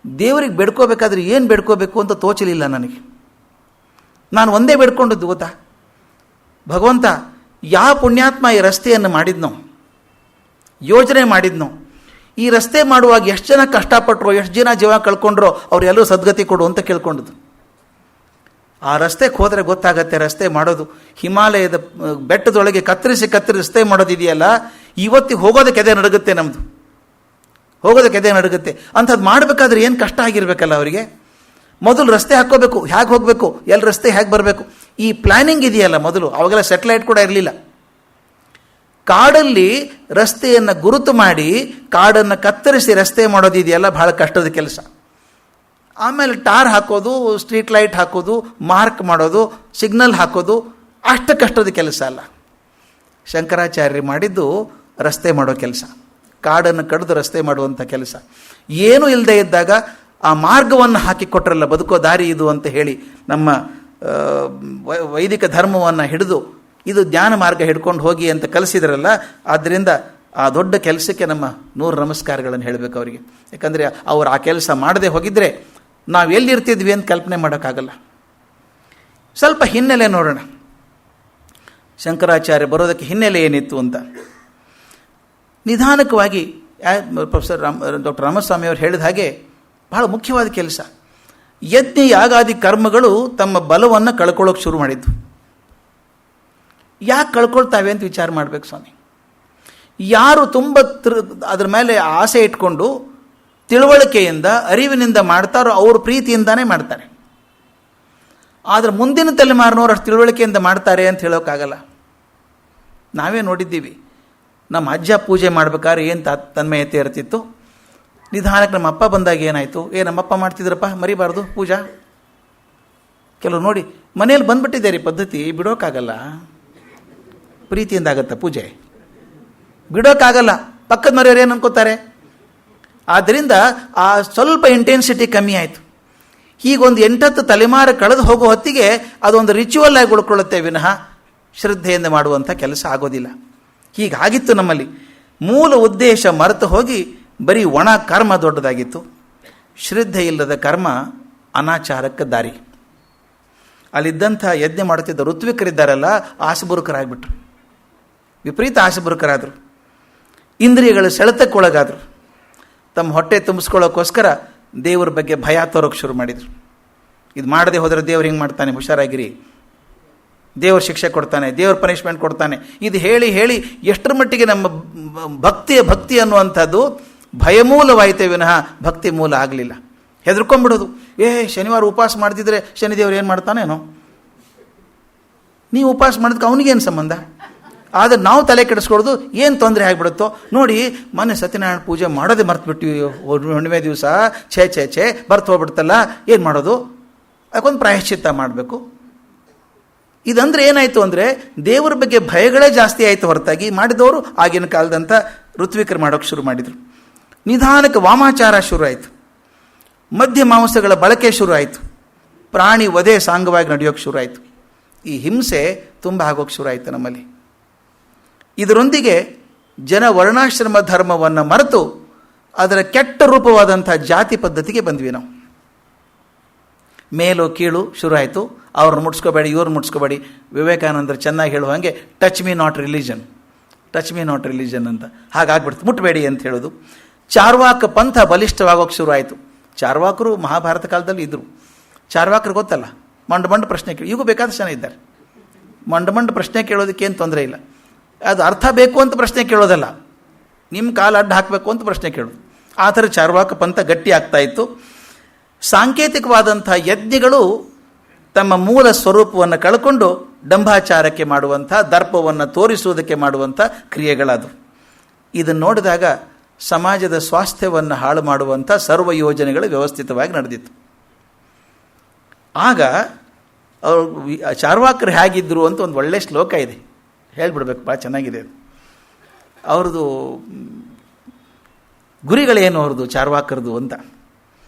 ದೇವರಿಗೆ ಬೇಡ್ಕೋಬೇಕಾದ್ರೆ ಏನು ಬೇಡ್ಕೋಬೇಕು ಅಂತ ತೋಚಲಿಲ್ಲ ನನಗೆ. ನಾನು ಒಂದೇ ಬೇಡ್ಕೊಂಡದ್ದು ಗೊತ್ತಾ, ಭಗವಂತ ಯಾವ ಪುಣ್ಯಾತ್ಮ ಈ ರಸ್ತೆಯನ್ನು ಮಾಡಿದ್ನೋ, ಯೋಜನೆ ಮಾಡಿದ್ನೋ, ಈ ರಸ್ತೆ ಮಾಡುವಾಗ ಎಷ್ಟು ಜನ ಕಷ್ಟಪಟ್ಟರು, ಎಷ್ಟು ಜನ ಜೀವ ಕಳ್ಕೊಂಡ್ರೋ ಅವರೆಲ್ಲರೂ ಸದ್ಗತಿ ಕೊಡು ಅಂತ ಕೇಳ್ಕೊಂಡದ್ದು. ಆ ರಸ್ತೆಗೆ ಹೋದರೆ ಗೊತ್ತಾಗತ್ತೆ ರಸ್ತೆ ಮಾಡೋದು. ಹಿಮಾಲಯದ ಬೆಟ್ಟದೊಳಗೆ ಕತ್ತರಿಸಿ ರಸ್ತೆ ಮಾಡೋದಿದೆಯಲ್ಲ, ಇವತ್ತಿಗೆ ಹೋಗೋದಕ್ಕೆ ಎದೆ ನಡುಗುತ್ತೆ, ನಮ್ಮದು ಹೋಗೋದಕ್ಕೆ ಎದೆ ನಡುಗುತ್ತೆ. ಅಂಥದ್ದು ಮಾಡಬೇಕಾದ್ರೆ ಏನು ಕಷ್ಟ ಆಗಿರಬೇಕಲ್ಲ ಅವರಿಗೆ. ಮೊದಲು ರಸ್ತೆ ಹಾಕ್ಕೋಬೇಕು, ಹೇಗೆ ಹೋಗಬೇಕು, ಎಲ್ಲಿ ರಸ್ತೆ ಹೇಗೆ ಬರಬೇಕು, ಈ ಪ್ಲ್ಯಾನಿಂಗ್ ಇದೆಯಲ್ಲ ಮೊದಲು. ಅವಾಗೆಲ್ಲ ಸ್ಯಾಟಲೈಟ್ ಕೂಡ ಇರಲಿಲ್ಲ. ಕಾಡಲ್ಲಿ ರಸ್ತೆಯನ್ನು ಗುರುತು ಮಾಡಿ ಕಾಡನ್ನು ಕತ್ತರಿಸಿ ರಸ್ತೆ ಮಾಡೋದಿದೆಯಲ್ಲ, ಬಹಳ ಕಷ್ಟದ ಕೆಲಸ. ಆಮೇಲೆ ಟಾರ್ ಹಾಕೋದು, ಸ್ಟ್ರೀಟ್ ಲೈಟ್ ಹಾಕೋದು, ಮಾರ್ಕ್ ಮಾಡೋದು, ಸಿಗ್ನಲ್ ಹಾಕೋದು, ಅಷ್ಟು ಕಷ್ಟದ ಕೆಲಸ ಅಲ್ಲ. ಶಂಕರಾಚಾರ್ಯರು ಮಾಡಿದ್ದು ರಸ್ತೆ ಮಾಡೋ ಕೆಲಸ, ಕಾಡನ್ನು ಕಡಿದು ರಸ್ತೆ ಮಾಡುವಂಥ ಕೆಲಸ. ಏನೂ ಇಲ್ಲದೆ ಇದ್ದಾಗ ಆ ಮಾರ್ಗವನ್ನು ಹಾಕಿಕೊಟ್ರಲ್ಲ, ಬದುಕೋ ದಾರಿ ಇದು ಅಂತ ಹೇಳಿ, ನಮ್ಮ ವೈದಿಕ ಧರ್ಮವನ್ನು ಹಿಡಿದು ಇದು ಜ್ಞಾನ ಮಾರ್ಗ ಹಿಡ್ಕೊಂಡು ಹೋಗಿ ಅಂತ ಕಲಿಸಿದ್ರಲ್ಲ. ಆದ್ದರಿಂದ ಆ ದೊಡ್ಡ ಕೆಲಸಕ್ಕೆ ನಮ್ಮ 100 ನಮಸ್ಕಾರಗಳನ್ನು ಹೇಳಬೇಕು ಅವರಿಗೆ. ಯಾಕಂದರೆ ಅವರು ಆ ಕೆಲಸ ಮಾಡದೆ ಹೋಗಿದ್ದರೆ ನಾವು ಎಲ್ಲಿರ್ತಿದ್ವಿ ಅಂತ ಕಲ್ಪನೆ ಮಾಡೋಕ್ಕಾಗಲ್ಲ. ಸ್ವಲ್ಪ ಹಿನ್ನೆಲೆ ನೋಡೋಣ, ಶಂಕರಾಚಾರ್ಯ ಬರೋದಕ್ಕೆ ಹಿನ್ನೆಲೆ ಏನಿತ್ತು ಅಂತ. ನಿಧಾನಕವಾಗಿ ಡಾಕ್ಟರ್ ರಾಮಸ್ವಾಮಿ ಅವರು ಹೇಳಿದ ಹಾಗೆ ಬಹಳ ಮುಖ್ಯವಾದ ಕೆಲಸ. ಯಜ್ಞ ಯಾಗಾದಿ ಕರ್ಮಗಳು ತಮ್ಮ ಬಲವನ್ನು ಕಳ್ಕೊಳ್ಳೋಕೆ ಶುರು ಮಾಡಿದ್ದು. ಯಾಕೆ ಕಳ್ಕೊಳ್ತಾವೆ ಅಂತ ವಿಚಾರ ಮಾಡಬೇಕು ಸ್ವಾಮಿ. ಯಾರು ತುಂಬ ಅದ್ರ ಮೇಲೆ ಆಸೆ ಇಟ್ಕೊಂಡು ತಿಳುವಳಿಕೆಯಿಂದ ಅರಿವಿನಿಂದ ಮಾಡ್ತಾರೋ ಅವರು ಪ್ರೀತಿಯಿಂದಾನೇ ಮಾಡ್ತಾರೆ. ಆದರೆ ಮುಂದಿನ ತಲೆಮಾರಿನವ್ರು ಅಷ್ಟು ತಿಳುವಳಿಕೆಯಿಂದ ಮಾಡ್ತಾರೆ ಅಂತ ಹೇಳೋಕ್ಕಾಗಲ್ಲ. ನಾವೇ ನೋಡಿದ್ದೀವಿ, ನಮ್ಮ ಅಜ್ಜ ಪೂಜೆ ಮಾಡ್ಬೇಕಾದ್ರೆ ಏನು ತನ್ಮಯತೆ ಇರ್ತಿತ್ತು. ನಿಧಾನಕ್ಕೆ ನಮ್ಮ ಅಪ್ಪ ಬಂದಾಗ ಏನಾಯಿತು, ನಮ್ಮಪ್ಪ ಮಾಡ್ತಿದ್ರಪ್ಪ ಮರಿಬಾರ್ದು ಪೂಜಾ. ಕೆಲವು ನೋಡಿ ಮನೇಲಿ ಬಂದ್ಬಿಟ್ಟಿದೆ ರೀ ಪದ್ಧತಿ, ಬಿಡೋಕ್ಕಾಗಲ್ಲ. ಪ್ರೀತಿಯಿಂದ ಆಗತ್ತೆ ಪೂಜೆ, ಬಿಡೋಕ್ಕಾಗಲ್ಲ. ಪಕ್ಕದ ಮನೆಯವ್ರು ಏನು ಅನ್ಕೋತಾರೆ. ಆದ್ದರಿಂದ ಆ ಸ್ವಲ್ಪ ಇಂಟೆನ್ಸಿಟಿ ಕಮ್ಮಿ ಆಯಿತು. ಹೀಗೊಂದು 8-10 ತಲೆಮಾರು ಕಳೆದು ಹೋಗೋ ಹೊತ್ತಿಗೆ ಅದೊಂದು ರಿಚುವಲ್ ಆಗಿ ಉಳ್ಕೊಳ್ಳುತ್ತೆ ವಿನಃ ಶ್ರದ್ಧೆಯಿಂದ ಮಾಡುವಂಥ ಕೆಲಸ ಆಗೋದಿಲ್ಲ. ಹೀಗಾಗಿತ್ತು ನಮ್ಮಲ್ಲಿ. ಮೂಲ ಉದ್ದೇಶ ಮರೆತು ಹೋಗಿ ಬರೀ ಒಣ ಕರ್ಮ ದೊಡ್ಡದಾಗಿತ್ತು. ಶ್ರದ್ಧೆ ಇಲ್ಲದ ಕರ್ಮ ಅನಾಚಾರಕ್ಕೆ ದಾರಿ. ಅಲ್ಲಿದ್ದಂಥ ಯಜ್ಞ ಮಾಡುತ್ತಿದ್ದ ಋತ್ವಿಕರಿದ್ದಾರಲ್ಲ, ಆಸಬುರುಕರಾಗ್ಬಿಟ್ರು, ವಿಪರೀತ ಆಸಬುರುಕರಾದರು, ಇಂದ್ರಿಯಗಳ ಸೆಳೆತಕ್ಕೊಳಗಾದರು. ತಮ್ಮ ಹೊಟ್ಟೆ ತುಂಬಿಸ್ಕೊಳ್ಳೋಕ್ಕೋಸ್ಕರ ದೇವರ ಬಗ್ಗೆ ಭಯ ತೋರೋಕ್ಕೆ ಶುರು ಮಾಡಿದರು. ಇದು ಮಾಡದೆ ಹೋದರೆ ದೇವ್ರು ಹಿಂಗೆ ಮಾಡ್ತಾನೆ, ಹುಷಾರಾಗಿರಿ, ದೇವ್ರ ಶಿಕ್ಷೆ ಕೊಡ್ತಾನೆ, ದೇವ್ರ ಪನಿಷ್ಮೆಂಟ್ ಕೊಡ್ತಾನೆ. ಇದು ಹೇಳಿ ಹೇಳಿ ಎಷ್ಟರ ಮಟ್ಟಿಗೆ ನಮ್ಮ ಭಕ್ತಿ ಅನ್ನುವಂಥದ್ದು ಭಯಮೂಲವಾಯಿತೇ ವಿನಃ ಭಕ್ತಿ ಮೂಲ ಆಗಲಿಲ್ಲ. ಹೆದರ್ಕೊಂಡ್ಬಿಡೋದು. ಶನಿವಾರ ಉಪವಾಸ ಮಾಡ್ತಿದ್ರೆ ಶನಿದೇವ್ರು ಏನು ಮಾಡ್ತಾನೇನೋ, ನೀವು ಉಪವಾಸ ಮಾಡಿದ್ಕೆ ಅವನಿಗೇನು ಸಂಬಂಧ? ಆದರೆ ನಾವು ತಲೆ ಕೆಡಿಸ್ಕೊಳ್ಳೋದು ಏನು ತೊಂದರೆ ಆಗಿಬಿಡುತ್ತೋ ನೋಡಿ. ಮೊನ್ನೆ ಸತ್ಯನಾರಾಯಣ ಪೂಜೆ ಮಾಡೋದೇ ಮರ್ತುಬಿಟ್ಟಿವಿ, ಹುಣ್ಣಿಮೆ ದಿವಸ ಛೇ ಬರ್ತು ಹೋಗ್ಬಿಡ್ತಲ್ಲ, ಏನು ಮಾಡೋದು? ಅದಕ್ಕೊಂದು ಪ್ರಾಯಶ್ಚಿತ್ತ ಮಾಡಬೇಕು. ಇದಂದ್ರೆ ಏನಾಯಿತು ಅಂದರೆ ದೇವರ ಬಗ್ಗೆ ಭಯಗಳೇ ಜಾಸ್ತಿ ಆಯಿತು ಹೊರತಾಗಿ ಮಾಡಿದವರು ಆಗಿನ ಕಾಲದಂಥ ಋತ್ವಿಕರು ಮಾಡೋಕ್ಕೆ ಶುರು ಮಾಡಿದರು. ನಿಧಾನಕ್ಕೆ ವಾಮಾಚಾರ ಶುರು ಆಯಿತು, ಮಧ್ಯ ಮಾಂಸಗಳ ಬಳಕೆ ಶುರು ಆಯಿತು, ಪ್ರಾಣಿ ವಧೆ ಸಾಂಗವಾಗಿ ನಡೆಯೋಕ್ಕೆ ಶುರು ಆಯಿತು. ಈ ಹಿಂಸೆ ತುಂಬ ಆಗೋಕ್ಕೆ ಶುರು ಆಯಿತು ನಮ್ಮಲ್ಲಿ. ಇದರೊಂದಿಗೆ ಜನ ವರ್ಣಾಶ್ರಮ ಧರ್ಮವನ್ನು ಮರೆತು ಅದರ ಕೆಟ್ಟ ರೂಪವಾದಂಥ ಜಾತಿ ಪದ್ಧತಿಗೆ ಬಂದ್ವಿ ನಾವು. ಮೇಲು ಕೀಳು ಶುರು ಆಯಿತು. ಅವ್ರನ್ನ ಮುಟ್ಸ್ಕೋಬೇಡಿ, ಇವ್ರನ್ನ ಮುಟ್ಸ್ಕೋಬೇಡಿ. ವಿವೇಕಾನಂದರು ಚೆನ್ನಾಗಿ ಹೇಳುವ ಹಾಗೆ ಟಚ್ ಮೀ ನಾಟ್ ರಿಲಿಜನ್ ಅಂತ ಹಾಗಾಗ್ಬಿಡ್ತು, ಮುಟ್ಟಬೇಡಿ ಅಂತ ಹೇಳೋದು. ಚಾರ್ವಾಕ ಪಂಥ ಬಲಿಷ್ಠವಾಗೋಕ್ಕೆ ಶುರು ಆಯಿತು. ಚಾರ್ವಾಕರು ಮಹಾಭಾರತ ಕಾಲದಲ್ಲಿ ಇದ್ದರು. ಚಾರ್ವಾಕರು ಗೊತ್ತಲ್ಲ, ಮಂಡ ಪ್ರಶ್ನೆ ಕೇಳಿ, ಈಗೂ ಬೇಕಾದಷ್ಟು ಜನ ಇದ್ದಾರೆ. ಮಂಡ ಪ್ರಶ್ನೆ ಕೇಳೋದಕ್ಕೆ ಏನು ತೊಂದರೆ ಇಲ್ಲ. ಅದು ಅರ್ಥ ಬೇಕು ಅಂತ ಪ್ರಶ್ನೆ ಕೇಳೋದಲ್ಲ, ನಿಮ್ಮ ಕಾಲು ಅಡ್ಡ ಹಾಕಬೇಕು ಅಂತ ಪ್ರಶ್ನೆ ಕೇಳೋದು. ಆ ಥರ ಚಾರ್ವಾಕ ಪಂಥ ಗಟ್ಟಿ ಆಗ್ತಾ ಇತ್ತು. ಸಾಂಕೇತಿಕವಾದಂಥ ಯಜ್ಞಗಳು ತಮ್ಮ ಮೂಲ ಸ್ವರೂಪವನ್ನು ಕಳ್ಕೊಂಡು ಡಂಭಾಚಾರಕ್ಕೆ ಮಾಡುವಂಥ, ದರ್ಪವನ್ನು ತೋರಿಸುವುದಕ್ಕೆ ಮಾಡುವಂಥ ಕ್ರಿಯೆಗಳದು. ಇದನ್ನು ನೋಡಿದಾಗ ಸಮಾಜದ ಸ್ವಾಸ್ಥ್ಯವನ್ನು ಹಾಳು ಮಾಡುವಂಥ ಸರ್ವ ಯೋಜನೆಗಳು ವ್ಯವಸ್ಥಿತವಾಗಿ ನಡೆದಿತ್ತು. ಆಗ ಅವರು ಚಾರ್ವಾಕರು ಹೇಗಿದ್ದರು ಅಂತ ಒಂದು ಒಳ್ಳೆಯ ಶ್ಲೋಕ ಇದೆ, ಹೇಳಿಬಿಡ್ಬೇಕು, ಭಾಳ ಚೆನ್ನಾಗಿದೆ. ಅವ್ರದ್ದು ಗುರಿಗಳೇನು ಅವ್ರದ್ದು ಚಾರ್ವಾಕರದು ಅಂತ.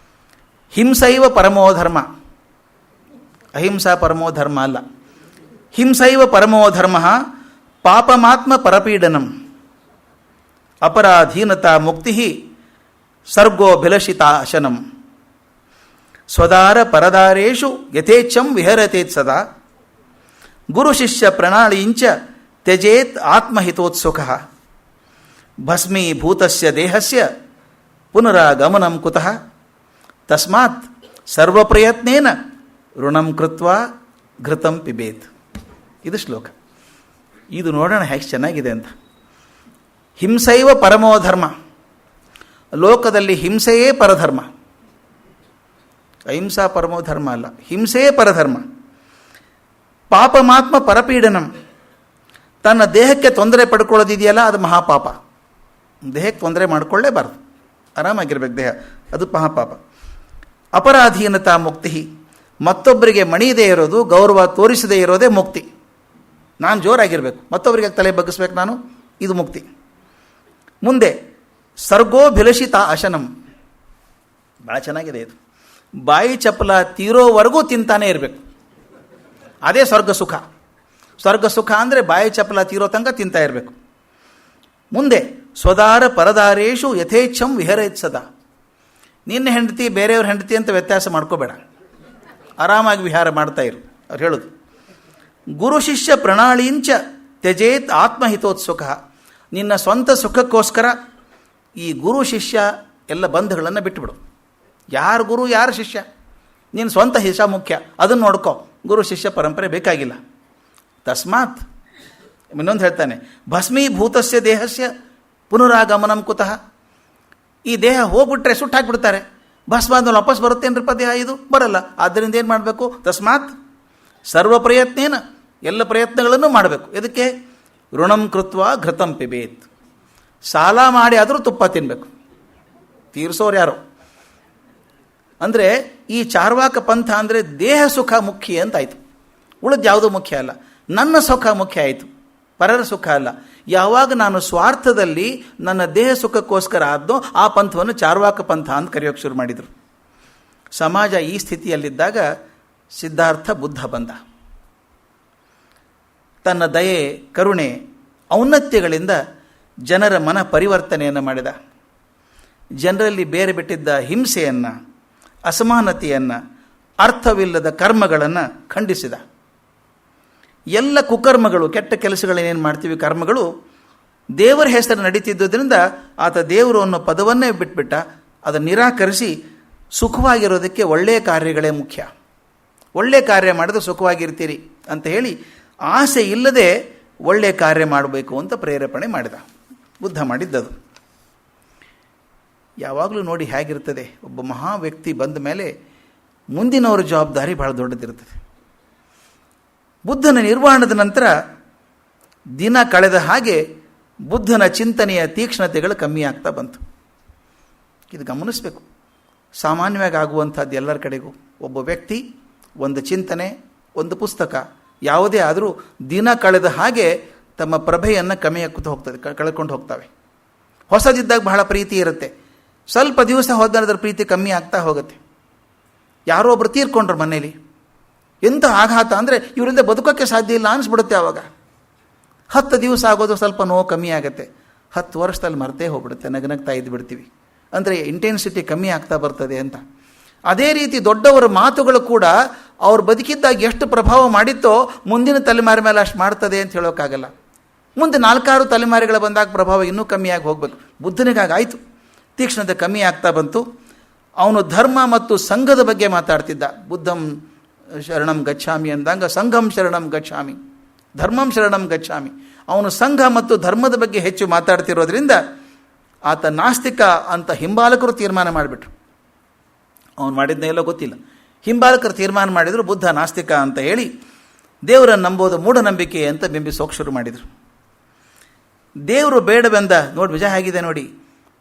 ಹಿಂಸೈವ ಪರಮೋ ಧರ್ಮ, ಅಹಿಂಸಾ ಪರಮೋ ಧರ್ಮ ಅಲ್ಲ. ಹಿಂಸೈವ ಪರಮೋ ಧರ್ಮ ಪಾಪಮಾತ್ಮ ಪರಪೀಡನಂ ಅಪರಾಧೀನತಾ ಮುಕ್ತಿ ಸರ್ಗೋಭಿಲಷಿತಾಶನಂ ಸ್ವದಾರ ಪರದಾರೇಷು ಯಥೇಚ್ಛಂ ವಿಹರತೇತ್ ಸದಾ ಗುರು ಶಿಷ್ಯ ಪ್ರಣಾಳೀಂಚ ತ್ಯಜೇತ್ ಆತ್ಮಹಿತೋತ್ಸುಕ ಭಸ್ಮೀಭೂತಸ್ಯ ದೇಹಸ್ಯ ಪುನರಾಗಮನಂ ಕುತಃ ತಸ್ಮಾತ್ ಸರ್ವಪ್ರಯತ್ನೇನ ಋಣಂ ಕೃತ್ವಾ ಘೃತಂ ಪಿಬೇತ್. ಇದು ಶ್ಲೋಕ. ಇದು ನೋಡೋಣ ಹೇಗೆ ಚೆನ್ನಾಗಿದೆ ಅಂತ. ಹಿಂಸೈವ ಪರಮೋ ಧರ್ಮ, ಲೋಕದಲ್ಲಿ ಹಿಂಸೆಯೇ ಪರಧರ್ಮ. ಅಹಿಂಸಾ ಪರಮೋ ಧರ್ಮ ಅಲ್ಲ, ಹಿಂಸೆಯೇ ಪರಧರ್ಮ. ಪಾಪಮಾತ್ಮ ಪರಪೀಡನಂ, ತನ್ನ ದೇಹಕ್ಕೆ ತೊಂದರೆ ಪಡ್ಕೊಳ್ಳೋದಿದೆಯಲ್ಲ ಅದು ಮಹಾಪಾಪ. ದೇಹಕ್ಕೆ ತೊಂದರೆ ಮಾಡಿಕೊಳ್ಳೇಬಾರ್ದು, ಆರಾಮಾಗಿರ್ಬೇಕು ದೇಹ, ಅದು ಮಹಾಪಾಪ. ಅಪರಾಧೀನತಾ ಮುಕ್ತಿ, ಮತ್ತೊಬ್ಬರಿಗೆ ಮಣಿಯದೇ ಇರೋದು, ಗೌರವ ತೋರಿಸದೇ ಇರೋದೇ ಮುಕ್ತಿ. ನಾನು ಜೋರಾಗಿರಬೇಕು, ಮತ್ತೊಬ್ಬರಿಗೆ ತಲೆ ಬಗ್ಗಿಸ್ಬೇಕು ನಾನು, ಇದು ಮುಕ್ತಿ. ಮುಂದೆ ಸರ್ಗೋಭಿಲಷಿತ ಅಶನಂ, ಭಾಳ ಚೆನ್ನಾಗಿದೆ ಇದು. ಬಾಯಿ ಚಪ್ಪಲ ತೀರೋವರೆಗೂ ತಿಂತಾನೆ ಇರಬೇಕು, ಅದೇ ಸ್ವರ್ಗ ಸುಖ. ಸ್ವರ್ಗ ಸುಖ ಅಂದರೆ ಬಾಯಿ ಚಪ್ಪಲ ತೀರೋ ತನಕ ತಿಂತಾ ಇರಬೇಕು. ಮುಂದೆ ಸ್ವದಾರ ಪರದಾರೇಶು ಯಥೇಚ್ಛಂ ವಿಹರೇತ್ ಸದಾ, ನಿನ್ನ ಹೆಂಡತಿ ಬೇರೆಯವ್ರ ಹೆಂಡತಿ ಅಂತ ವ್ಯತ್ಯಾಸ ಮಾಡ್ಕೋಬೇಡ, ಆರಾಮಾಗಿ ವಿಹಾರ ಮಾಡ್ತಾ ಇರು. ಅವ್ರು ಹೇಳೋದು ಗುರು ಶಿಷ್ಯ ಪ್ರಣಾಳೀಂಚ ತ್ಯಜೇತ್ ಆತ್ಮಹಿತೋತ್ಸುಕ, ನಿನ್ನ ಸ್ವಂತ ಸುಖಕ್ಕೋಸ್ಕರ ಈ ಗುರು ಶಿಷ್ಯ ಎಲ್ಲ ಬಂಧುಗಳನ್ನು ಬಿಟ್ಟುಬಿಡು. ಯಾರು ಗುರು ಯಾರು ಶಿಷ್ಯ, ನಿನ್ನ ಸ್ವಂತ ಹಿತ ಮುಖ್ಯ, ಅದನ್ನು ನೋಡ್ಕೋ. ಗುರು ಶಿಷ್ಯ ಪರಂಪರೆ ಬೇಕಾಗಿಲ್ಲ. ತಸ್ಮಾತ್ ಇನ್ನೊಂದು ಹೇಳ್ತಾನೆ, ಭಸ್ಮೀಭೂತಸ್ಯ ದೇಹಸ್ಯ ಪುನರಾಗಮನಂ ಕುತಃ, ಈ ದೇಹ ಹೋಗ್ಬಿಟ್ರೆ ಸುಟ್ಟಾಕ್ಬಿಡ್ತಾರೆ, ಭಸ್ಮ ಆದ್ಮೇಲೆ ವಾಪಸ್ ಬರುತ್ತೇನ್ರಪ್ಪ ದೇಹ, ಇದು ಬರಲ್ಲ. ಆದ್ದರಿಂದ ಏನು ಮಾಡಬೇಕು? ತಸ್ಮಾತ್ ಸರ್ವ ಪ್ರಯತ್ನೇನ, ಎಲ್ಲ ಪ್ರಯತ್ನಗಳನ್ನು ಮಾಡಬೇಕು. ಎದಕ್ಕೆ? ಋಣಂ ಕೃತ್ವಾ ಘೃತಂ ಪಿಬೇತ್, ಸಾಲ ಮಾಡಿ ಆದರೂ ತುಪ್ಪ ತಿನ್ನಬೇಕು. ತೀರಿಸೋರು ಯಾರು ಅಂದರೆ ಈ ಚಾರ್ವಾಕ ಪಂಥ ಅಂದರೆ ದೇಹ ಸುಖ ಮುಖ್ಯ ಅಂತಾಯಿತು, ಉಳಿದು ಯಾವುದೂ ಮುಖ್ಯ ಅಲ್ಲ. ನನ್ನ ಸುಖ ಮುಖ್ಯ ಆಯಿತು, ಪರರ ಸುಖ ಅಲ್ಲ. ಯಾವಾಗ ನಾನು ಸ್ವಾರ್ಥದಲ್ಲಿ ನನ್ನ ದೇಹ ಸುಖಕ್ಕೋಸ್ಕರ ಆದ್ದೋ ಆ ಪಂಥವನ್ನು ಚಾರ್ವಾಕ ಪಂಥ ಅಂತ ಕರೆಯೋಕ್ಕೆ ಶುರು ಮಾಡಿದರು. ಸಮಾಜ ಈ ಸ್ಥಿತಿಯಲ್ಲಿದ್ದಾಗ ಸಿದ್ಧಾರ್ಥ ಬುದ್ಧ ಬಂದ. ತನ್ನ ದಯೆ, ಕರುಣೆ, ಔನ್ನತ್ಯಗಳಿಂದ ಜನರ ಮನ ಪರಿವರ್ತನೆಯನ್ನು ಮಾಡಿದ. ಜನರಲ್ಲಿ ಬೇರೆ ಬಿಟ್ಟಿದ್ದ ಹಿಂಸೆಯನ್ನು, ಅಸಮಾನತೆಯನ್ನು, ಅರ್ಥವಿಲ್ಲದ ಕರ್ಮಗಳನ್ನು ಖಂಡಿಸಿದ. ಎಲ್ಲ ಕುಕರ್ಮಗಳು, ಕೆಟ್ಟ ಕೆಲಸಗಳನ್ನೇನು ಮಾಡ್ತೀವಿ ಕರ್ಮಗಳು, ದೇವರ ಹೆಸರು ನಡೀತಿದ್ದುದರಿಂದ ಆತ ದೇವರು ಅನ್ನೋ ಪದವನ್ನೇ ಬಿಟ್ಬಿಟ್ಟ. ಅದನ್ನು ನಿರಾಕರಿಸಿ ಸುಖವಾಗಿರೋದಕ್ಕೆ ಒಳ್ಳೆಯ ಕಾರ್ಯಗಳೇ ಮುಖ್ಯ, ಒಳ್ಳೆಯ ಕಾರ್ಯ ಮಾಡಿದ್ರೆ ಸುಖವಾಗಿರ್ತೀರಿ ಅಂತ ಹೇಳಿ ಆಸೆ ಇಲ್ಲದೆ ಒಳ್ಳೆಯ ಕಾರ್ಯ ಮಾಡಬೇಕು ಅಂತ ಪ್ರೇರೇಪಣೆ ಮಾಡಿದ. ಬುದ್ಧ ಮಾಡಿದ್ದದು. ಯಾವಾಗಲೂ ನೋಡಿ ಹೇಗಿರ್ತದೆ, ಒಬ್ಬ ಮಹಾ ವ್ಯಕ್ತಿ ಬಂದ ಮೇಲೆ ಮುಂದಿನವರ ಜವಾಬ್ದಾರಿ ಭಾಳ ದೊಡ್ಡದಿರ್ತದೆ. ಬುದ್ಧನ ನಿರ್ವಾಣದ ನಂತರ ದಿನ ಕಳೆದ ಹಾಗೆ ಬುದ್ಧನ ಚಿಂತನೆಯ ತೀಕ್ಷ್ಣತೆಗಳು ಕಮ್ಮಿ ಆಗ್ತಾ ಬಂತು. ಇದು ಗಮನಿಸಬೇಕು. ಸಾಮಾನ್ಯವಾಗಿ ಆಗುವಂಥದ್ದು ಎಲ್ಲರ ಕಡೆಗೂ. ಒಬ್ಬ ವ್ಯಕ್ತಿ, ಒಂದು ಚಿಂತನೆ, ಒಂದು ಪುಸ್ತಕ, ಯಾವುದೇ ಆದರೂ ದಿನ ಕಳೆದ ಹಾಗೆ ತಮ್ಮ ಪ್ರಭೆಯನ್ನು ಕಮ್ಮಿ ಆಗ್ತಾ ಹೋಗ್ತದೆ, ಕಳ್ಕೊಂಡು ಹೋಗ್ತವೆ. ಹೊಸದಿದ್ದಾಗ ಬಹಳ ಪ್ರೀತಿ ಇರುತ್ತೆ, ಸ್ವಲ್ಪ ದಿವಸ ಹೋದ ಅದರ ಪ್ರೀತಿ ಕಮ್ಮಿ ಆಗ್ತಾ ಹೋಗುತ್ತೆ. ಯಾರೋ ಒಬ್ಬರು ತೀರ್ಕೊಂಡ್ರು ಮನೇಲಿ, ಎಂಥ ಆಘಾತ ಅಂದರೆ ಇವರಿಂದ ಬದುಕೋಕ್ಕೆ ಸಾಧ್ಯ ಇಲ್ಲ ಅನಿಸ್ಬಿಡುತ್ತೆ. ಆವಾಗ 10 ದಿವಸ ಆಗೋದು ಸ್ವಲ್ಪ ನೋವು ಕಮ್ಮಿ ಆಗುತ್ತೆ, 10 ವರ್ಷದಲ್ಲಿ ಮರ್ತೇ ಹೋಗ್ಬಿಡುತ್ತೆ, ನಗನಗ್ತಾ ಇದ್ದು ಬಿಡ್ತೀವಿ. ಅಂದರೆ ಇಂಟೆನ್ಸಿಟಿ ಕಮ್ಮಿ ಆಗ್ತಾ ಬರ್ತದೆ ಅಂತ. ಅದೇ ರೀತಿ ದೊಡ್ಡವರ ಮಾತುಗಳು ಕೂಡ ಅವ್ರು ಬದುಕಿದ್ದಾಗ ಎಷ್ಟು ಪ್ರಭಾವ ಮಾಡಿತ್ತೋ ಮುಂದಿನ ತಲೆಮಾರಿ ಮೇಲೆ ಅಷ್ಟು ಮಾಡ್ತದೆ ಅಂತ ಹೇಳೋಕ್ಕಾಗಲ್ಲ. ಮುಂದೆ 4-6 ತಲೆಮಾರಿಗಳ ಬಂದಾಗ ಪ್ರಭಾವ ಇನ್ನೂ ಕಮ್ಮಿಯಾಗಿ ಹೋಗಬೇಕು. ಬುದ್ಧನಿಗಾಗಾಯಿತು, ತೀಕ್ಷ್ಣತೆ ಕಮ್ಮಿ ಆಗ್ತಾ ಬಂತು. ಅವನು ಧರ್ಮ ಮತ್ತು ಸಂಘದ ಬಗ್ಗೆ ಮಾತಾಡ್ತಿದ್ದ. ಬುದ್ಧಂ ಶರಣಂ ಗಚ್ಛಾಮಿ ಅಂದಾಗ ಸಂಘಂ ಶರಣಂ ಗಚ್ಛಾಮಿ, ಧರ್ಮಂ ಶರಣಂ ಗಚ್ಛಾಮಿ. ಅವನು ಸಂಘ ಮತ್ತು ಧರ್ಮದ ಬಗ್ಗೆ ಹೆಚ್ಚು ಮಾತಾಡ್ತಿರೋದ್ರಿಂದ ಆತ ನಾಸ್ತಿಕ ಅಂತ ಹಿಂಬಾಲಕರು ತೀರ್ಮಾನ ಮಾಡಿಬಿಟ್ರು. ಅವನು ಮಾಡಿದ್ನೆಲ್ಲೋ ಗೊತ್ತಿಲ್ಲ, ಹಿಂಬಾಲಕರು ತೀರ್ಮಾನ ಮಾಡಿದರು ಬುದ್ಧ ನಾಸ್ತಿಕ ಅಂತ ಹೇಳಿ ದೇವರನ್ನು ನಂಬೋದು ಮೂಢನಂಬಿಕೆ ಅಂತ ಬಿಂಬಿಸೋಕೆ ಶುರು ಮಾಡಿದರು. ದೇವರು ಬೇಡವೆಂದ, ನೋಡಿ ವಿಜಯ ಆಗಿದೆ ನೋಡಿ,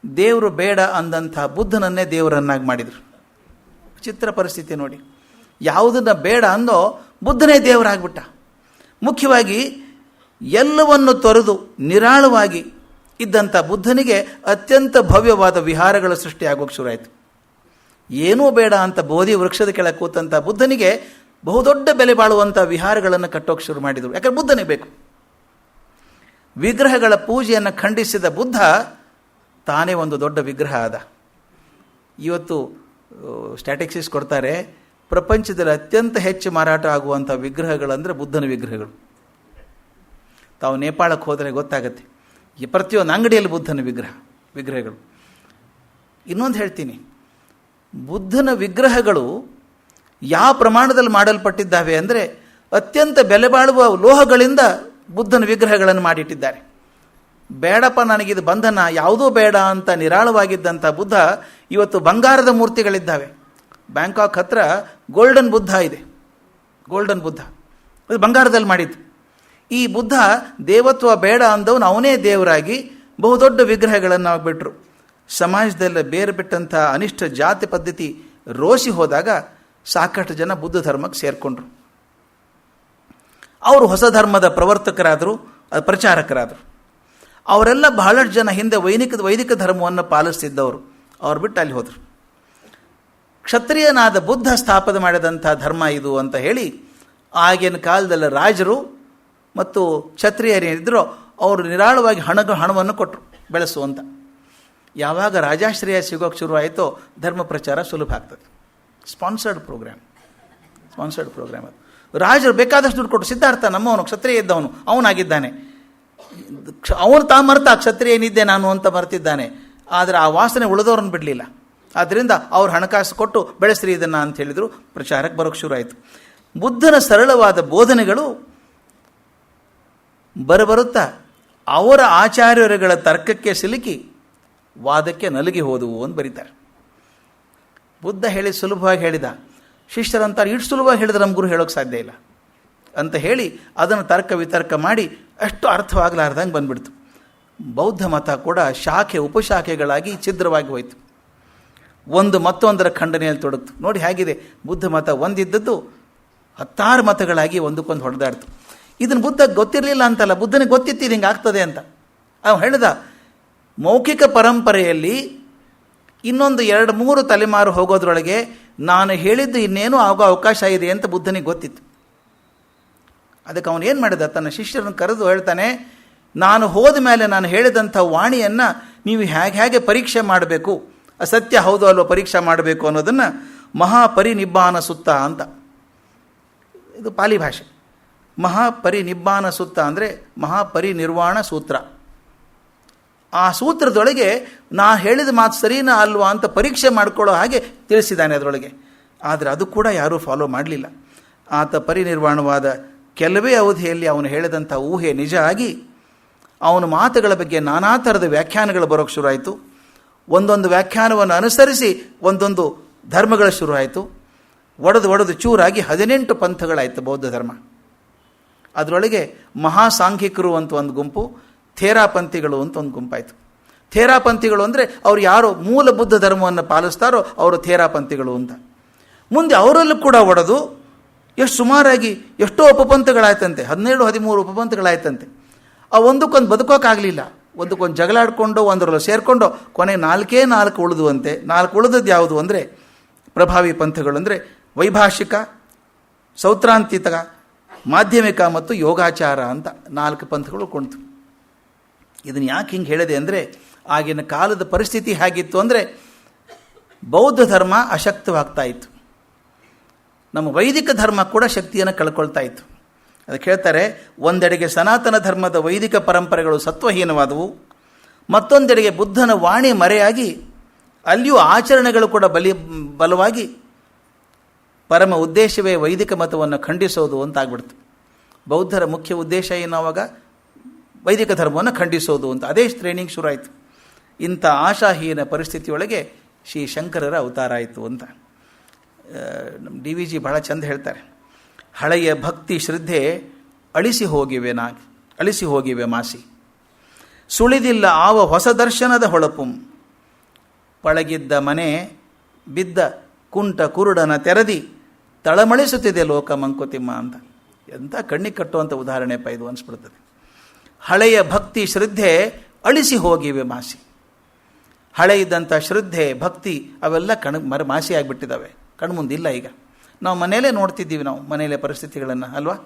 ದೇವರು ಬೇಡ ಅಂದಂಥ ಬುದ್ಧನನ್ನೇ ದೇವರನ್ನಾಗಿ ಮಾಡಿದರು. ಚಿತ್ರ ಪರಿಸ್ಥಿತಿ ನೋಡಿ, ಯಾವುದನ್ನು ಬೇಡ ಅಂದೋ ಬುದ್ಧನೇ ದೇವರಾಗ್ಬಿಟ್ಟ. ಮುಖ್ಯವಾಗಿ ಎಲ್ಲವನ್ನು ತೊರೆದು ನಿರಾಳವಾಗಿ ಇದ್ದಂಥ ಬುದ್ಧನಿಗೆ ಅತ್ಯಂತ ಭವ್ಯವಾದ ವಿಹಾರಗಳ ಸೃಷ್ಟಿಯಾಗೋಕ್ಕೆ ಶುರುವಾಯಿತು. ಏನೂ ಬೇಡ ಅಂತ ಬೋಧಿ ವೃಕ್ಷದ ಕೆಳಗೆ ಕೂತಂಥ ಬುದ್ಧನಿಗೆ ಬಹುದೊಡ್ಡ ಬೆಲೆ ಬಾಳುವಂಥ ವಿಹಾರಗಳನ್ನು ಕಟ್ಟೋಕೆ ಶುರು ಮಾಡಿದರು. ಯಾಕಂದ್ರೆ ಬುದ್ಧನೇ ಬೇಕು. ವಿಗ್ರಹಗಳ ಪೂಜೆಯನ್ನು ಖಂಡಿಸಿದ ಬುದ್ಧ ತಾನೇ ಒಂದು ದೊಡ್ಡ ವಿಗ್ರಹ ಆದ. ಇವತ್ತು ಸ್ಟ್ಯಾಟಿಸ್ಟಿಕ್ಸ್ ಕೊಡ್ತಾರೆ, ಪ್ರಪಂಚದಲ್ಲಿ ಅತ್ಯಂತ ಹೆಚ್ಚು ಮಾರಾಟ ಆಗುವಂಥ ವಿಗ್ರಹಗಳಂದರೆ ಬುದ್ಧನ ವಿಗ್ರಹಗಳು. ತಾವು ನೇಪಾಳಕ್ಕೆ ಹೋದರೆ ಗೊತ್ತಾಗತ್ತೆ, ಈ ಪ್ರತಿಯೊಂದು ಅಂಗಡಿಯಲ್ಲಿ ಬುದ್ಧನ ವಿಗ್ರಹಗಳು. ಇನ್ನೊಂದು ಹೇಳ್ತೀನಿ, ಬುದ್ಧನ ವಿಗ್ರಹಗಳು ಯಾವ ಪ್ರಮಾಣದಲ್ಲಿ ಮಾಡಲ್ಪಟ್ಟಿದ್ದಾವೆ ಅಂದರೆ ಅತ್ಯಂತ ಬೆಲೆ ಬಾಳುವ ಲೋಹಗಳಿಂದ ಬುದ್ಧನ ವಿಗ್ರಹಗಳನ್ನು ಮಾಡಿಟ್ಟಿದ್ದಾರೆ. ಬೇಡಪ್ಪ ನನಗಿದು ಬಂಧನ, ಯಾವುದೂ ಬೇಡ ಅಂತ ನಿರಾಳವಾಗಿದ್ದಂಥ ಬುದ್ಧ ಇವತ್ತು ಬಂಗಾರದ ಮೂರ್ತಿಗಳಿದ್ದಾವೆ. ಬ್ಯಾಂಕಾಕ್ ಹತ್ರ ಗೋಲ್ಡನ್ ಬುದ್ಧ ಇದೆ. ಗೋಲ್ಡನ್ ಬುದ್ಧ ಅದು ಬಂಗಾರದಲ್ಲಿ ಮಾಡಿದ್ದು. ಈ ಬುದ್ಧ ದೇವತ್ವ ಬೇಡ ಅಂದವನು ಅವನೇ ದೇವರಾಗಿ ಬಹುದೊಡ್ಡ ವಿಗ್ರಹಗಳನ್ನು ಬಿಟ್ಟರು. ಸಮಾಜದಲ್ಲಿ ಬೇರೆ ಬಿಟ್ಟಂಥ ಅನಿಷ್ಟ ಜಾತಿ ಪದ್ಧತಿ ರೋಸಿ ಹೋದಾಗ ಸಾಕಷ್ಟು ಜನ ಬುದ್ಧ ಧರ್ಮಕ್ಕೆ ಸೇರಿಕೊಂಡ್ರು. ಅವರು ಹೊಸ ಧರ್ಮದ ಪ್ರವರ್ತಕರಾದರು, ಪ್ರಚಾರಕರಾದರು. ಅವರೆಲ್ಲ ಬಹಳಷ್ಟು ಜನ ಹಿಂದೆ ವೈದಿಕ ಧರ್ಮವನ್ನು ಪಾಲಿಸ್ತಿದ್ದವರು, ಅವ್ರು ಬಿಟ್ಟು ಅಲ್ಲಿ ಹೋದರು. ಕ್ಷತ್ರಿಯನಾದ ಬುದ್ಧ ಸ್ಥಾಪನೆ ಮಾಡಿದಂಥ ಧರ್ಮ ಇದು ಅಂತ ಹೇಳಿ ಆಗಿನ ಕಾಲದಲ್ಲಿ ರಾಜರು ಮತ್ತು ಕ್ಷತ್ರಿಯರೇನಿದ್ರೋ ಅವರು ನಿರಾಳವಾಗಿ ಹಣವನ್ನು ಕೊಟ್ಟರು ಬೆಳೆಸುವಂತ. ಯಾವಾಗ ರಾಜಾಶ್ರಯ ಸಿಗೋಕ್ಕೆ ಶುರುವಾಯಿತೋ ಧರ್ಮ ಪ್ರಚಾರ ಸುಲಭ ಆಗ್ತದೆ. ಸ್ಪಾನ್ಸರ್ಡ್ ಪ್ರೋಗ್ರಾಮ್ ಅದು. ರಾಜರು ಬೇಕಾದಷ್ಟು ದುಡ್ಡು ಕೊಟ್ಟು, ಸಿದ್ಧಾರ್ಥ ನಮ್ಮವನು ಕ್ಷತ್ರಿಯ ಇದ್ದವನು ಅವನಾಗಿದ್ದಾನೆ, ಅವನು ಮರ್ತ ಕ್ಷತ್ರಿಯ ಏನಿದ್ದೆ ನಾನು ಅಂತ ಮರ್ತಿದ್ದಾನೆ. ಆದರೆ ಆ ವಾಸನೆ ಉಳಿದವ್ರನ್ನ ಬಿಡಲಿಲ್ಲ. ಆದ್ದರಿಂದ ಅವ್ರು ಹಣಕಾಸು ಕೊಟ್ಟು ಬೆಳೆಸ್ರಿ ಇದನ್ನು ಅಂತ ಹೇಳಿದರು. ಪ್ರಚಾರಕ್ಕೆ ಬರೋಕ್ಕೆ ಶುರು ಆಯಿತು. ಬುದ್ಧನ ಸರಳವಾದ ಬೋಧನೆಗಳು ಬರುತ್ತಾ ಅವರ ಆಚಾರ್ಯರುಗಳ ತರ್ಕಕ್ಕೆ ಸಿಲುಕಿ ವಾದಕ್ಕೆ ನಲುಗಿ ಹೋದವು ಅಂತ ಬರೀತಾರೆ. ಬುದ್ಧ ಹೇಳಿ ಸುಲಭವಾಗಿ ಹೇಳಿದ, ಶಿಷ್ಯರಂತಾರೆ ಇಷ್ಟು ಸುಲಭವಾಗಿ ಹೇಳಿದ್ರೆ ನಮ್ಮ ಗುರು ಹೇಳೋಕ್ಕೆ ಸಾಧ್ಯ ಇಲ್ಲ ಅಂತ ಹೇಳಿ ಅದನ್ನು ತರ್ಕ ವಿತರ್ಕ ಮಾಡಿ ಅಷ್ಟು ಅರ್ಥವಾಗಲಾರ್ದಂಗೆ ಬಂದ್ಬಿಡ್ತು. ಬೌದ್ಧ ಮತ ಕೂಡ ಶಾಖೆ ಉಪಶಾಖೆಗಳಾಗಿ ಛಿದ್ರವಾಗಿ ಹೋಯಿತು. ಒಂದು ಮತ್ತೊಂದರ ಖಂಡನೆಯಲ್ಲಿ ತೊಡಗ್ತು. ನೋಡಿ ಹೇಗಿದೆ, ಬುದ್ಧ ಮತ ಒಂದಿದ್ದದ್ದು 10 ಮತಗಳಾಗಿ ಒಂದಕ್ಕೊಂದು ಹೊಡೆದಾಡ್ತು. ಇದನ್ನು ಬುದ್ಧ ಗೊತ್ತಿರಲಿಲ್ಲ ಅಂತಲ್ಲ, ಬುದ್ಧನಿಗೆ ಗೊತ್ತಿತ್ತು ಹಿಂಗೆ ಆಗ್ತದೆ ಅಂತ. ಅವನು ಹೇಳಿದ, ಮೌಖಿಕ ಪರಂಪರೆಯಲ್ಲಿ ಇನ್ನೊಂದು 2-3 ತಲೆಮಾರು ಹೋಗೋದ್ರೊಳಗೆ ನಾನು ಹೇಳಿದ್ದು ಇನ್ನೇನು ಆಗೋ ಅವಕಾಶ ಇದೆ ಅಂತ ಬುದ್ಧನಿಗೆ ಗೊತ್ತಿತ್ತು. ಅದಕ್ಕೆ ಅವನು ಏನು ಮಾಡಿದ, ತನ್ನ ಶಿಷ್ಯರನ್ನು ಕರೆದು ಹೇಳ್ತಾನೆ, ನಾನು ಹೋದ ಮೇಲೆ ನಾನು ಹೇಳಿದಂಥ ವಾಣಿಯನ್ನು ನೀವು ಹೇಗೆ ಪರೀಕ್ಷೆ ಮಾಡಬೇಕು, ಅಸತ್ಯ ಹೌದು ಅಲ್ವೋ ಪರೀಕ್ಷೆ ಮಾಡಬೇಕು ಅನ್ನೋದನ್ನು ಮಹಾಪರಿನಿಬ್ಬಾನ ಸುತ್ತ ಅಂತ, ಇದು ಪಾಲಿ ಭಾಷೆ. ಮಹಾಪರಿನಿಬ್ಬಾನ ಸುತ್ತ ಅಂದರೆ ಮಹಾಪರಿನಿರ್ವಾಣ ಸೂತ್ರ. ಆ ಸೂತ್ರದೊಳಗೆ ನಾ ಹೇಳಿದ ಮಾತು ಸರಿನಾ ಅಲ್ವಾ ಅಂತ ಪರೀಕ್ಷೆ ಮಾಡಿಕೊಳ್ಳೋ ಹಾಗೆ ತಿಳಿಸಿದ್ದಾನೆ ಅದರೊಳಗೆ. ಆದರೆ ಅದು ಕೂಡ ಯಾರೂ ಫಾಲೋ ಮಾಡಲಿಲ್ಲ. ಆತ ಪರಿನಿರ್ವಾಣವಾದ ಕೆಲವೇ ಅವಧಿಯಲ್ಲಿ ಅವನು ಹೇಳಿದಂಥ ಊಹೆ ನಿಜ ಆಗಿ ಅವನ ಮಾತುಗಳ ಬಗ್ಗೆ ನಾನಾ ಥರದ ವ್ಯಾಖ್ಯಾನಗಳು ಬರೋಕ್ಕೆ ಶುರುವಾಯಿತು. ಒಂದೊಂದು ವ್ಯಾಖ್ಯಾನವನ್ನು ಅನುಸರಿಸಿ ಒಂದೊಂದು ಧರ್ಮಗಳ ಶುರುವಾಯಿತು. ಒಡೆದು ಚೂರಾಗಿ 18 ಪಂಥಗಳಾಯಿತು ಬೌದ್ಧ ಧರ್ಮ. ಅದರೊಳಗೆ ಮಹಾಸಾಂಘಿಕರು ಅಂತ ಒಂದು ಗುಂಪು, ಥೇರಾಪಂಥಿಗಳು ಅಂತ ಒಂದು ಗುಂಪಾಯಿತು. ಥೇರಾಪಂಥಿಗಳು ಅಂದರೆ ಅವ್ರು ಯಾರು ಮೂಲ ಬುದ್ಧ ಧರ್ಮವನ್ನು ಪಾಲಿಸ್ತಾರೋ ಅವರು ಥೇರಾಪಂಥಿಗಳು ಅಂತ. ಮುಂದೆ ಅವರಲ್ಲೂ ಕೂಡ ಒಡೆದು ಸುಮಾರಾಗಿ ಎಷ್ಟೋ ಉಪಪಂಥಗಳಾಯ್ತಂತೆ, 17-13 ಉಪಪಂಥಗಳಾಯ್ತಂತೆ. ಆ ಒಂದಕ್ಕೊಂದು ಬದುಕೋಕ್ಕಾಗಲಿಲ್ಲ. ಒಂದಕ್ಕೊಂದು ಜಗಳಾಡಿಕೊಂಡು ಒಂದರಲ್ಲೂ ಸೇರಿಕೊಂಡು ಕೊನೆ 4 ಉಳಿದುವಂತೆ. 4 ಉಳಿದದ್ದು ಯಾವುದು ಅಂದರೆ ಪ್ರಭಾವಿ ಪಂಥಗಳು ಅಂದರೆ ವೈಭಾಷಿಕ, ಸೌತ್ರಾಂತಿಕ, ಮಾಧ್ಯಮಿಕ ಮತ್ತು ಯೋಗಾಚಾರ ಅಂತ 4 ಪಂಥಗಳು ಕೊಂಡ್ತು. ಇದನ್ನು ಯಾಕೆ ಹಿಂಗೆ ಹೇಳಿದೆ ಅಂದರೆ ಆಗಿನ ಕಾಲದ ಪರಿಸ್ಥಿತಿ ಹೇಗಿತ್ತು ಅಂದರೆ ಬೌದ್ಧ ಧರ್ಮ ಅಶಕ್ತವಾಗ್ತಾ ಇತ್ತು, ನಮ್ಮ ವೈದಿಕ ಧರ್ಮ ಕೂಡ ಶಕ್ತಿಯನ್ನು ಕಳ್ಕೊಳ್ತಾ ಇತ್ತು. ಅದಕ್ಕೆ ಹೇಳ್ತಾರೆ, ಒಂದೆಡೆಗೆ ಸನಾತನ ಧರ್ಮದ ವೈದಿಕ ಪರಂಪರೆಗಳು ಸತ್ವಹೀನವಾದವು, ಮತ್ತೊಂದೆಡೆಗೆ ಬುದ್ಧನ ವಾಣಿ ಮರೆಯಾಗಿ ಅಲ್ಲಿಯೂ ಆಚರಣೆಗಳು ಕೂಡ ಬಲವಾಗಿ ಪರಮ ಉದ್ದೇಶವೇ ವೈದಿಕ ಮತವನ್ನು ಖಂಡಿಸೋದು ಅಂತ ಆಗ್ಬಿಡ್ತು. ಬೌದ್ಧರ ಮುಖ್ಯ ಉದ್ದೇಶ ಏನಾವಾಗ ವೈದಿಕ ಧರ್ಮವನ್ನು ಖಂಡಿಸೋದು ಅಂತ. ಅದೇ ಟ್ರೈನಿಂಗ್ ಶುರುವಾಯಿತು. ಇಂಥ ಆಶಾಹೀನ ಪರಿಸ್ಥಿತಿಯೊಳಗೆ ಶ್ರೀ ಶಂಕರರ ಅವತಾರ ಆಯಿತು ಅಂತ ನಮ್ಮ DVG ಬಹಳ ಚಂದ ಹೇಳ್ತಾರೆ. ಹಳೆಯ ಭಕ್ತಿ ಶ್ರದ್ಧೆ ಅಳಿಸಿ ಹೋಗಿವೆ ಮಾಸಿ, ಸುಳಿದಿಲ್ಲ ಆವ ಹೊಸ ದರ್ಶನದ ಹೊಳಪುಂ, ಪಳಗಿದ್ದ ಮನೆ ಬಿದ್ದ ಕುಂಟ ಕುರುಡನ ತೆರದಿ ತಳಮಳಿಸುತ್ತಿದೆ ಲೋಕ ಮಂಕುತಿಮ್ಮ ಅಂತ. ಎಂಥ ಕಣ್ಣಿಗೆ ಕಟ್ಟುವಂಥ ಉದಾಹರಣೆಪ್ಪ ಇದು ಅನಿಸ್ಬಿಡ್ತದೆ. ಹಳೆಯ ಭಕ್ತಿ ಶ್ರದ್ಧೆ ಅಳಿಸಿ ಹೋಗಿವೆ ಮಾಸಿ. ಹಳೆ ಇದ್ದಂಥ ಶ್ರದ್ಧೆ ಭಕ್ತಿ ಅವೆಲ್ಲ ಮಾಸಿ ಆಗಿಬಿಟ್ಟಿದ್ದಾವೆ, ಕಣ್ಮುಂದಿಲ್ಲ. ಈಗ ನಾವು ಮನೆಯಲ್ಲೇ ನೋಡ್ತಿದ್ದೀವಿ, ನಾವು ಮನೆಯಲ್ಲೇ ಪರಿಸ್ಥಿತಿಗಳನ್ನು ಅಲ್ವಾ.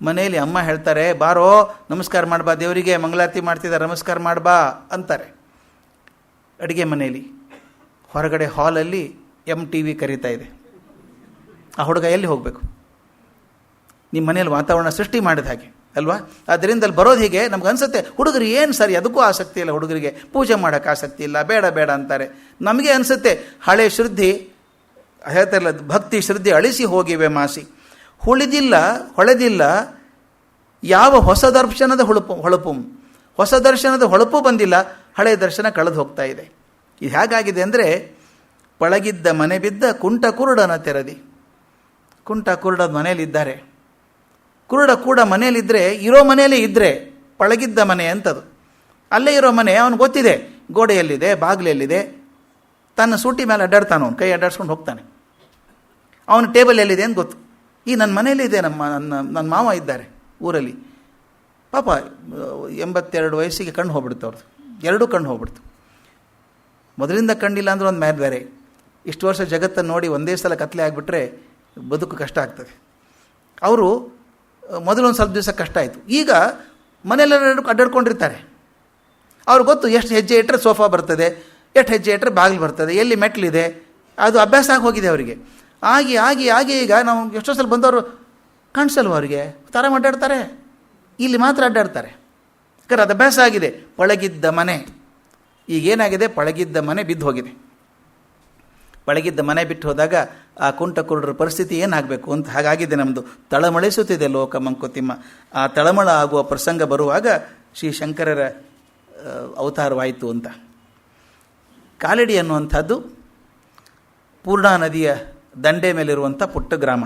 ಮನೆಯಲ್ಲಿ ಅಮ್ಮ ಹೇಳ್ತಾರೆ, ಬಾರೋ ನಮಸ್ಕಾರ ಮಾಡ್ಬಾ, ದೇವರಿಗೆ ಮಂಗಳಾರತಿ ಮಾಡ್ತಿದ್ದಾರೆ ನಮಸ್ಕಾರ ಮಾಡ್ಬಾ ಅಂತಾರೆ ಅಡುಗೆ ಮನೆಯಲ್ಲಿ. ಹೊರಗಡೆ ಹಾಲಲ್ಲಿ MTV ಕರೀತಾ ಇದೆ. ಆ ಹುಡುಗ ಎಲ್ಲಿ ಹೋಗಬೇಕು? ನಿಮ್ಮ ಮನೆಯಲ್ಲಿ ವಾತಾವರಣ ಸೃಷ್ಟಿ ಮಾಡಿದ ಹಾಗೆ ಅಲ್ವಾ. ಅದರಿಂದ ಅಲ್ಲಿ ಬರೋದು ಹೀಗೆ ನಮ್ಗೆ ಅನಿಸುತ್ತೆ, ಹುಡುಗರು ಏನು ಸರಿ, ಅದಕ್ಕೂ ಆಸಕ್ತಿ ಇಲ್ಲ ಹುಡುಗರಿಗೆ, ಪೂಜೆ ಮಾಡೋಕ್ಕೆ ಆಸಕ್ತಿ ಇಲ್ಲ, ಬೇಡ ಬೇಡ ಅಂತಾರೆ. ನಮಗೆ ಅನಿಸುತ್ತೆ ಹಳೆ ಶ್ರದ್ಧೆ ಹೇಳ್ತಾರಲ್ಲ, ಭಕ್ತಿ ಶ್ರದ್ಧೆ ಅಳಿಸಿ ಹೋಗಿವೆ ಮಾಸಿ. ಹೊಳೆದಿಲ್ಲ ಯಾವ ಹೊಸ ದರ್ಶನದ ಹೊಳಪು ಹೊಸ ದರ್ಶನದ ಹೊಳಪು ಬಂದಿಲ್ಲ, ಹಳೆಯ ದರ್ಶನ ಕಳೆದು ಹೋಗ್ತಾ ಇದೆ. ಇದು ಹೇಗಾಗಿದೆ ಅಂದರೆ, ಪಳಗಿದ್ದ ಮನೆ ಬಿದ್ದ ಕುಂಟ ಕುರುಡನ ತೆರದಿ. ಕುಂಟ ಕುರುಡದ ಮನೆಯಲ್ಲಿದ್ದಾರೆ. ಕುರುಡ ಕೂಡ ಮನೆಯಲ್ಲಿದ್ದರೆ, ಇರೋ ಮನೆಯಲ್ಲೇ ಇದ್ದರೆ ಪಳಗಿದ್ದ ಮನೆ ಅಂತದು. ಅಲ್ಲೇ ಇರೋ ಮನೆ ಅವನು ಗೊತ್ತಿದೆ, ಗೋಡೆಯಲ್ಲಿದೆ, ಬಾಗಿಲೆಲ್ಲಿದೆ, ತನ್ನ ಸೂಟಿ ಮೇಲೆ ಅಡ್ಡಾಡ್ತಾನೆ, ಅವನು ಕೈ ಅಡ್ಡಾಡ್ಸ್ಕೊಂಡು ಹೋಗ್ತಾನೆ. ಅವನ ಟೇಬಲ್ ಎಲ್ಲಿದೆ ಅಂತ ಗೊತ್ತು. ಈ ನನ್ನ ಮನೆಯಲ್ಲಿದೆ, ನನ್ನ ಮಾವ ಇದ್ದಾರೆ ಊರಲ್ಲಿ, ಪಾಪ 82 ವಯಸ್ಸಿಗೆ ಕಣ್ಣು ಹೋಗ್ಬಿಡ್ತು ಅವ್ರದ್ದು, 2 ಕಣ್ಣು ಹೋಗ್ಬಿಡ್ತು. ಮೊದಲಿಂದ ಕಣ್ಣಿಲ್ಲ ಅಂದ್ರೆ ಒಂದು ಮ್ಯಾದ್ ಬೇರೆ. ಇಷ್ಟು ವರ್ಷ ಜಗತ್ತನ್ನು ನೋಡಿ ಒಂದೇ ಸಲ ಕತ್ಲೆ ಆಗಿಬಿಟ್ರೆ ಬದುಕು ಕಷ್ಟ ಆಗ್ತದೆ. ಅವರು ಮೊದಲೊಂದು ಸ್ವಲ್ಪ ದಿವಸ ಕಷ್ಟ ಆಯಿತು. ಈಗ ಮನೆಯಲ್ಲೆಲ್ಲ ಅಡ್ಡಾಡ್ಕೊಂಡಿರ್ತಾರೆ. ಅವ್ರಿಗೆ ಗೊತ್ತು, ಎಷ್ಟು ಹೆಜ್ಜೆ ಇಟ್ಟರೆ ಸೋಫಾ ಬರ್ತದೆ, ಎಷ್ಟು ಹೆಜ್ಜೆ ಇಟ್ಟರೆ ಬಾಗಿಲು ಬರ್ತದೆ, ಎಲ್ಲಿ ಮೆಟ್ಲಿದೆ, ಅದು ಅಭ್ಯಾಸ ಆಗಿ ಹೋಗಿದೆ ಅವರಿಗೆ. ಆಗಿ ಆಗಿ ಆಗಿ ಈಗ ನಾವು ಎಷ್ಟೋ ಸಲ ಬಂದವರು ಕಾಣಿಸಲ್ವ ಅವರಿಗೆ, ತರ ಅಡ್ಡಾಡ್ತಾರೆ, ಇಲ್ಲಿ ಮಾತ್ರ ಅಡ್ಡಾಡ್ತಾರೆ. ಯಾಕಂದ್ರೆ ಅದು ಅಭ್ಯಾಸ ಆಗಿದೆ. ಪಳಗಿದ್ದ ಮನೆ ಈಗೇನಾಗಿದೆ, ಪಳಗಿದ್ದ ಮನೆ ಬಿದ್ದು ಹೋಗಿದೆ. ಪಳಗಿದ್ದ ಮನೆ ಬಿಟ್ಟು ಹೋದಾಗ ಆ ಕುಂಟ ಕುರುಡರ ಪರಿಸ್ಥಿತಿ ಏನಾಗಬೇಕು ಅಂತ ಹಾಗಾಗಿದೆ ನಮ್ಮದು. ತಳಮಳಿಸುತ್ತಿದೆ ಲೋಕ ಮಂಕುತಿಮ್ಮ. ಆ ತಳಮಳ ಆಗುವ ಪ್ರಸಂಗ ಬರುವಾಗ ಶ್ರೀ ಶಂಕರರ ಅವತಾರವಾಯಿತು ಅಂತ. ಕಾಲಡಿ ಅನ್ನುವಂಥದ್ದು ಪೂರ್ಣಾ ನದಿಯ ದಂಡೆ ಮೇಲಿರುವಂಥ ಪುಟ್ಟ ಗ್ರಾಮ.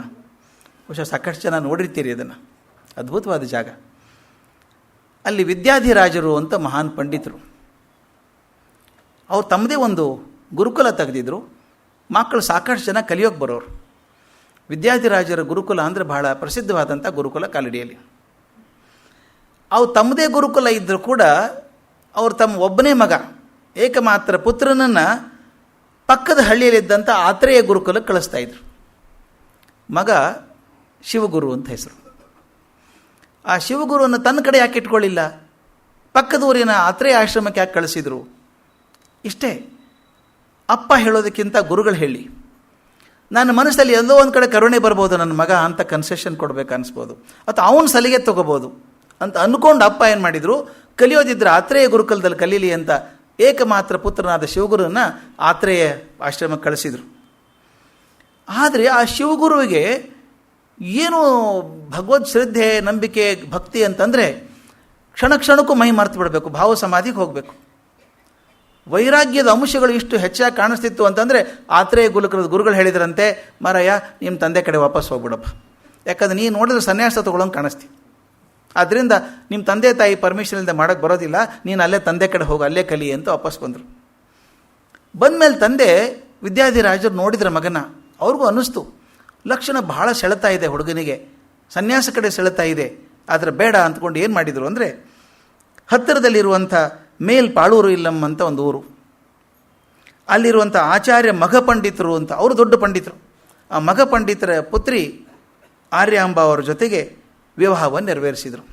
ಬಹುಶಃ ಸಾಕಷ್ಟು ಜನ ನೋಡಿರ್ತೀರಿ ಅದನ್ನು. ಅದ್ಭುತವಾದ ಜಾಗ. ಅಲ್ಲಿ ವಿದ್ಯಾಧಿರಾಜರು ಅಂತ ಮಹಾನ್ ಪಂಡಿತರು. ಅವ್ರು ತಮ್ಮದೇ ಒಂದು ಗುರುಕುಲ ತೆಗೆದಿದ್ರು. ಮಕ್ಕಳು ಸಾಕಷ್ಟು ಜನ ಕಲಿಯೋಕ್ಕೆ ಬರೋರು. ವಿದ್ಯಾಧಿರಾಜರ ಗುರುಕುಲ ಅಂದರೆ ಬಹಳ ಪ್ರಸಿದ್ಧವಾದಂಥ ಗುರುಕುಲ ಕಾಲಡಿಯಲ್ಲಿ. ಅವು ತಮ್ಮದೇ ಗುರುಕುಲ ಇದ್ದರೂ ಕೂಡ ಅವರು ತಮ್ಮ ಒಬ್ಬನೇ ಮಗ, ಏಕಮಾತ್ರ ಪುತ್ರನನ್ನು ಪಕ್ಕದ ಹಳ್ಳಿಯಲ್ಲಿದ್ದಂಥ ಆತ್ರೇಯ ಗುರುಕುಲಕ್ಕೆ ಕಳಿಸ್ತಾ ಇದ್ರು. ಮಗ ಶಿವಗುರು ಅಂತ ಹೆಸರು. ಆ ಶಿವಗುರುವನ್ನು ತನ್ನ ಕಡೆ ಯಾಕೆ ಇಟ್ಕೊಳ್ಳಿಲ್ಲ, ಪಕ್ಕದ ಊರಿನ ಆತ್ರೇಯ ಆಶ್ರಮಕ್ಕೆ ಯಾಕೆ ಕಳಿಸಿದರು? ಇಷ್ಟೇ. ಅಪ್ಪ ಹೇಳೋದಕ್ಕಿಂತ ಗುರುಗಳು ಹೇಳಿ. ನನ್ನ ಮನಸ್ಸಲ್ಲಿ ಎಲ್ಲೋ ಒಂದು ಕಡೆ ಕರುಣೆ ಬರ್ಬೋದು, ನನ್ನ ಮಗ ಅಂತ ಕನ್ಸೆಷನ್ ಕೊಡಬೇಕು ಅನಿಸ್ಬೋದು, ಅಥವಾ ಅವನ ಸಲಿಗೆ ತೊಗೋಬೋದು ಅಂತ ಅಂದ್ಕೊಂಡು ಅಪ್ಪ ಏನು ಮಾಡಿದರು, ಕಲಿಯೋದಿದ್ರೆ ಆತ್ರೇಯ ಗುರುಕುಲದಲ್ಲಿ ಕಲೀಲಿ ಅಂತ ಏಕಮಾತ್ರ ಪುತ್ರನಾದ ಶಿವಗುರುವನ್ನ ಆತ್ರೇಯ ಆಶ್ರಮಕ್ಕೆ ಕಳಿಸಿದರು. ಆದರೆ ಆ ಶಿವಗುರುವಿಗೆ ಏನು ಭಗವದ್ ಶ್ರದ್ಧೆ, ನಂಬಿಕೆ, ಭಕ್ತಿ ಅಂತಂದರೆ ಕ್ಷಣ ಕ್ಷಣಕ್ಕೂ ಮೈ ಮರೆತು ಬಿಡಬೇಕು, ಭಾವ ಸಮಾಧಿಗೆ ಹೋಗಬೇಕು. ವೈರಾಗ್ಯದ ಅಂಶಗಳು ಇಷ್ಟು ಹೆಚ್ಚಾಗಿ ಕಾಣಿಸ್ತಿತ್ತು ಅಂತಂದರೆ ಆತ್ರೇಯ ಗುರುಕುಲದ ಗುರುಗಳು ಹೇಳಿದ್ರಂತೆ, ಮಾರಾಯ ನಿಮ್ಮ ತಂದೆ ಕಡೆ ವಾಪಸ್ ಹೋಗ್ಬಿಡಪ್ಪ, ಯಾಕಂದ್ರೆ ನೀನು ನೋಡಿದ್ರೆ ಸನ್ಯಾಸ ತೊಗೊಳಂಗೆ ಕಾಣಿಸ್ತಿ, ಆದ್ದರಿಂದ ನಿಮ್ಮ ತಂದೆ ತಾಯಿ ಪರ್ಮಿಷನ್ ಇಲ್ಲದೆ ಮಾಡೋಕ್ಕೆ ಬರೋದಿಲ್ಲ, ನೀನು ಅಲ್ಲೇ ತಂದೆ ಕಡೆ ಹೋಗಿ ಅಲ್ಲೇ ಕಲಿ ಅಂತ ವಾಪಸ್ ಬಂದರು. ಬಂದಮೇಲೆ ತಂದೆ ವಿದ್ಯಾಧಿರಾಜರು ನೋಡಿದ್ರ ಮಗನ, ಅವ್ರಿಗೂ ಅನ್ನಿಸ್ತು ಲಕ್ಷಣ ಬಹಳ ಸೆಳೆತಾ ಇದೆ ಹುಡುಗನಿಗೆ, ಸನ್ಯಾಸ ಕಡೆ ಸೆಳೆತಾ ಇದೆ. ಆದರೆ ಬೇಡ ಅಂದ್ಕೊಂಡು ಏನು ಮಾಡಿದರು ಅಂದರೆ, ಹತ್ತಿರದಲ್ಲಿರುವಂಥ ಮೇಲ್ಪಾಳೂರು ಇಲ್ಲಮ್ಮ ಅಂತ ಒಂದು ಊರು, ಅಲ್ಲಿರುವಂಥ ಆಚಾರ್ಯ ಮಘ ಪಂಡಿತರು ಅಂತ, ಅವರು ದೊಡ್ಡ ಪಂಡಿತರು. ಆ ಮಘ ಪಂಡಿತರ ಪುತ್ರಿ ಆರ್ಯಾಂಬ ಅವರ ಜೊತೆಗೆ ವಿವಾಹವನ್ನು ನೆರವೇರಿಸಿದರು.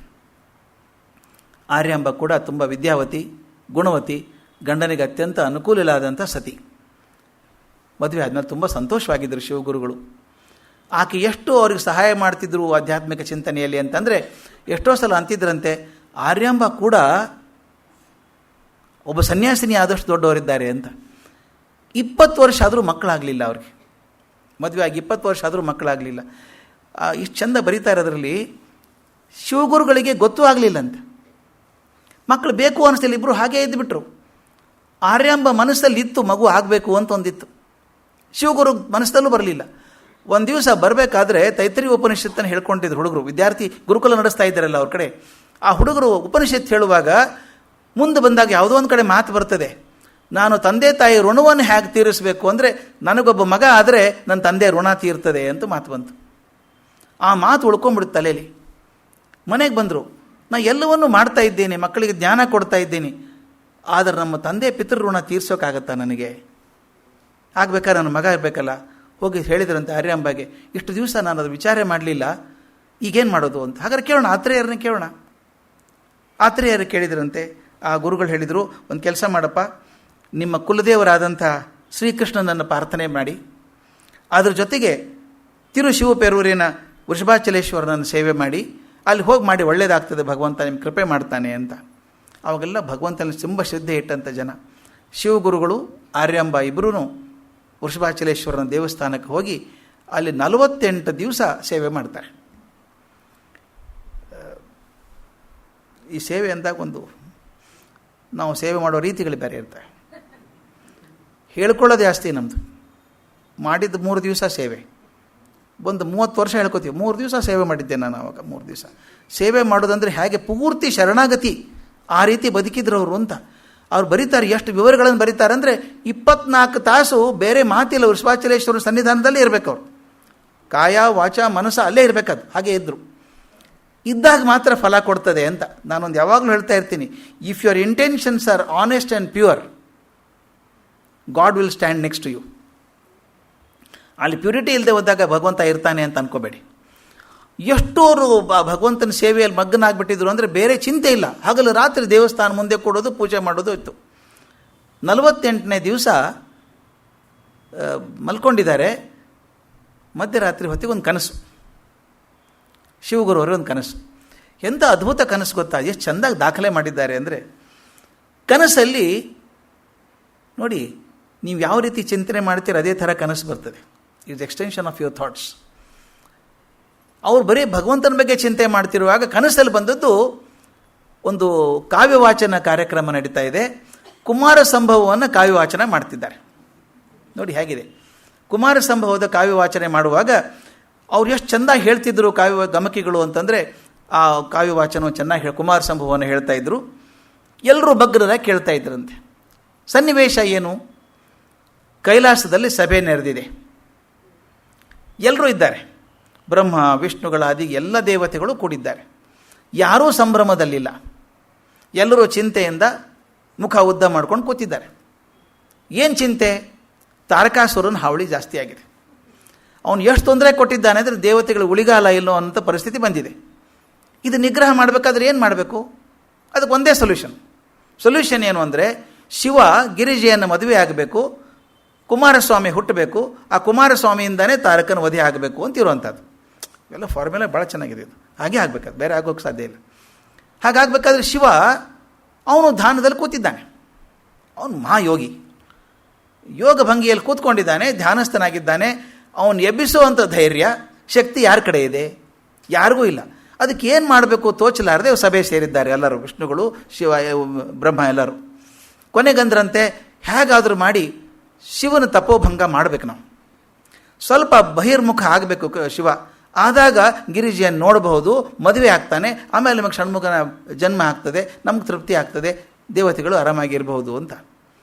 ಆರ್ಯಾಂಬ ಕೂಡ ತುಂಬ ವಿದ್ಯಾವತಿ, ಗುಣವತಿ, ಗಂಡನಿಗೆ ಅತ್ಯಂತ ಅನುಕೂಲವಾದಂಥ ಸತಿ. ಮದುವೆ ಆದಮೇಲೆ ತುಂಬ ಸಂತೋಷವಾಗಿದ್ದರು ಶಿವಗುರುಗಳು. ಆಕೆ ಎಷ್ಟು ಅವ್ರಿಗೆ ಸಹಾಯ ಮಾಡ್ತಿದ್ರು ಆಧ್ಯಾತ್ಮಿಕ ಚಿಂತನೆಯಲ್ಲಿ ಅಂತಂದರೆ, ಎಷ್ಟೋ ಸಲ ಅಂತಿದ್ರಂತೆ, ಆರ್ಯಾಂಬ ಕೂಡ ಒಬ್ಬ ಸನ್ಯಾಸಿನಿ ಆದಷ್ಟು ದೊಡ್ಡವರಿದ್ದಾರೆ ಅಂತ. 20 ವರ್ಷ ಆದರೂ ಮಕ್ಕಳಾಗಲಿಲ್ಲ ಅವ್ರಿಗೆ. ಮದುವೆ ಆಗಿ 20 ವರ್ಷ ಆದರೂ ಮಕ್ಕಳಾಗಲಿಲ್ಲ. ಇಷ್ಟು ಚಂದ ಬರೀತಾ ಇರೋದ್ರಲ್ಲಿ ಶಿವಗುರುಗಳಿಗೆ ಗೊತ್ತೂ ಆಗಲಿಲ್ಲ ಅಂತ. ಮಕ್ಕಳು ಬೇಕು ಅನಿಸ್ತಿಲ್ಲ, ಇಬ್ಬರು ಹಾಗೇ ಇದ್ದುಬಿಟ್ರು. ಆರ್ಯಾಂಬ ಮನಸ್ಸಲ್ಲಿ ಇತ್ತು ಮಗು ಆಗಬೇಕು ಅಂತ ಒಂದಿತ್ತು, ಶಿವಗುರು ಮನಸ್ಸಲ್ಲೂ ಬರಲಿಲ್ಲ. ಒಂದು ದಿವಸ ಬರಬೇಕಾದ್ರೆ ತೈತ್ರಿಯ ಉಪನಿಷತ್ತನ್ನು ಹೇಳ್ಕೊಂಡಿದ್ರು ಹುಡುಗರು, ವಿದ್ಯಾರ್ಥಿ ಗುರುಕುಲ ನಡೆಸ್ತಾ ಇದ್ದಾರಲ್ಲ ಅವ್ರ ಕಡೆ. ಆ ಹುಡುಗರು ಉಪನಿಷತ್ತು ಹೇಳುವಾಗ ಮುಂದೆ ಬಂದಾಗ ಯಾವುದೋ ಒಂದು ಕಡೆ ಮಾತು ಬರ್ತದೆ, ನಾನು ತಂದೆ ತಾಯಿ ಋಣವನ್ನು ಹೇಗೆ ತೀರಿಸಬೇಕು ಅಂದರೆ, ನನಗೊಬ್ಬ ಮಗ ಆದರೆ ನನ್ನ ತಂದೆ ಋಣ ತೀರ್ತದೆ ಅಂತ ಮಾತು ಬಂತು. ಆ ಮಾತು ಉಳ್ಕೊಂಡ್ಬಿಡುತ್ತೆ ತಲೆಯಲ್ಲಿ. ಮನೆಗೆ ಬಂದರು, ನಾನು ಎಲ್ಲವನ್ನೂ ಮಾಡ್ತಾ ಇದ್ದೇನೆ, ಮಕ್ಕಳಿಗೆ ಜ್ಞಾನ ಕೊಡ್ತಾ ಇದ್ದೀನಿ, ಆದರೆ ನಮ್ಮ ತಂದೆ ಪಿತೃ ಋಣ ತೀರ್ಸೋಕ್ಕಾಗತ್ತಾ ನನಗೆ? ಆಗಬೇಕಾದ್ರೆ ನನ್ನ ಮಗ ಇರಬೇಕಲ್ಲ. ಹೋಗಿ ಹೇಳಿದ್ರಂತೆ ಆರ್ಯಾಂಬಾಗೆ, ಇಷ್ಟು ದಿವಸ ನಾನು ಅದು ವಿಚಾರ ಮಾಡಲಿಲ್ಲ, ಈಗೇನು ಮಾಡೋದು ಅಂತ. ಹಾಗಾದ್ರೆ ಕೇಳೋಣ, ಆತ್ರೇಯರನ್ನ ಕೇಳೋಣ. ಆತ್ರೇಯರು ಕೇಳಿದ್ರಂತೆ. ಆ ಗುರುಗಳು ಹೇಳಿದರು, ಒಂದು ಕೆಲಸ ಮಾಡಪ್ಪ, ನಿಮ್ಮ ಕುಲದೇವರಾದಂಥ ಶ್ರೀಕೃಷ್ಣನನ್ನು ಪ್ರಾರ್ಥನೆ ಮಾಡಿ, ಅದ್ರ ಜೊತೆಗೆ ತಿರುಶಿವಪೆರೂರಿನ ವೃಷಭಾಚಲೇಶ್ವರನನ್ನು ಸೇವೆ ಮಾಡಿ, ಅಲ್ಲಿ ಹೋಗಿ ಮಾಡಿ, ಒಳ್ಳೆಯದಾಗ್ತದೆ, ಭಗವಂತ ನಿಮ್ಮ ಕೃಪೆ ಮಾಡ್ತಾನೆ ಅಂತ. ಅವಾಗೆಲ್ಲ ಭಗವಂತನ ತುಂಬ ಶ್ರದ್ಧೆ ಇಟ್ಟಂಥ ಜನ. ಶಿವಗುರುಗಳು ಆರ್ಯಾಂಬ ಇಬ್ಬರೂ ವೃಷಭಾಚಲೇಶ್ವರನ ದೇವಸ್ಥಾನಕ್ಕೆ ಹೋಗಿ ಅಲ್ಲಿ 48 ದಿವಸ ಸೇವೆ ಮಾಡ್ತಾರೆ. ಈ ಸೇವೆ ಅಂದಾಗ ನಾವು ಸೇವೆ ಮಾಡೋ ರೀತಿಗಳು ಬೇರೆ ಇರ್ತವೆ. ಹೇಳ್ಕೊಳ್ಳೋದು ಜಾಸ್ತಿ ನಮ್ಮದು. ಮಾಡಿದ್ದು 3 ದಿವಸ ಸೇವೆ, ಒಂದು 30 ವರ್ಷ ಹೇಳ್ಕೊತೀವಿ. 3 ದಿವಸ ಸೇವೆ ಮಾಡಿದ್ದೆ ನಾನು ಆವಾಗ. 3 ದಿವಸ ಸೇವೆ ಮಾಡೋದಂದರೆ ಹೇಗೆ ಪೂರ್ತಿ ಶರಣಾಗತಿ, ಆ ರೀತಿ ಬದುಕಿದ್ರು ಅವರು ಅಂತ. ಅವ್ರು ಬರೀತಾರೆ, ಎಷ್ಟು ವಿವರಗಳನ್ನು ಬರೀತಾರೆ ಅಂದರೆ 24 ತಾಸು ಬೇರೆ ಮಾತಿಲ್ಲ, ವೃಷಭಾಚಲೇಶ್ವರ ಸನ್ನಿಧಾನದಲ್ಲೇ ಇರಬೇಕು ಅವರು. ಕಾಯ ವಾಚ ಮನಸ್ಸ ಅಲ್ಲೇ ಇರಬೇಕದು. ಹಾಗೆ ಇದ್ದರು. ಇದ್ದಾಗ ಮಾತ್ರ ಫಲ ಕೊಡ್ತದೆ ಅಂತ ನಾನೊಂದು ಯಾವಾಗಲೂ ಹೇಳ್ತಾ ಇರ್ತೀನಿ. If your intentions are honest and pure, God will stand next to you. ಅಲ್ಲಿ ಪ್ಯೂರಿಟಿ ಇಲ್ಲದೆ ಹೋದಾಗ ಭಗವಂತ ಇರ್ತಾನೆ ಅಂತ ಅನ್ಕೋಬೇಡಿ. ಎಷ್ಟೋರು ಭಗವಂತನ ಸೇವೆಯಲ್ಲಿ ಮಗ್ಗನಾಗ್ಬಿಟ್ಟಿದ್ರು ಅಂದರೆ ಬೇರೆ ಚಿಂತೆ ಇಲ್ಲ. ಹಗಲು ರಾತ್ರಿ ದೇವಸ್ಥಾನ ಮುಂದೆ ಕೊಡೋದು, ಪೂಜೆ ಮಾಡೋದು ಇತ್ತು. 48ನೇ ದಿವಸ ಮಲ್ಕೊಂಡಿದ್ದಾರೆ. ಮಧ್ಯರಾತ್ರಿ ಹೊತ್ತಿಗೆ ಒಂದು ಕನಸು, ಶಿವಗುರುವರೇ ಒಂದು ಕನಸು. ಎಂಥ ಅದ್ಭುತ ಕನಸು ಗೊತ್ತಾ, ಎಷ್ಟು ಚೆಂದಾಗಿ ದಾಖಲೆ ಮಾಡಿದ್ದಾರೆ ಅಂದರೆ, ಕನಸಲ್ಲಿ ನೋಡಿ, ನೀವು ಯಾವ ರೀತಿ ಚಿಂತನೆ ಮಾಡ್ತೀರ ಅದೇ ಥರ ಕನಸು ಬರ್ತದೆ. It's extension of your thoughts. ಅವ್ರು ಬರೀ ಭಗವಂತನ ಬಗ್ಗೆ ಚಿಂತೆ ಮಾಡ್ತಿರುವಾಗ ಕನಸಲ್ಲಿ ಬಂದದ್ದು ಒಂದು ಕಾವ್ಯವಾಚನ ಕಾರ್ಯಕ್ರಮ ನಡೀತಾ ಇದೆ. ಕುಮಾರ ಸಂಭವವನ್ನು ಕಾವ್ಯವಾಚನ ಮಾಡ್ತಿದ್ದಾರೆ. ನೋಡಿ ಹೇಗಿದೆ. ಕುಮಾರ ಸಂಭವದ ಕಾವ್ಯವಾಚನೆ ಮಾಡುವಾಗ ಅವ್ರು ಎಷ್ಟು ಚೆಂದಾಗಿ ಹೇಳ್ತಿದ್ರು ಕಾವ್ಯ ಗಮಕಿಗಳು ಅಂತಂದರೆ, ಆ ಕಾವ್ಯವಾಚನ ಚೆನ್ನಾಗಿ ಕುಮಾರ ಸಂಭವವನ್ನು ಹೇಳ್ತಾ ಇದ್ರು. ಎಲ್ಲರೂ ಬಗ್ಗರಾಗಿ ಕೇಳ್ತಾ ಇದ್ರಂತೆ. ಸನ್ನಿವೇಶ ಏನು? ಕೈಲಾಸದಲ್ಲಿ ಸಭೆ ನೆರೆದಿದೆ. ಎಲ್ಲರೂ ಇದ್ದಾರೆ. ಬ್ರಹ್ಮ ವಿಷ್ಣುಗಳಾದಿ ಎಲ್ಲ ದೇವತೆಗಳು ಕೂಡಿದ್ದಾರೆ. ಯಾರೂ ಸಂಭ್ರಮದಲ್ಲಿಲ್ಲ. ಎಲ್ಲರೂ ಚಿಂತೆಯಿಂದ ಮುಖ ಉದ್ದ ಮಾಡ್ಕೊಂಡು ಕೂತಿದ್ದಾರೆ. ಏನು ಚಿಂತೆ? ತಾರಕಾಸುರನ ಹಾವಳಿ ಜಾಸ್ತಿ ಆಗಿದೆ. ಅವನು ಎಷ್ಟು ತೊಂದರೆ ಕೊಟ್ಟಿದ್ದಾನೆ ಅಂದರೆ ದೇವತೆಗಳು ಉಳಿಗಾಲ ಇಲ್ಲೋ ಅನ್ನೋ ಪರಿಸ್ಥಿತಿ ಬಂದಿದೆ. ಇದು ನಿಗ್ರಹ ಮಾಡಬೇಕಾದ್ರೆ ಏನು ಮಾಡಬೇಕು? ಅದಕ್ಕೆ ಒಂದೇ ಸೊಲ್ಯೂಷನ್ ಏನು ಅಂದರೆ, ಶಿವ ಗಿರಿಜೆಯನ್ನು ಮದುವೆ ಆಗಬೇಕು, ಕುಮಾರಸ್ವಾಮಿ ಹುಟ್ಟಬೇಕು, ಆ ಕುಮಾರಸ್ವಾಮಿಯಿಂದನೇ ತಾರಕನ ವಧೆ ಆಗಬೇಕು ಅಂತ ಇರುವಂಥದ್ದು. ಎಲ್ಲ ಫಾರ್ಮುಲಾ ಭಾಳ ಚೆನ್ನಾಗಿದೆ. ಇದು ಹಾಗೆ ಆಗಬೇಕಾದ್ರೆ ಬೇರೆ ಆಗೋಕ್ಕೆ ಸಾಧ್ಯ ಇಲ್ಲ. ಹಾಗಾಗಬೇಕಾದ್ರೆ ಶಿವ ಅವನು ಧ್ಯಾನದಲ್ಲಿ ಕೂತಿದ್ದಾನೆ. ಅವನು ಮಹಾಯೋಗಿ, ಯೋಗ ಭಂಗಿಯಲ್ಲಿ ಕೂತ್ಕೊಂಡಿದ್ದಾನೆ, ಧ್ಯಾನಸ್ಥನಾಗಿದ್ದಾನೆ. ಅವನು ಎಬ್ಬಿಸುವಂಥ ಧೈರ್ಯ ಶಕ್ತಿ ಯಾರ ಕಡೆ ಇದೆ? ಯಾರಿಗೂ ಇಲ್ಲ. ಅದಕ್ಕೆ ಏನು ಮಾಡಬೇಕು ತೋಚಲಾರದೆ ಸಭೆ ಸೇರಿದ್ದಾರೆ ಎಲ್ಲರೂ, ವಿಷ್ಣುಗಳು ಶಿವ ಬ್ರಹ್ಮ ಎಲ್ಲರೂ. ಕೊನೆಗಂದ್ರಂತೆ, ಹೇಗಾದರೂ ಮಾಡಿ ಶಿವನ ತಪೋಭಂಗ ಮಾಡಬೇಕು. ನಾವು ಸ್ವಲ್ಪ ಬಹಿರ್ಮುಖ ಆಗಬೇಕು ಶಿವ. ಆದಾಗ ಗಿರಿಜೆಯನ್ನು ನೋಡಬಹುದು, ಮದುವೆ ಆಗ್ತಾನೆ, ಆಮೇಲೆ ನಮಗೆ ಷಣ್ಮುಖನ ಜನ್ಮ ಆಗ್ತದೆ, ನಮ್ಗೆ ತೃಪ್ತಿ ಆಗ್ತದೆ, ದೇವತೆಗಳು ಆರಾಮಾಗಿರಬಹುದು ಅಂತ.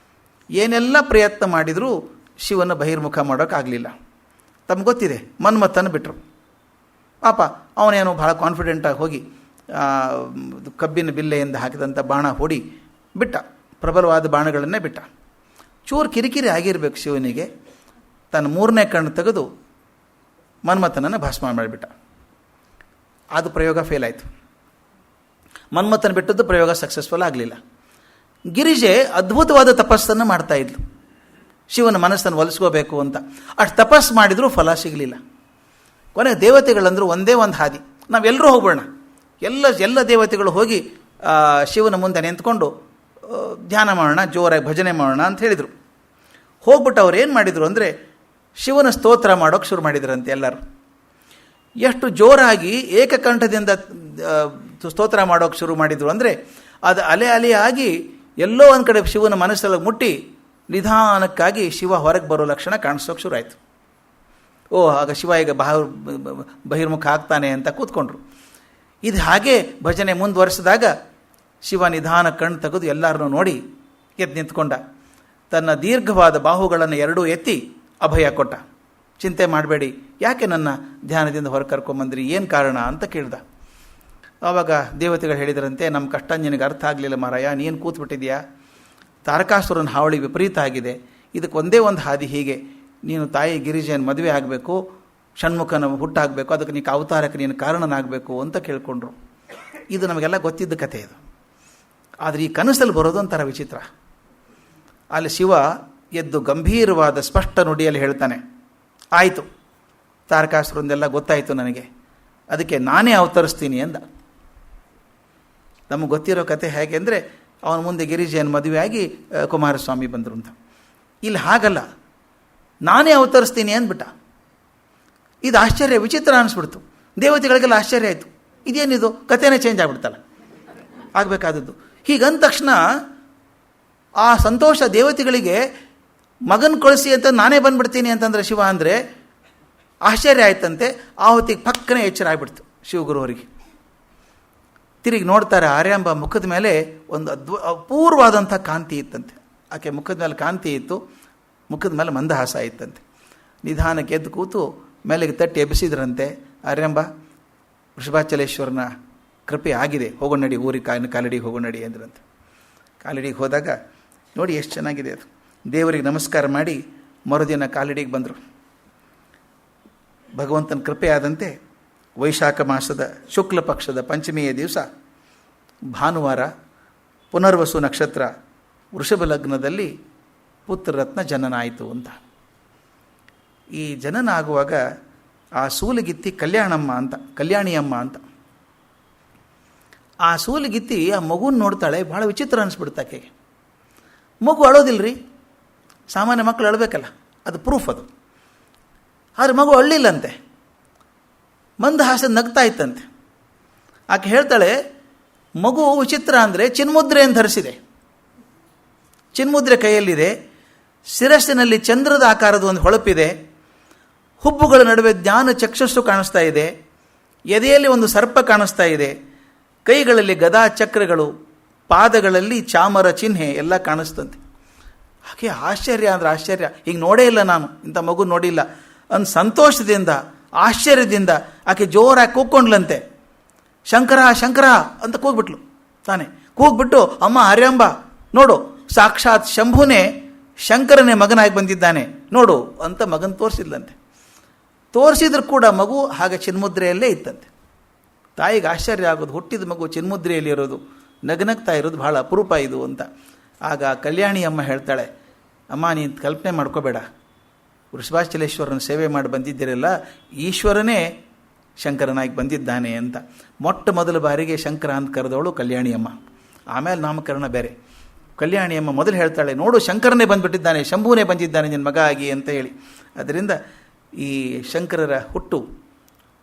ಏನೆಲ್ಲ ಪ್ರಯತ್ನ ಮಾಡಿದರೂ ಶಿವನ ಬಹಿರ್ಮುಖ ಮಾಡೋಕ್ಕಾಗಲಿಲ್ಲ. ತಮ್ಗೆ ಗೊತ್ತಿದೆ, ಮನ್ಮಥನ ಬಿಟ್ಟರು. ಪಾಪ ಅವನೇನೋ ಭಾಳ ಕಾನ್ಫಿಡೆಂಟಾಗಿ ಹೋಗಿ ಕಬ್ಬಿನ ಬಿಲ್ಲೆಯಿಂದ ಹಾಕಿದಂಥ ಬಾಣ ಹೊಡಿ ಬಿಟ್ಟ. ಪ್ರಬಲವಾದ ಬಾಣಗಳನ್ನೇ ಬಿಟ್ಟ. ಚೂರು ಕಿರಿಕಿರಿ ಆಗಿರಬೇಕು ಶಿವನಿಗೆ. ತನ್ನ 3ನೇ ಕಣ್ಣು ತೆಗೆದು ಮನ್ಮಥನನ್ನು ಭಸ್ಮ ಮಾಡಿಬಿಟ್ಟ. ಅದು ಪ್ರಯೋಗ ಫೇಲ್ ಆಯಿತು. ಮನ್ಮಥನ ಬಿಟ್ಟದ್ದು ಪ್ರಯೋಗ ಸಕ್ಸಸ್ಫುಲ್ ಆಗಲಿಲ್ಲ. ಗಿರಿಜೆ ಅದ್ಭುತವಾದ ತಪಸ್ಸನ್ನು ಮಾಡ್ತಾ ಇದ್ಲು, ಶಿವನ ಮನಸ್ಸನ್ನು ಒಲಿಸ್ಕೋಬೇಕು ಅಂತ. ಅಷ್ಟು ತಪಸ್ಸು ಮಾಡಿದರೂ ಫಲ ಸಿಗಲಿಲ್ಲ. ಕೊನೆಗೆ ದೇವತೆಗಳಂದರು ಒಂದೇ ಒಂದು ಹಾದಿ, ನಾವೆಲ್ಲರೂ ಹೋಗೋಣ. ಎಲ್ಲ ದೇವತೆಗಳು ಹೋಗಿ ಶಿವನ ಮುಂದೆ ನಿಂತ್ಕೊಂಡು ಧ್ಯಾನ ಮಾಡೋಣ, ಜೋರಾಗಿ ಭಜನೆ ಮಾಡೋಣ ಅಂತ ಹೇಳಿದರು. ಹೋಗ್ಬಿಟ್ಟು ಅವ್ರು ಏನು ಮಾಡಿದರು ಅಂದರೆ, ಶಿವನ ಸ್ತೋತ್ರ ಮಾಡೋಕ್ಕೆ ಶುರು ಮಾಡಿದ್ರಂತೆ ಎಲ್ಲರೂ. ಎಷ್ಟು ಜೋರಾಗಿ ಏಕಕಂಠದಿಂದ ಸ್ತೋತ್ರ ಮಾಡೋಕ್ಕೆ ಶುರು ಮಾಡಿದರು ಅಂದರೆ, ಅದು ಅಲೆಯಾಗಿ ಎಲ್ಲೋ ಒಂದು ಕಡೆ ಶಿವನ ಮನಸ್ಸಲ್ಲಿ ಮುಟ್ಟಿ ನಿಧಾನಕ್ಕಾಗಿ ಶಿವ ಹೊರಗೆ ಬರೋ ಲಕ್ಷಣ ಕಾಣಿಸೋಕೆ ಶುರು ಆಯಿತು. ಆಗ ಶಿವ ಈಗ ಬಹಿರ್ಮುಖ ಆಗ್ತಾನೆ ಅಂತ ಕೂತ್ಕೊಂಡ್ರು. ಇದು ಹಾಗೆ ಭಜನೆ ಮುಂದುವರೆಸಿದಾಗ ಶಿವ ನಿಧಾನ ಕಣ್ಣು ತೆಗೆದು ಎಲ್ಲರನ್ನೂ ನೋಡಿ ಎದ್ದು ನಿಂತ್ಕೊಂಡ. ತನ್ನ ದೀರ್ಘವಾದ ಬಾಹುಗಳನ್ನು ಎರಡೂ ಎತ್ತಿ ಅಭಯ ಕೊಟ್ಟ. ಚಿಂತೆ ಮಾಡಬೇಡಿ, ಯಾಕೆ ನನ್ನ ಧ್ಯಾನದಿಂದ ಹೊರಗೆ ಕರ್ಕೊಂಬಂದ್ರಿ, ಏನು ಕಾರಣ ಅಂತ ಕೇಳ್ದ. ಆವಾಗ ದೇವತೆಗಳು ಹೇಳಿದರಂತೆ, ನಮ್ಮ ಕಷ್ಟ ನಿನಗೆ ಅರ್ಥ ಆಗಲಿಲ್ಲ ಮಾರಾಯ, ನೀನು ಕೂತ್ಬಿಟ್ಟಿದ್ಯಾ, ತಾರಕಾಸುರನ ಹಾವಳಿ ವಿಪರೀತ ಆಗಿದೆ, ಇದಕ್ಕೆ ಒಂದೇ ಒಂದು ಹಾದಿ ಹೀಗೆ, ನೀನು ತಾಯಿ ಗಿರಿಜೆಯನ್ನು ಮದುವೆ ಆಗಬೇಕು, ಷಣ್ಮುಖನ ಹುಟ್ಟಾಗಬೇಕು, ಅದಕ್ಕೆ ನೀನು ಅವತಾರಕ್ಕೆ ನೀನು ಕಾರಣನಾಗಬೇಕು ಅಂತ ಕೇಳಿಕೊಂಡ್ರು. ಇದು ನಮಗೆಲ್ಲ ಗೊತ್ತಿದ್ದ ಕಥೆ ಇದು. ಆದರೆ ಈ ಕನಸಲ್ಲಿ ಬರೋದು ಒಂಥರ ವಿಚಿತ್ರ. ಅಲ್ಲಿ ಶಿವ ಎದ್ದು ಗಂಭೀರವಾದ ಸ್ಪಷ್ಟ ನುಡಿಯಲ್ಲಿ ಹೇಳ್ತಾನೆ, ಆಯಿತು, ತಾರಕಾಸುರಂದೆಲ್ಲ ಗೊತ್ತಾಯಿತು ನನಗೆ, ಅದಕ್ಕೆ ನಾನೇ ಅವತರಿಸ್ತೀನಿ ಅಂದ. ನಮಗೆ ಗೊತ್ತಿರೋ ಕಥೆ ಹೇಗೆ ಅಂದರೆ, ಅವನ ಮುಂದೆ ಗಿರಿಜೆಯನ್ನು ಮದುವೆಯಾಗಿ ಕುಮಾರಸ್ವಾಮಿ ಬಂದರು ಅಂತ. ಇಲ್ಲಿ ಹಾಗಲ್ಲ, ನಾನೇ ಅವತರಿಸ್ತೀನಿ ಅಂದ್ಬಿಟ್ಟ. ಇದು ಆಶ್ಚರ್ಯ, ವಿಚಿತ್ರ ಅನಿಸ್ಬಿಡ್ತು. ದೇವತೆಗಳಿಗೆಲ್ಲ ಆಶ್ಚರ್ಯ ಆಯಿತು, ಇದೇನಿದು, ಕಥೆನೇ ಚೇಂಜ್ ಆಗಿಬಿಡ್ತಲ್ಲ ಆಗಬೇಕಾದದ್ದು. ಹೀಗಂದ ತಕ್ಷಣ ಆ ಸಂತೋಷ ದೇವತೆಗಳಿಗೆ, ಮಗನ ಕಳಿಸಿ ಅಂತ ನಾನೇ ಬಂದ್ಬಿಡ್ತೀನಿ ಅಂತಂದರೆ ಶಿವ ಅಂದರೆ ಆಶ್ಚರ್ಯ ಆಯ್ತಂತೆ. ಆ ಹೊತ್ತಿಗೆ ಪಕ್ಕನೆ ಎಚ್ಚರ ಆಗಿಬಿಡ್ತು ಶಿವಗುರುವರಿಗೆ. ತಿರುಗಿ ನೋಡ್ತಾರೆ, ಆರ್ಯಾಂಬ ಮುಖದ ಮೇಲೆ ಒಂದು ಅಪೂರ್ವವಾದಂಥ ಕಾಂತಿ ಇತ್ತಂತೆ. ಆಕೆ ಮುಖದ ಮೇಲೆ ಕಾಂತಿ ಇತ್ತು, ಮುಖದ ಮೇಲೆ ಮಂದಹಾಸ ಇತ್ತಂತೆ. ನಿಧಾನಕ್ಕೆ ಎದ್ದು ಕೂತು ಮೇಲೆಗೆ ತಟ್ಟಿ ಎಬ್ಬಿಸಿದ್ರಂತೆ. ಆರ್ಯಾಂಬ, ವೃಷಭಾಚಲೇಶ್ವರನ ಕೃಪೆ ಆಗಿದೆ, ಹೋಗೋಣ ನಡಿ, ಊರಿಗೆ ಕಾಲಡಿಗೆ ಹೋಗೋಣ ನಡಿ ಅಂದ್ರಂತೆ. ಕಾಲಡಿಗೆ ಹೋದಾಗ ನೋಡಿ ಎಷ್ಟು ಚೆನ್ನಾಗಿದೆ ಅದು. ದೇವರಿಗೆ ನಮಸ್ಕಾರ ಮಾಡಿ ಮರುದಿನ ಕಾಲಡಿಗೆ ಬಂದರು. ಭಗವಂತನ ಕೃಪೆ ಆದಂತೆ ವೈಶಾಖ ಮಾಸದ ಶುಕ್ಲ ಪಕ್ಷದ ಪಂಚಮಿಯ ದಿವಸ ಭಾನುವಾರ, ಪುನರ್ವಸು ನಕ್ಷತ್ರ, ವೃಷಭ ಲಗ್ನದಲ್ಲಿ ಪುತ್ರರತ್ನ ಜನನ ಆಯಿತು ಅಂತ. ಈ ಜನನ ಆಗುವಾಗ ಆ ಸೂಲಗಿತ್ತಿ ಕಲ್ಯಾಣಿಯಮ್ಮ ಅಂತ. ಆ ಸೂಲಗಿತ್ತಿ ಆ ಮಗುನ ನೋಡ್ತಾಳೆ, ಭಾಳ ವಿಚಿತ್ರ ಅನಿಸ್ಬಿಡ್ತಾಕೆಗೆ. ಮಗು ಅಳೋದಿಲ್ಲರಿ, ಸಾಮಾನ್ಯ ಮಕ್ಕಳು ಅಳಬೇಕಲ್ಲ, ಅದು ಪ್ರೂಫ್ ಅದು. ಆದರೆ ಮಗು ಅಳ್ಳಿಲ್ಲಂತೆ, ಮಂದಹಾಸ ನಗ್ತಾ ಇತ್ತಂತೆ. ಆಕೆ ಹೇಳ್ತಾಳೆ, ಮಗು ವಿಚಿತ್ರ ಅಂದರೆ ಚಿನ್ಮುದ್ರೆಯನ್ನು ಧರಿಸಿದೆ, ಚಿನ್ಮುದ್ರೆ ಕೈಯಲ್ಲಿದೆ, ಶಿರಸ್ಸಿನಲ್ಲಿ ಚಂದ್ರದ ಆಕಾರದ ಒಂದು ಹೊಳಪಿದೆ, ಹುಬ್ಬುಗಳ ನಡುವೆ ಜ್ಞಾನ ಚಕ್ಷಸ್ಸು ಕಾಣಿಸ್ತಾ ಇದೆ, ಎದೆಯಲ್ಲಿ ಒಂದು ಸರ್ಪ ಕಾಣಿಸ್ತಾ ಇದೆ, ಕೈಗಳಲ್ಲಿ ಗದಾ ಚಕ್ರಗಳು, ಪಾದಗಳಲ್ಲಿ ಚಾಮರ ಚಿಹ್ನೆ ಎಲ್ಲ ಕಾಣಿಸ್ತಂತೆ. ಹಾಗೆ ಆಶ್ಚರ್ಯ ಅಂದರೆ ಆಶ್ಚರ್ಯ, ಈಗ ನೋಡೇ ಇಲ್ಲ ನಾನು, ಇಂಥ ಮಗು ನೋಡಿಲ್ಲ ಅಂದು ಸಂತೋಷದಿಂದ ಆಶ್ಚರ್ಯದಿಂದ ಆಕೆ ಜೋರಾಗಿ ಕೂಗ್ಕೊಂಡ್ಲಂತೆ. ಶಂಕರ ಶಂಕರ ಅಂತ ಕೂಗ್ಬಿಟ್ಲು ತಾನೆ. ಕೂಗ್ಬಿಟ್ಟು, ಅಮ್ಮ ಆರ್ಯಾಂಬ ನೋಡು, ಸಾಕ್ಷಾತ್ ಶಂಭುನೇ ಶಂಕರನೇ ಮಗನಾಗಿ ಬಂದಿದ್ದಾನೆ ನೋಡು ಅಂತ ಮಗನ ತೋರಿಸಿದ್ಲಂತೆ. ತೋರಿಸಿದ್ರು ಕೂಡ ಮಗು ಹಾಗೆ ಚಿನ್ಮುದ್ರೆಯಲ್ಲೇ ಇತ್ತಂತೆ. ತಾಯಿಗೆ ಆಶ್ಚರ್ಯ ಆಗೋದು, ಹುಟ್ಟಿದ ಮಗು ಚಿನ್ಮುದ್ರೆಯಲ್ಲಿ ಇರೋದು, ನಗನಗ್ತಾ ಇರೋದು ಬಹಳ ಅಪರೂಪ ಇದು ಅಂತ. ಆಗ ಕಲ್ಯಾಣಿ ಅಮ್ಮ ಹೇಳ್ತಾಳೆ, ಅಮ್ಮ ನೀನು ಕಲ್ಪನೆ ಮಾಡ್ಕೋಬೇಡ, ವೃಷಭಾಚಲೇಶ್ವರನ ಸೇವೆ ಮಾಡಿ ಬಂದಿದ್ದೀರಲ್ಲ, ಈಶ್ವರನೇ ಶಂಕರನಾಗಿ ಬಂದಿದ್ದಾನೆ ಅಂತ. ಮೊಟ್ಟ ಮೊದಲ ಬಾರಿಗೆ ಶಂಕರ ಅಂತ ಕರೆದವಳು ಕಲ್ಯಾಣಿಯಮ್ಮ. ಆಮೇಲೆ ನಾಮಕರಣ ಬೇರೆ. ಕಲ್ಯಾಣಿಯಮ್ಮ ಮೊದಲು ಹೇಳ್ತಾಳೆ, ನೋಡು ಶಂಕರನೇ ಬಂದುಬಿಟ್ಟಿದ್ದಾನೆ, ಶಂಭುನೇ ಬಂದಿದ್ದಾನೆ ನಿನ್ನ ಮಗ ಆಗಿ ಅಂತ ಹೇಳಿ. ಅದರಿಂದ ಈ ಶಂಕರರ ಹುಟ್ಟು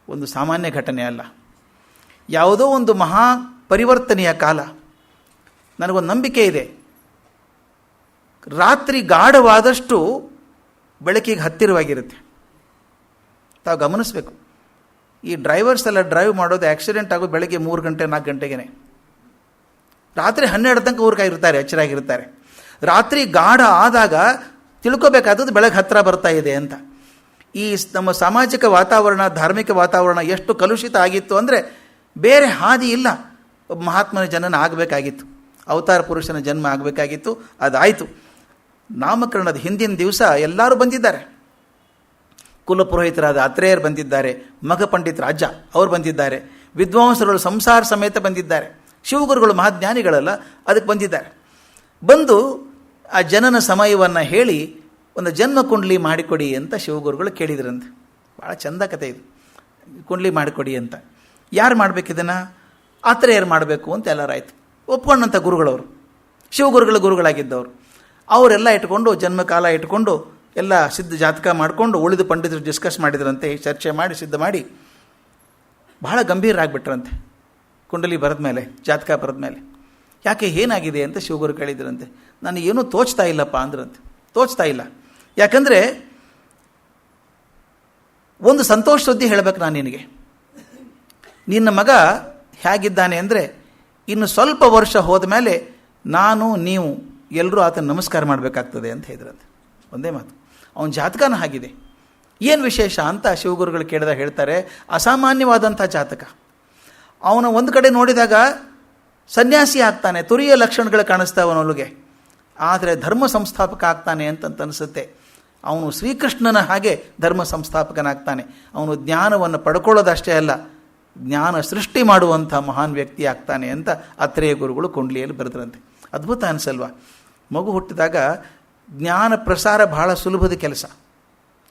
ಒಂದು ಸಾಮಾನ್ಯ ಘಟನೆ ಅಲ್ಲ, ಯಾವುದೋ ಒಂದು ಮಹಾ ಪರಿವರ್ತನೆಯ ಕಾಲ. ನನಗೊಂದು ನಂಬಿಕೆ ಇದೆ, ರಾತ್ರಿ ಗಾಢವಾದಷ್ಟು ಬೆಳಕಿಗೆ ಹತ್ತಿರವಾಗಿರುತ್ತೆ. ತಾವು ಗಮನಿಸಬೇಕು, ಈ ಡ್ರೈವರ್ಸ್ ಎಲ್ಲ ಡ್ರೈವ್ ಮಾಡೋದು, ಆಕ್ಸಿಡೆಂಟ್ ಆಗೋದು ಬೆಳಗ್ಗೆ 3 ಗಂಟೆ 4 ಗಂಟೆಗೆ, ರಾತ್ರಿ 12 ತನಕ ಊರಿಗಾಗಿರ್ತಾರೆ, ಎಚ್ಚರಾಗಿರ್ತಾರೆ. ರಾತ್ರಿ ಗಾಢ ಆದಾಗ ತಿಳ್ಕೋಬೇಕಾದದ್ದು ಬೆಳಗ್ಗೆ ಹತ್ತಿರ ಬರ್ತಾ ಇದೆ ಅಂತ. ಈ ನಮ್ಮ ಸಾಮಾಜಿಕ ವಾತಾವರಣ, ಧಾರ್ಮಿಕ ವಾತಾವರಣ ಎಷ್ಟು ಕಲುಷಿತ ಆಗಿತ್ತು ಅಂದರೆ ಬೇರೆ ಹಾದಿ ಇಲ್ಲ. ಒಬ್ಬ ಮಹಾತ್ಮನ ಜನನ ಆಗಬೇಕಾಗಿತ್ತು, ಅವತಾರ ಪುರುಷನ ಜನ್ಮ ಆಗಬೇಕಾಗಿತ್ತು, ಅದಾಯಿತು. ನಾಮಕರಣದ ಹಿಂದಿನ ದಿವಸ ಎಲ್ಲರೂ ಬಂದಿದ್ದಾರೆ. ಕುಲಪುರೋಹಿತರಾದ ಅತ್ರೇಯರು ಬಂದಿದ್ದಾರೆ, ಮಗ ಪಂಡಿತರ ಅಜ್ಜ ಅವರು ಬಂದಿದ್ದಾರೆ, ವಿದ್ವಾಂಸರುಗಳು ಸಂಸಾರ ಸಮೇತ ಬಂದಿದ್ದಾರೆ, ಶಿವಗುರುಗಳು ಮಹಾಜ್ಞಾನಿಗಳಲ್ಲ ಅದಕ್ಕೆ ಬಂದಿದ್ದಾರೆ. ಬಂದು ಆ ಜನನ ಸಮಯವನ್ನು ಹೇಳಿ ಒಂದು ಜನ್ಮ ಕುಂಡ್ಲಿ ಮಾಡಿಕೊಡಿ ಅಂತ ಶಿವಗುರುಗಳು ಕೇಳಿದ್ರಂತೆ. ಭಾಳ ಚಂದ ಕಥೆ ಇದು, ಕುಂಡ್ಲಿ ಮಾಡಿಕೊಡಿ ಅಂತ. ಯಾರು ಮಾಡಬೇಕಿದನ್ನು? ಆತ್ರೇಯರು ಮಾಡಬೇಕು ಅಂತ ಎಲ್ಲರಾಯ್ತು. ಒಪ್ಕೊಂಡಂಥ ಗುರುಗಳವರು, ಶಿವಗುರುಗಳ ಗುರುಗಳಾಗಿದ್ದವರು, ಅವರೆಲ್ಲ ಇಟ್ಕೊಂಡು ಜನ್ಮಕಾಲ ಇಟ್ಕೊಂಡು ಎಲ್ಲ ಸಿದ್ಧ ಜಾತಕ ಮಾಡಿಕೊಂಡು ಉಳಿದು ಪಂಡಿತರು ಡಿಸ್ಕಸ್ ಮಾಡಿದ್ರಂತೆ, ಚರ್ಚೆ ಮಾಡಿ ಸಿದ್ಧ ಮಾಡಿ ಬಹಳ ಗಂಭೀರರಾಗ್ಬಿಟ್ರಂತೆ. ಕುಂಡಲಿ ಬರೆದ ಮೇಲೆ, ಜಾತಕ ಬರೆದ ಮೇಲೆ, ಯಾಕೆ ಏನಾಗಿದೆ ಅಂತ ಶಿವಗುರು ಕೇಳಿದ್ರಂತೆ. ನನಗೇನೂ ತೋಚ್ತಾ ಇಲ್ಲಪ್ಪ ಅಂದ್ರಂತೆ. ತೋಚ್ತಾ ಇಲ್ಲ ಯಾಕಂದರೆ ಒಂದು ಸಂತೋಷ ಸುದ್ದಿ ಹೇಳಬೇಕು ನಾನು ನಿನಗೆ. ನಿನ್ನ ಮಗ ಹೇಗಿದ್ದಾನೆ ಅಂದರೆ, ಇನ್ನು ಸ್ವಲ್ಪ ವರ್ಷ ಹೋದ ಮೇಲೆ ನಾನು ನೀವು ಎಲ್ಲರೂ ಆತನ ನಮಸ್ಕಾರ ಮಾಡಬೇಕಾಗ್ತದೆ ಅಂತ ಹೇಳಿದ್ರಂತೆ. ಒಂದೇ ಮಾತು. ಅವನ ಜಾತಕನ ಆಗಿದೆ. ಏನು ವಿಶೇಷ ಅಂತ ಶಿವಗುರುಗಳು ಕೇಳಿದಾಗ ಹೇಳ್ತಾರೆ, ಅಸಾಮಾನ್ಯವಾದಂಥ ಜಾತಕ. ಅವನು ಒಂದು ಕಡೆ ನೋಡಿದಾಗ ಸನ್ಯಾಸಿ ಆಗ್ತಾನೆ, ತುರಿಯ ಲಕ್ಷಣಗಳು ಕಾಣಿಸ್ತಾವೆ ಅವನೊಳಗೆ. ಆದರೆ ಧರ್ಮ ಸಂಸ್ಥಾಪಕ ಆಗ್ತಾನೆ ಅಂತ ಅನಿಸುತ್ತೆ. ಅವನು ಶ್ರೀಕೃಷ್ಣನ ಹಾಗೆ ಧರ್ಮ ಸಂಸ್ಥಾಪಕನಾಗ್ತಾನೆ. ಅವನು ಜ್ಞಾನವನ್ನು ಪಡ್ಕೊಳ್ಳೋದಷ್ಟೇ ಅಲ್ಲ, ಜ್ಞಾನ ಸೃಷ್ಟಿ ಮಾಡುವಂಥ ಮಹಾನ್ ವ್ಯಕ್ತಿ ಆಗ್ತಾನೆ ಅಂತ ಅತ್ರೇಯ ಗುರುಗಳು ಕೊಂಡ್ಲಿಯಲ್ಲಿ ಬರೆದ್ರಂತೆ. ಅದ್ಭುತ ಅನಿಸಲ್ವಾ? ಮಗು ಹುಟ್ಟಿದಾಗ ಜ್ಞಾನ ಪ್ರಸಾರ ಬಹಳ ಸುಲಭದ ಕೆಲಸ,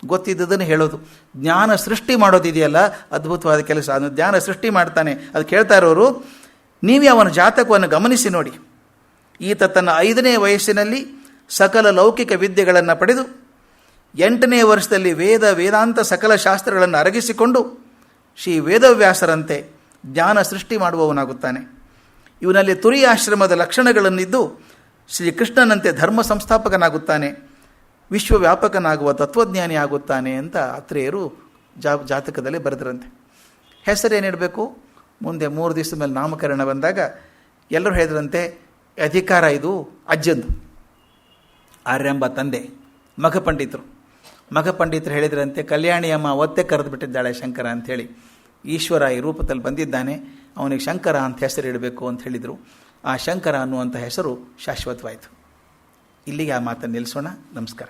ಗೊತ್ತಿದ್ದದನ್ನು ಹೇಳೋದು. ಜ್ಞಾನ ಸೃಷ್ಟಿ ಮಾಡೋದಿದೆಯಲ್ಲ, ಅದ್ಭುತವಾದ ಕೆಲಸ. ಅದನ್ನು ಜ್ಞಾನ ಸೃಷ್ಟಿ ಮಾಡ್ತಾನೆ. ಅದು ಕೇಳ್ತಾ ಇರೋರು, ನೀವೇ ಅವನ ಜಾತಕವನ್ನು ಗಮನಿಸಿ ನೋಡಿ. ಈತ ತನ್ನ 5ನೇ ವಯಸ್ಸಿನಲ್ಲಿ ಸಕಲ ಲೌಕಿಕ ವಿದ್ಯೆಗಳನ್ನು ಪಡೆದು 8ನೇ ವರ್ಷದಲ್ಲಿ ವೇದಾಂತ ಸಕಲ ಶಾಸ್ತ್ರಗಳನ್ನು ಅರಗಿಸಿಕೊಂಡು ಶ್ರೀ ವೇದವ್ಯಾಸರಂತೆ ಜ್ಞಾನ ಸೃಷ್ಟಿ ಮಾಡುವವನಾಗುತ್ತಾನೆ. ಇವನಲ್ಲಿ ತುರಿಯಾಶ್ರಮದ ಲಕ್ಷಣಗಳನ್ನಿದ್ದು ಶ್ರೀಕೃಷ್ಣನಂತೆ ಧರ್ಮ ಸಂಸ್ಥಾಪಕನಾಗುತ್ತಾನೆ, ವಿಶ್ವವ್ಯಾಪಕನಾಗುವ ತತ್ವಜ್ಞಾನಿ ಆಗುತ್ತಾನೆ ಅಂತ ಅತ್ರೇಯರು ಜಾತಕದಲ್ಲಿ ಬರೆದರಂತೆ. ಹೆಸರೇನಿಡಬೇಕು? ಮುಂದೆ 3 ದಿವಸದ ಮೇಲೆ ನಾಮಕರಣ ಬಂದಾಗ ಎಲ್ಲರೂ ಹೇಳಿದ್ರಂತೆ, ಅಧಿಕಾರ ಇದು ಅಜ್ಜಂದು. ಆರ್ಯಂಬ ತಂದೆ ಮಖಪಂಡಿತರು ಹೇಳಿದ್ರಂತೆ, ಕಲ್ಯಾಣಿ ಅಮ್ಮ ಒತ್ತೆ ಕರೆದು ಬಿಟ್ಟಿದ್ದಾಳೆ ಶಂಕರ ಅಂಥೇಳಿ. ಈಶ್ವರ ಈ ರೂಪದಲ್ಲಿ ಬಂದಿದ್ದಾನೆ, ಅವನಿಗೆ ಶಂಕರ ಅಂತ ಹೆಸರಿಡಬೇಕು ಅಂತ ಹೇಳಿದರು. ಆ ಶಂಕರ ಅನ್ನುವಂಥ ಹೆಸರು ಶಾಶ್ವತವಾಯಿತು. ಇಲ್ಲಿಗೆ ಆ ಮಾತನ್ನು ನಿಲ್ಲಿಸೋಣ. ನಮಸ್ಕಾರ.